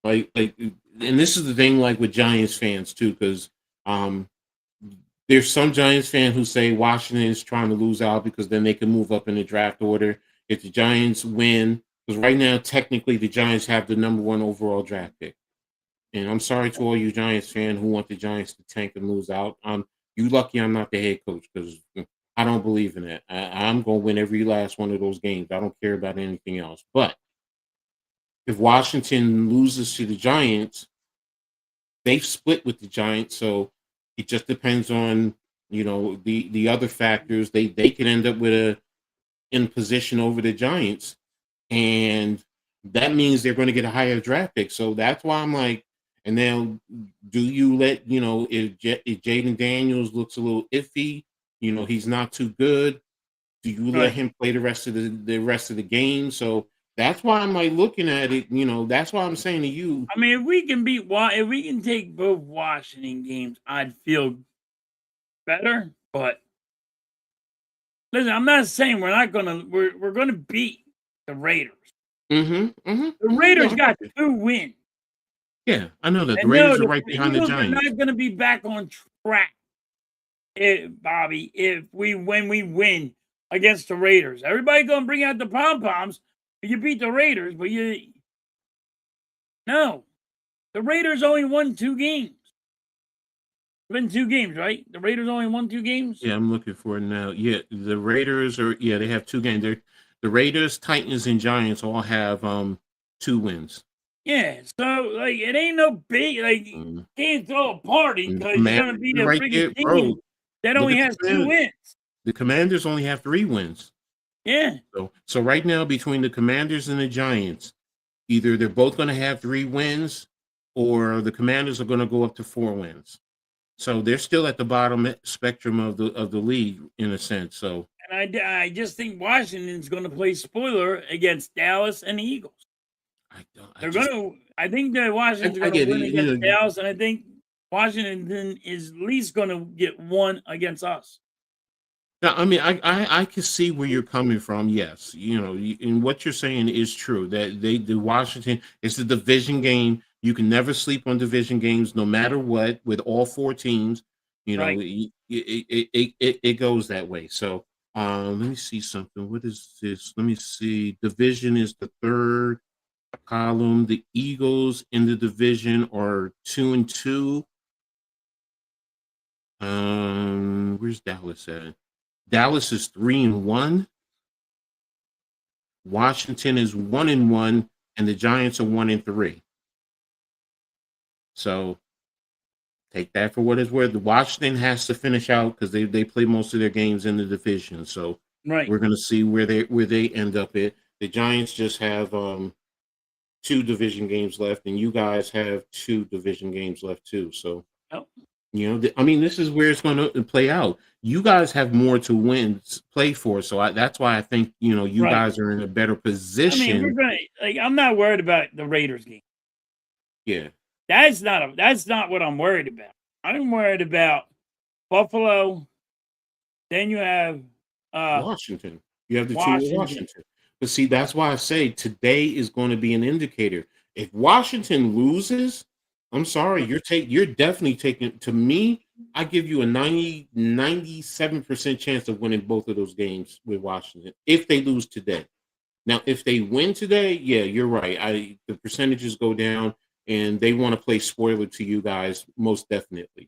Like, and this is the thing, like, with Giants fans, too, because there's some Giants fans who say Washington is trying to lose out because then they can move up in the draft order. If the Giants win, because right now, technically, the Giants have the number 1 overall draft pick. And I'm sorry to all you Giants fans who want the Giants to tank and lose out. You lucky I'm not the head coach because I don't believe in that. I'm going to win every last one of those games. I don't care about anything else. But if Washington loses to the Giants, they've split with the Giants, so it just depends on the other factors. They could end up with a in position over the Giants, and that means they're going to get a higher draft pick. So that's why I'm like, and now do you let if Jaden Daniels looks a little iffy, he's not too good. Do you let Right. him play the rest of the game? So that's why I'm like looking at it. That's why I'm saying to you. I mean, if we can take both Washington games, I'd feel better. But listen, I'm not saying we're gonna beat the Raiders. The Raiders Yeah, got 2 wins. yeah, I know that the And no, Raiders are the right behind the Eagles are Giants. not gonna be back on track, Bobby, when we win against the Raiders. Everybody gonna bring out the pom-poms. You beat the Raiders, but no. The Raiders only won 2 games. It's been 2 games, right? The Raiders only won 2 games? Yeah, I'm looking for it now. Yeah, the Raiders they have 2 games. The Raiders, Titans, and Giants all have 2 wins. Yeah, so like it ain't no big Mm. can't throw a party And the because you're gonna beat a right there, freaking bro. team that Look only at has 2 wins. the Commanders only have 3 wins. Yeah. So right now between the Commanders and the Giants, either they're both going to have 3 wins, or the Commanders are going to go up to 4 wins. So they're still at the bottom spectrum of the league in a sense. So, And I just think Washington's going to play spoiler against Dallas and the Eagles. I think that Washington's going to win against Dallas, and I think Washington is at least going to get 1 against us. I mean, I can see where you're coming from. Yes, and what you're saying is true. That the Washington is the division game. You can never sleep on division games, no matter what. With all 4 teams, Right. it goes that way. So, let me see something. What is this? Let me see. Division is the 3rd column. The Eagles in the division are 2-2. Where's Dallas at? Dallas is 3-1. Washington is 1-1, and the Giants are 1-3. So take that for what it's worth. Washington has to finish out because they play most of their games in the division. So we're going to see where they end up at. The Giants just have 2 division games left, and you guys have 2 division games left too. So. I mean, this is where it's going to play out. You guys have more to play for, so that's why I think you guys are in a better position. I mean, I'm not worried about the Raiders game. Yeah, that's not what I'm worried about. I'm worried about Buffalo. Then you have Washington. You have the 2 in Washington. But see, that's why I say today is going to be an indicator. If Washington loses, I'm sorry, you're definitely taking, to me, I give you a 97% chance of winning both of those games with Washington if they lose today. Now, if they win today, yeah, you're right. The percentages go down, and they want to play spoiler to you guys, most definitely.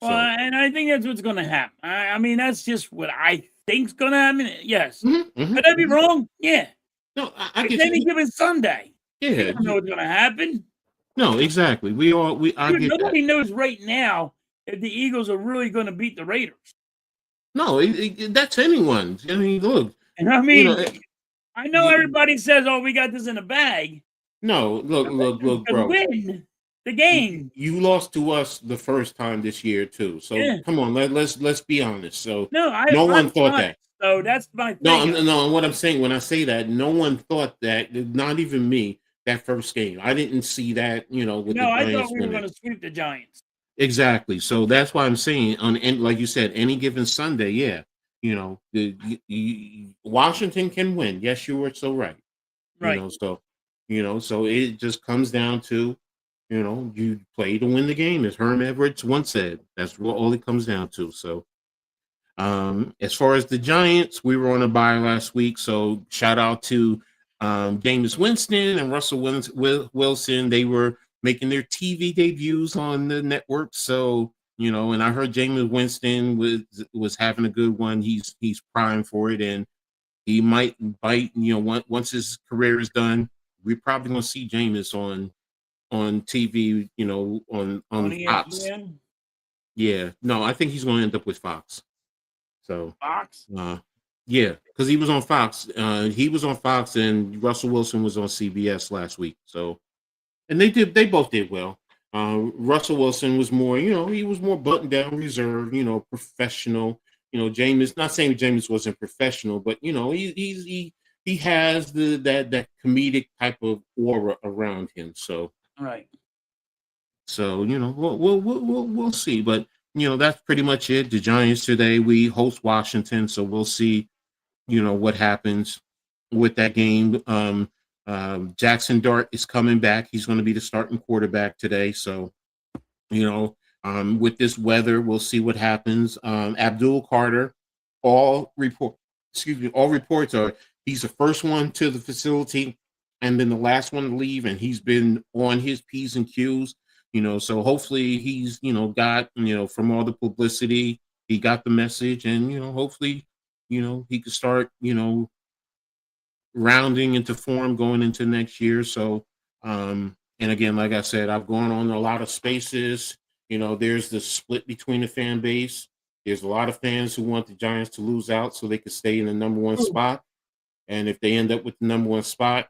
Well, and I think that's what's going to happen. I mean, that's just what I think's going to happen. Yes. Could I be wrong? Yeah. No, I get any given Sunday. Yeah. You don't know what's going to happen. No, exactly. Nobody knows right now if the Eagles are really going to beat the Raiders. No, that's anyone. I mean, look. And I mean, I know everybody says, "Oh, we got this in the bag." No, look, bro. Win the game. You lost to us the first time this year too. So come on, let's be honest. So no one thought that. So that's my thing. No. What I'm saying when I say that, no one thought that. Not even me. That first game, I didn't see that. With the Giants I thought we were going to sweep the Giants. Exactly. So that's why I'm saying like you said, any given Sunday, yeah, Washington can win. Yes, you were so right. Right. So it just comes down to, you play to win the game, as Herm Edwards once said. That's all it comes down to. So, as far as the Giants, we were on a bye last week. So shout out to Jameis Winston and Russell Wilson. They were making their TV debuts on the network. So, and I heard Jameis Winston was having a good one. He's primed for it, and he might bite. Once his career is done, we're probably gonna see Jameis on TV. On Fox. ESPN? Yeah, no, I think he's gonna end up with Fox. So, Fox? yeah, because he was on Fox. He was on Fox, and Russell Wilson was on CBS last week. So, and they both did well. Russell Wilson was more, he was more buttoned down, reserved, professional. Jameis, not saying Jameis wasn't professional, but he has that comedic type of aura around him. So, Right. so we'll see. But that's pretty much it. The Giants today, we host Washington, so we'll see what happens with that game. Jackson Dart is coming back. He's going to be the starting quarterback today. So, with this weather, we'll see what happens. Abdul Carter, all reports are he's the first one to the facility and then the last one to leave, and he's been on his P's and Q's. So hopefully he's got from all the publicity, he got the message, and hopefully he could start rounding into form going into next year. So, and again, like I said, I've gone on a lot of spaces. There's the split between the fan base. There's a lot of fans who want the Giants to lose out so they could stay in the number one spot. And if they end up with the number one spot,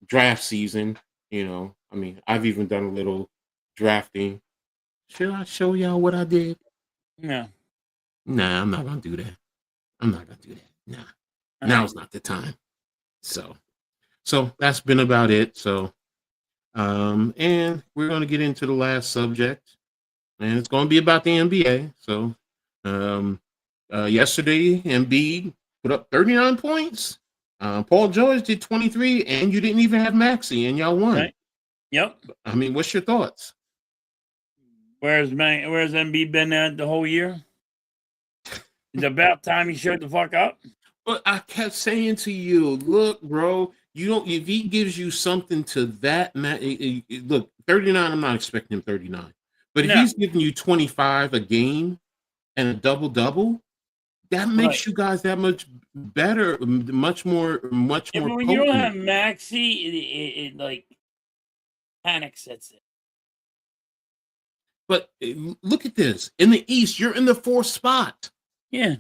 draft season, I've even done a little drafting. Should I show y'all what I did? Yeah. Nah, I'm not going to do that. Nah. Now's not the time. So that's been about it. So, and we're going to get into the last subject, and it's going to be about the NBA. So, yesterday, Embiid put up 39 points. Paul George did 23, and you didn't even have Maxey, and y'all won. Right. Yep. I mean, what's your thoughts? Where's Embiid been at the whole year? It's about time he showed the fuck up. But I kept saying to you, look, bro, if he gives you something to that, look, 39, I'm not expecting him 39. But if he's giving you 25 a game and a double-double, that makes you guys that much better, much more When potent. you don't have Maxey, it like panic sets in. But look at this. In the East, you're in the 4th spot. Yeah.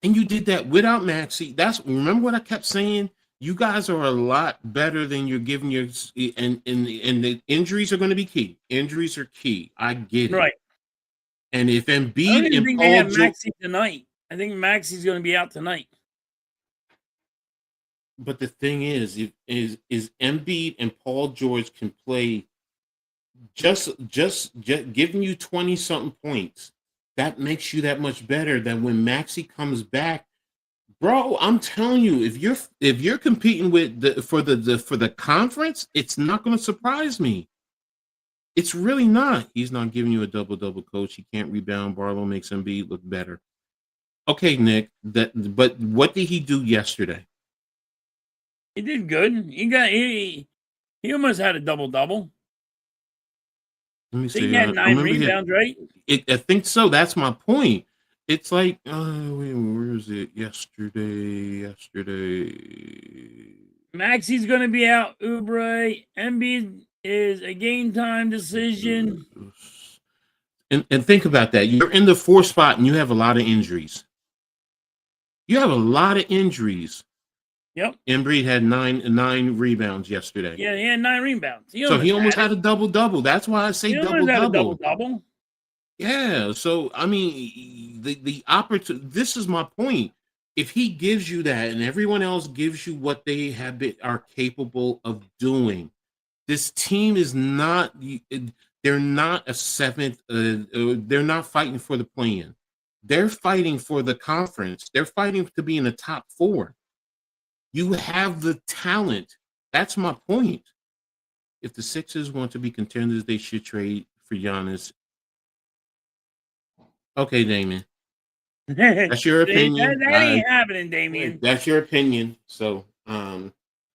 And you did that without Maxey. Remember what I kept saying? You guys are a lot better than you're giving your and the injuries are going to be key. Injuries are key. I get it. Right. And if Embiid I don't even and think they have Maxey tonight. I think Maxey's going to be out tonight. But the thing is Embiid and Paul George can play just giving you 20-something points. That makes you that much better than when Maxey comes back, bro. I'm telling you, if you're competing for the conference, it's not going to surprise me. It's really not. He's not giving you a double-double, coach. He can't rebound. Barlow makes Embiid look better. Okay, Nick. But what did he do yesterday? He did good. He almost had a double-double. Let me see. He had 9 rebounds, right? I think so. That's my point. It's like, where is it? Yesterday. Maxey's going to be out. Oubre. Embiid is a game time decision. And think about that. You're in the 4th spot and you have a lot of injuries. Yep. Embiid had nine rebounds yesterday. Yeah, he had 9 rebounds. He almost had a double-double. That's why I say double-double. Yeah. So, I mean, the opportunity, this is my point. If he gives you that and everyone else gives you what they are capable of doing, this team is not, they're not a 7th, they're not fighting for the play-in. They're fighting for the conference. They're fighting to be in the top 4. You have the talent. That's my point. If the Sixers want to be contenders, they should trade for Giannis. Okay, Damien. That's your opinion. That ain't happening, Damien. That's your opinion. So,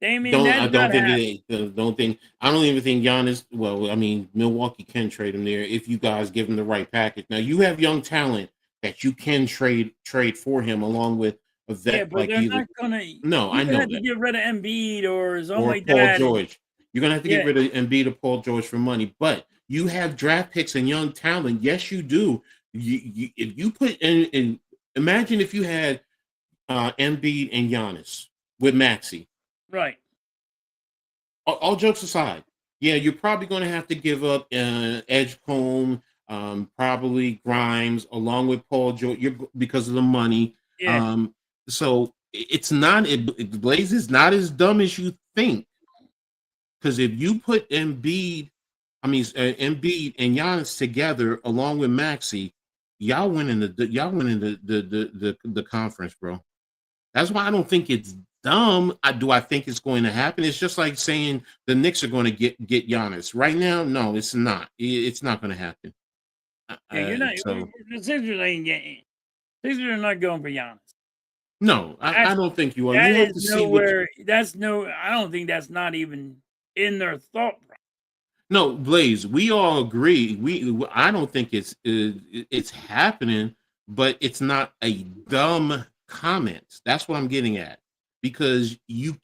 Damien, Don't I that's don't not think happening. I don't even think Giannis. Well, I mean, Milwaukee can trade him there if you guys give him the right package. Now you have young talent that you can trade for him, along with a Yeah, vet but like they're either. not gonna. No, I You're gonna know have to that. get rid of Embiid or something Or like Paul that. George. You're gonna have to get Yeah, rid of Embiid or Paul George for money, but you have draft picks and young talent. Yes, you do. If you put in, imagine if you had Embiid and Giannis with Maxey. right. All jokes aside, yeah, you're probably going to have to give up Edgecombe, probably Grimes, along with Paul George, because of the money. Yeah, Um, so it's not Blaze is not as dumb as you think. Because if you put Embiid and Giannis together along with Maxi, y'all winning the conference, bro. That's why I don't think it's dumb. I think it's going to happen. It's just like saying the Knicks are going to get Giannis right now. No, it's not. It's not going to happen. yeah. You're not. So The Sixers ain't getting. Sixers are not going for Giannis. no, I That's don't think you are. You that have is to see what. nowhere. That's no. I don't think that's not even in their thought. No, Blaze, we all agree. I don't think it's happening, but it's not a dumb comment. That's what I'm getting at. Because you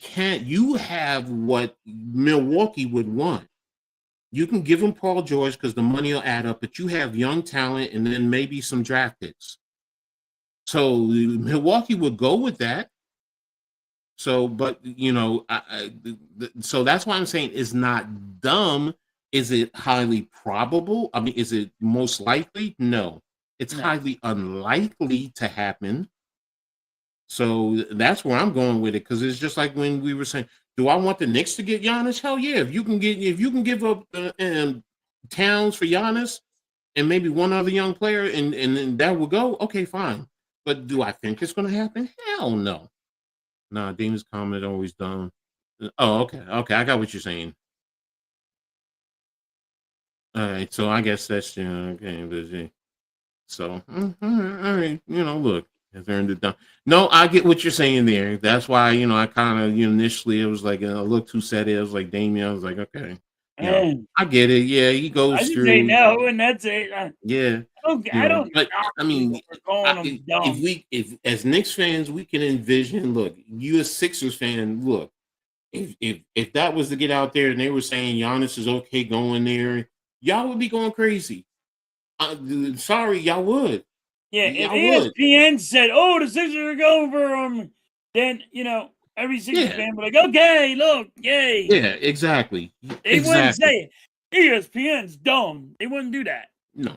have what Milwaukee would want. You can give them Paul George because the money will add up, but you have young talent and then maybe some draft picks. So Milwaukee would go with that. So, but so that's why I'm saying it's not dumb. Is it highly probable? I mean, is it most likely? No, it's No. highly unlikely to happen. So that's where I'm going with it, because it's just like when we were saying, do I want the Knicks to get Giannis? Hell yeah! If you can give up Towns for Giannis and maybe one other young player, and then that will go. Okay, fine. But do I think it's going to happen? Hell no. Nah, Demon's comment always dumb. Oh, okay. Okay, I got what you're saying. All right, so I guess that's okay, busy. So all right, look, has earned it done. No, I get what you're saying there. That's why I kind of initially it was like a look too set. It was like Damien. I was like, okay, Man, I get it. Yeah, he I goes just say through. no, and that's it. Yeah, I don't but knock I people mean, for calling them dumb. if as Knicks fans we can envision. Look, you as Sixers fan, look. If that was to get out there and they were saying Giannis is okay going there, y'all would be going crazy. Sorry, y'all would. Yeah, if Y'all would. ESPN said, "Oh, the Sixers are going for then every Sixers Yeah. fan would be like, "Okay, look, yay." Yeah, exactly. They wouldn't Exactly. say it. ESPN's dumb. They wouldn't do that. No.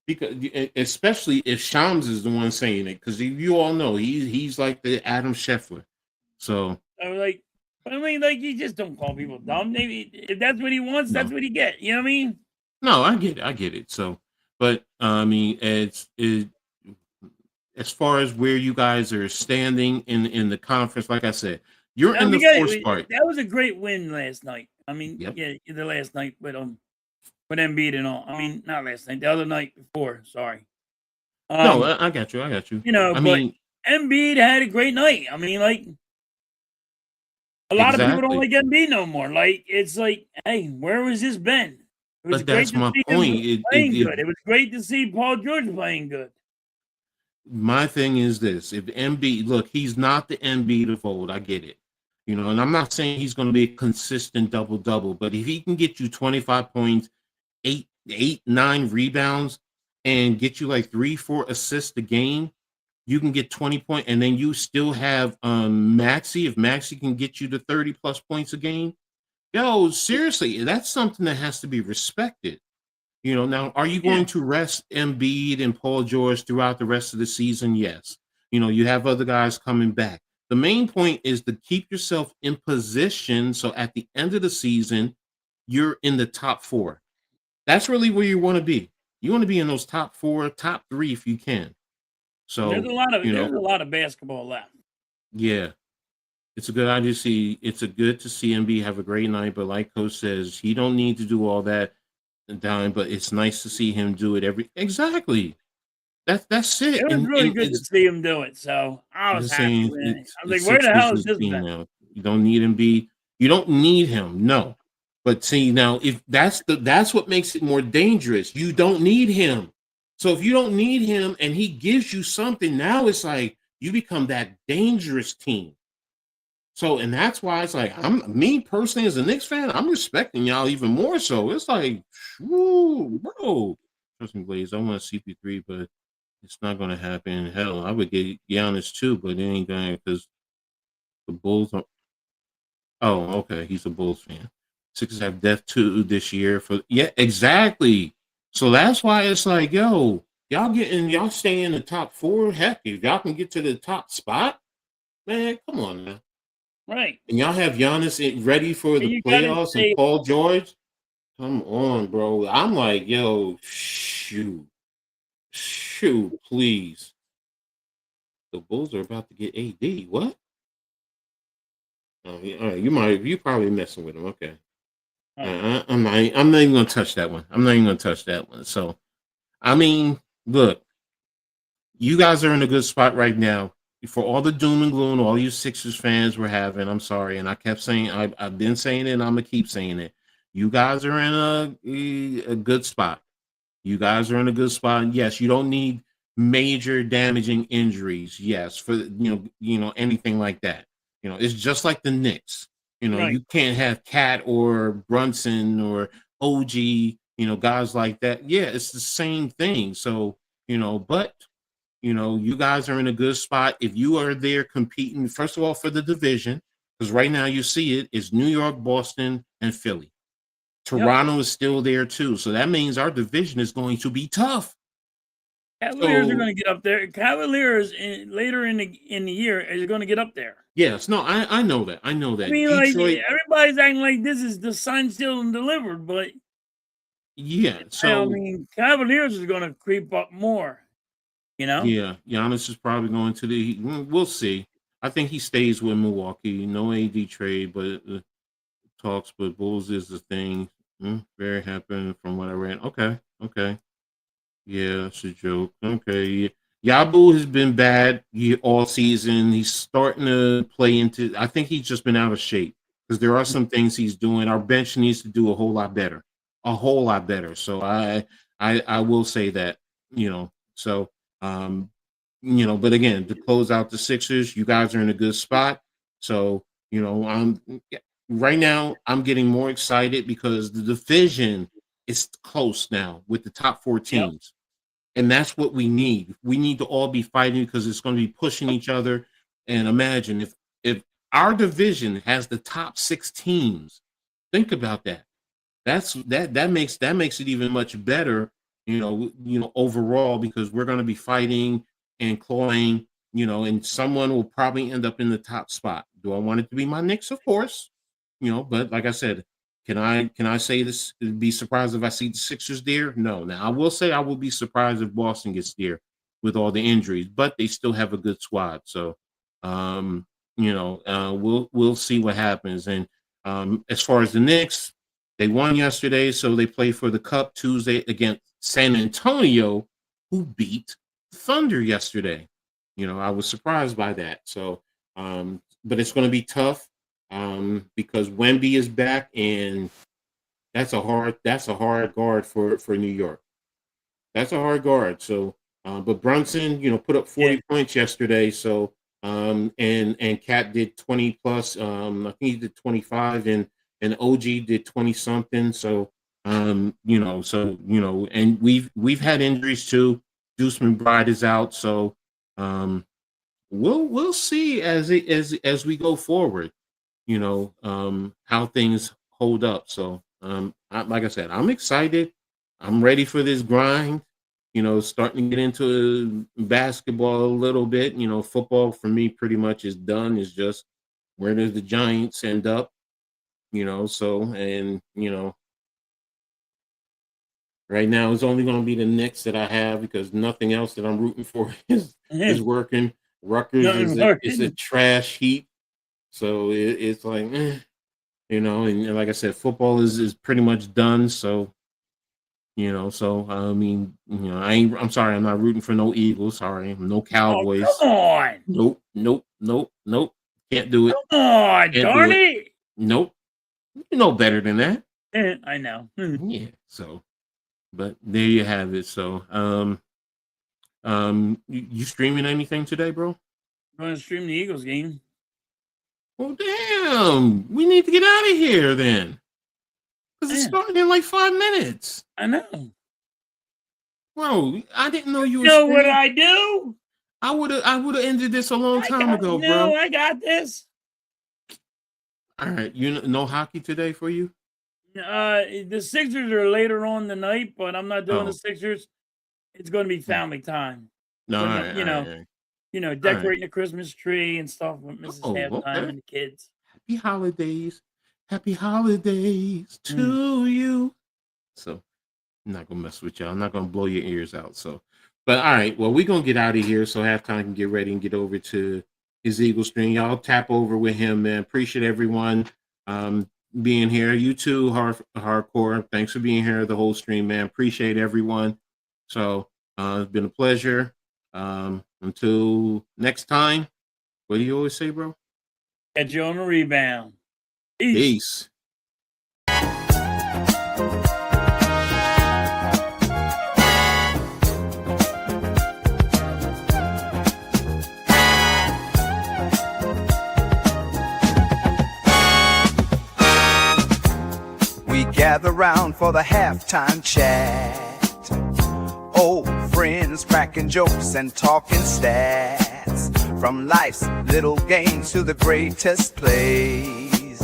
Because especially if Shams is the one saying it, because you all know he's like the Adam Scheffler. So I was like, I mean, like you just don't call people dumb. Maybe if that's what he wants, no. that's what he get. You know what I mean? No, I get it. So, but I mean, as far as where you guys are standing in the conference, like I said, you're in the fourth spot. That was a great win last night. I mean, Yep. yeah, the last night with Embiid and all. I mean, not last night, the other night before. Sorry. No, I got you. I got you. I But mean, Embiid had a great night. I mean, like a lot of people don't exactly. like Embiid no more. Like it's like, hey, where has this been? It was But great that's to my see point. him playing good. It was great to see Paul George playing good. My thing is this: if Embiid, look, he's not the Embiid of old. I get it, and I'm not saying he's going to be a consistent double, but if he can get you 25 points, 9 rebounds, and get you like 3-4 assists a game, you can get 20 points, and then you still have Maxi. If Maxi can get you to 30 plus points a game, yo, seriously, that's something that has to be respected. Now, are you going to rest Embiid and Paul George throughout the rest of the season? Yes. You have other guys coming back. The main point is to keep yourself in position so at the end of the season, you're in the top 4. That's really where you want to be. You want to be in those top 4, top 3 if you can. So, There's a lot of basketball left. Yeah. It's a good idea to see. It's a good to see Embiid have a great night, but like Coach says, he don't need to do all that down, but it's nice to see him do it exactly. That's it. It was really good to see him do it. So I was happy with it. I was like, where the hell has this been? Now. You don't need Embiid. You don't need him, no. But see now, if that's what makes it more dangerous. You don't need him. So if you don't need him and he gives you something, now it's like you become that dangerous team. So, and that's why it's like me personally as a Knicks fan, I'm respecting y'all even more. So it's like, whoo, bro. Trust me, Blaze. I want CP3, but it's not going to happen. Hell, I would get Giannis too, but it ain't going because the Bulls are. Oh, okay. He's a Bulls fan. Sixers have death too this year for exactly. So that's why it's like, yo, y'all stay in the top 4. Heck, if y'all can get to the top spot, man, come on now. Right. And y'all have Giannis ready for the playoffs and Paul George. Come on, bro. I'm like, yo, shoot, please. The Bulls are about to get AD. What? Oh, yeah, all right. You probably messing with him. Okay. I'm not even gonna touch that one. So, I mean, look, you guys are in a good spot right now. For all the doom and gloom, all you Sixers fans were having, I'm sorry, and I kept saying, I've been saying it, and I'm gonna keep saying it. You guys are in a good spot. You guys are in a good spot. Yes, you don't need major damaging injuries. Yes, for anything like that. It's just like the Knicks. You can't have Cat or Brunson or OG. Guys like that. Yeah, it's the same thing. So but you guys are in a good spot. If you are there competing, first of all, for the division, because right now you see it's New York, Boston, and Philly. Toronto is still there too. So that means our division is going to be tough. Cavaliers are going to get up there. Cavaliers later in the year is going to get up there. Yes, no, I know that. I mean, Detroit, like everybody's acting like this is the sign still and delivered, but yeah. So I mean, Cavaliers is going to creep up more. Yeah, Giannis is probably going to the. We'll see. I think he stays with Milwaukee. No AD trade, but talks. But Bulls is the thing. Very happy from what I read. Okay. Yeah, it's a joke. Okay. Yabu has been bad all season. He's starting to play into. I think he's just been out of shape because there are some things he's doing. Our bench needs to do a whole lot better. So I will say that. So. But again, to close out the Sixers, you guys are in a good spot. So, right now I'm getting more excited because the division is close now with the top 4 teams. And that's what we need. We need to all be fighting because it's going to be pushing each other. And imagine if our division has the top 6 teams, think about that. That makes it even much better, overall, because we're going to be fighting and clawing, and someone will probably end up in the top spot. Do I want it to be my Knicks? Of course, but like I said, can I say this? Be surprised if I see the Sixers there? No. Now I will say I will be surprised if Boston gets there with all the injuries, but they still have a good squad. So, we'll see what happens. And as far as the Knicks, they won yesterday, so they play for the Cup Tuesday against San Antonio, who beat Thunder yesterday. I was surprised by that. So, but it's going to be tough because Wemby is back, and that's a hard guard for New York. That's a hard guard. So, but Brunson, put up 40 points yesterday. So, and Cat did 20 plus. I think he did 25, and OG did 20 something. So, and we've had injuries too. Deuce McBride is out. So, we'll see as we go forward, how things hold up. So, like I said, I'm excited. I'm ready for this grind. Starting to get into basketball a little bit. Football for me pretty much is done. It's just where does the Giants end up? So, and, right now it's only going to be the Knicks that I have because nothing else that I'm rooting for is working. Rutgers is a trash heap. So it's like, and like I said, football is pretty much done. So, so I mean, I'm sorry, I'm not rooting for no Eagles. Sorry, no Cowboys. Oh, come on. Nope. Can't do it. Come on, darn it. Nope. You know better than that. I know. Yeah. So, but there you have it. So, you streaming anything today, bro? I'm going to stream the Eagles game. Well, damn. We need to get out of here then. Because it's Yeah. starting in like 5 minutes. I know. Bro, I didn't know you You were know what streaming. I do? I would have ended this a long time ago, No, bro. I got this. All right. No hockey today for you? The Sixers are later on the night, but I'm not doing Oh. the Sixers. It's going to be family time. No, When all I'm, right, you all know, right, all right. Decorating the Christmas tree and stuff with Mrs. Oh, Halftime okay. and the kids. Happy holidays. Happy holidays to you. So I'm not gonna mess with y'all. I'm not gonna blow your ears out. So, but all right, well, we're gonna get out of here so Halftime can get ready and get over to his Eagle stream. Y'all tap over with him, man. Appreciate everyone being here. You too, hardcore. Thanks for being here the whole stream, man. Appreciate everyone. So it's been a pleasure. Until next time, what do you always say, bro? Catch you on the rebound. Peace. We gather round for the halftime chat. Old friends cracking jokes and talking stats. From life's little games to the greatest plays.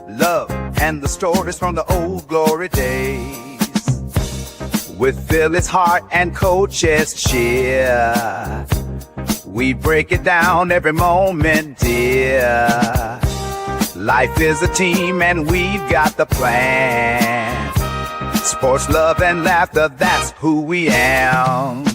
Love and the stories from the old glory days. With Philly's heart and Coach's cheer, we break it down every moment, dear. Life is a team and we've got the plan. Sports, love, and laughter, that's who we am.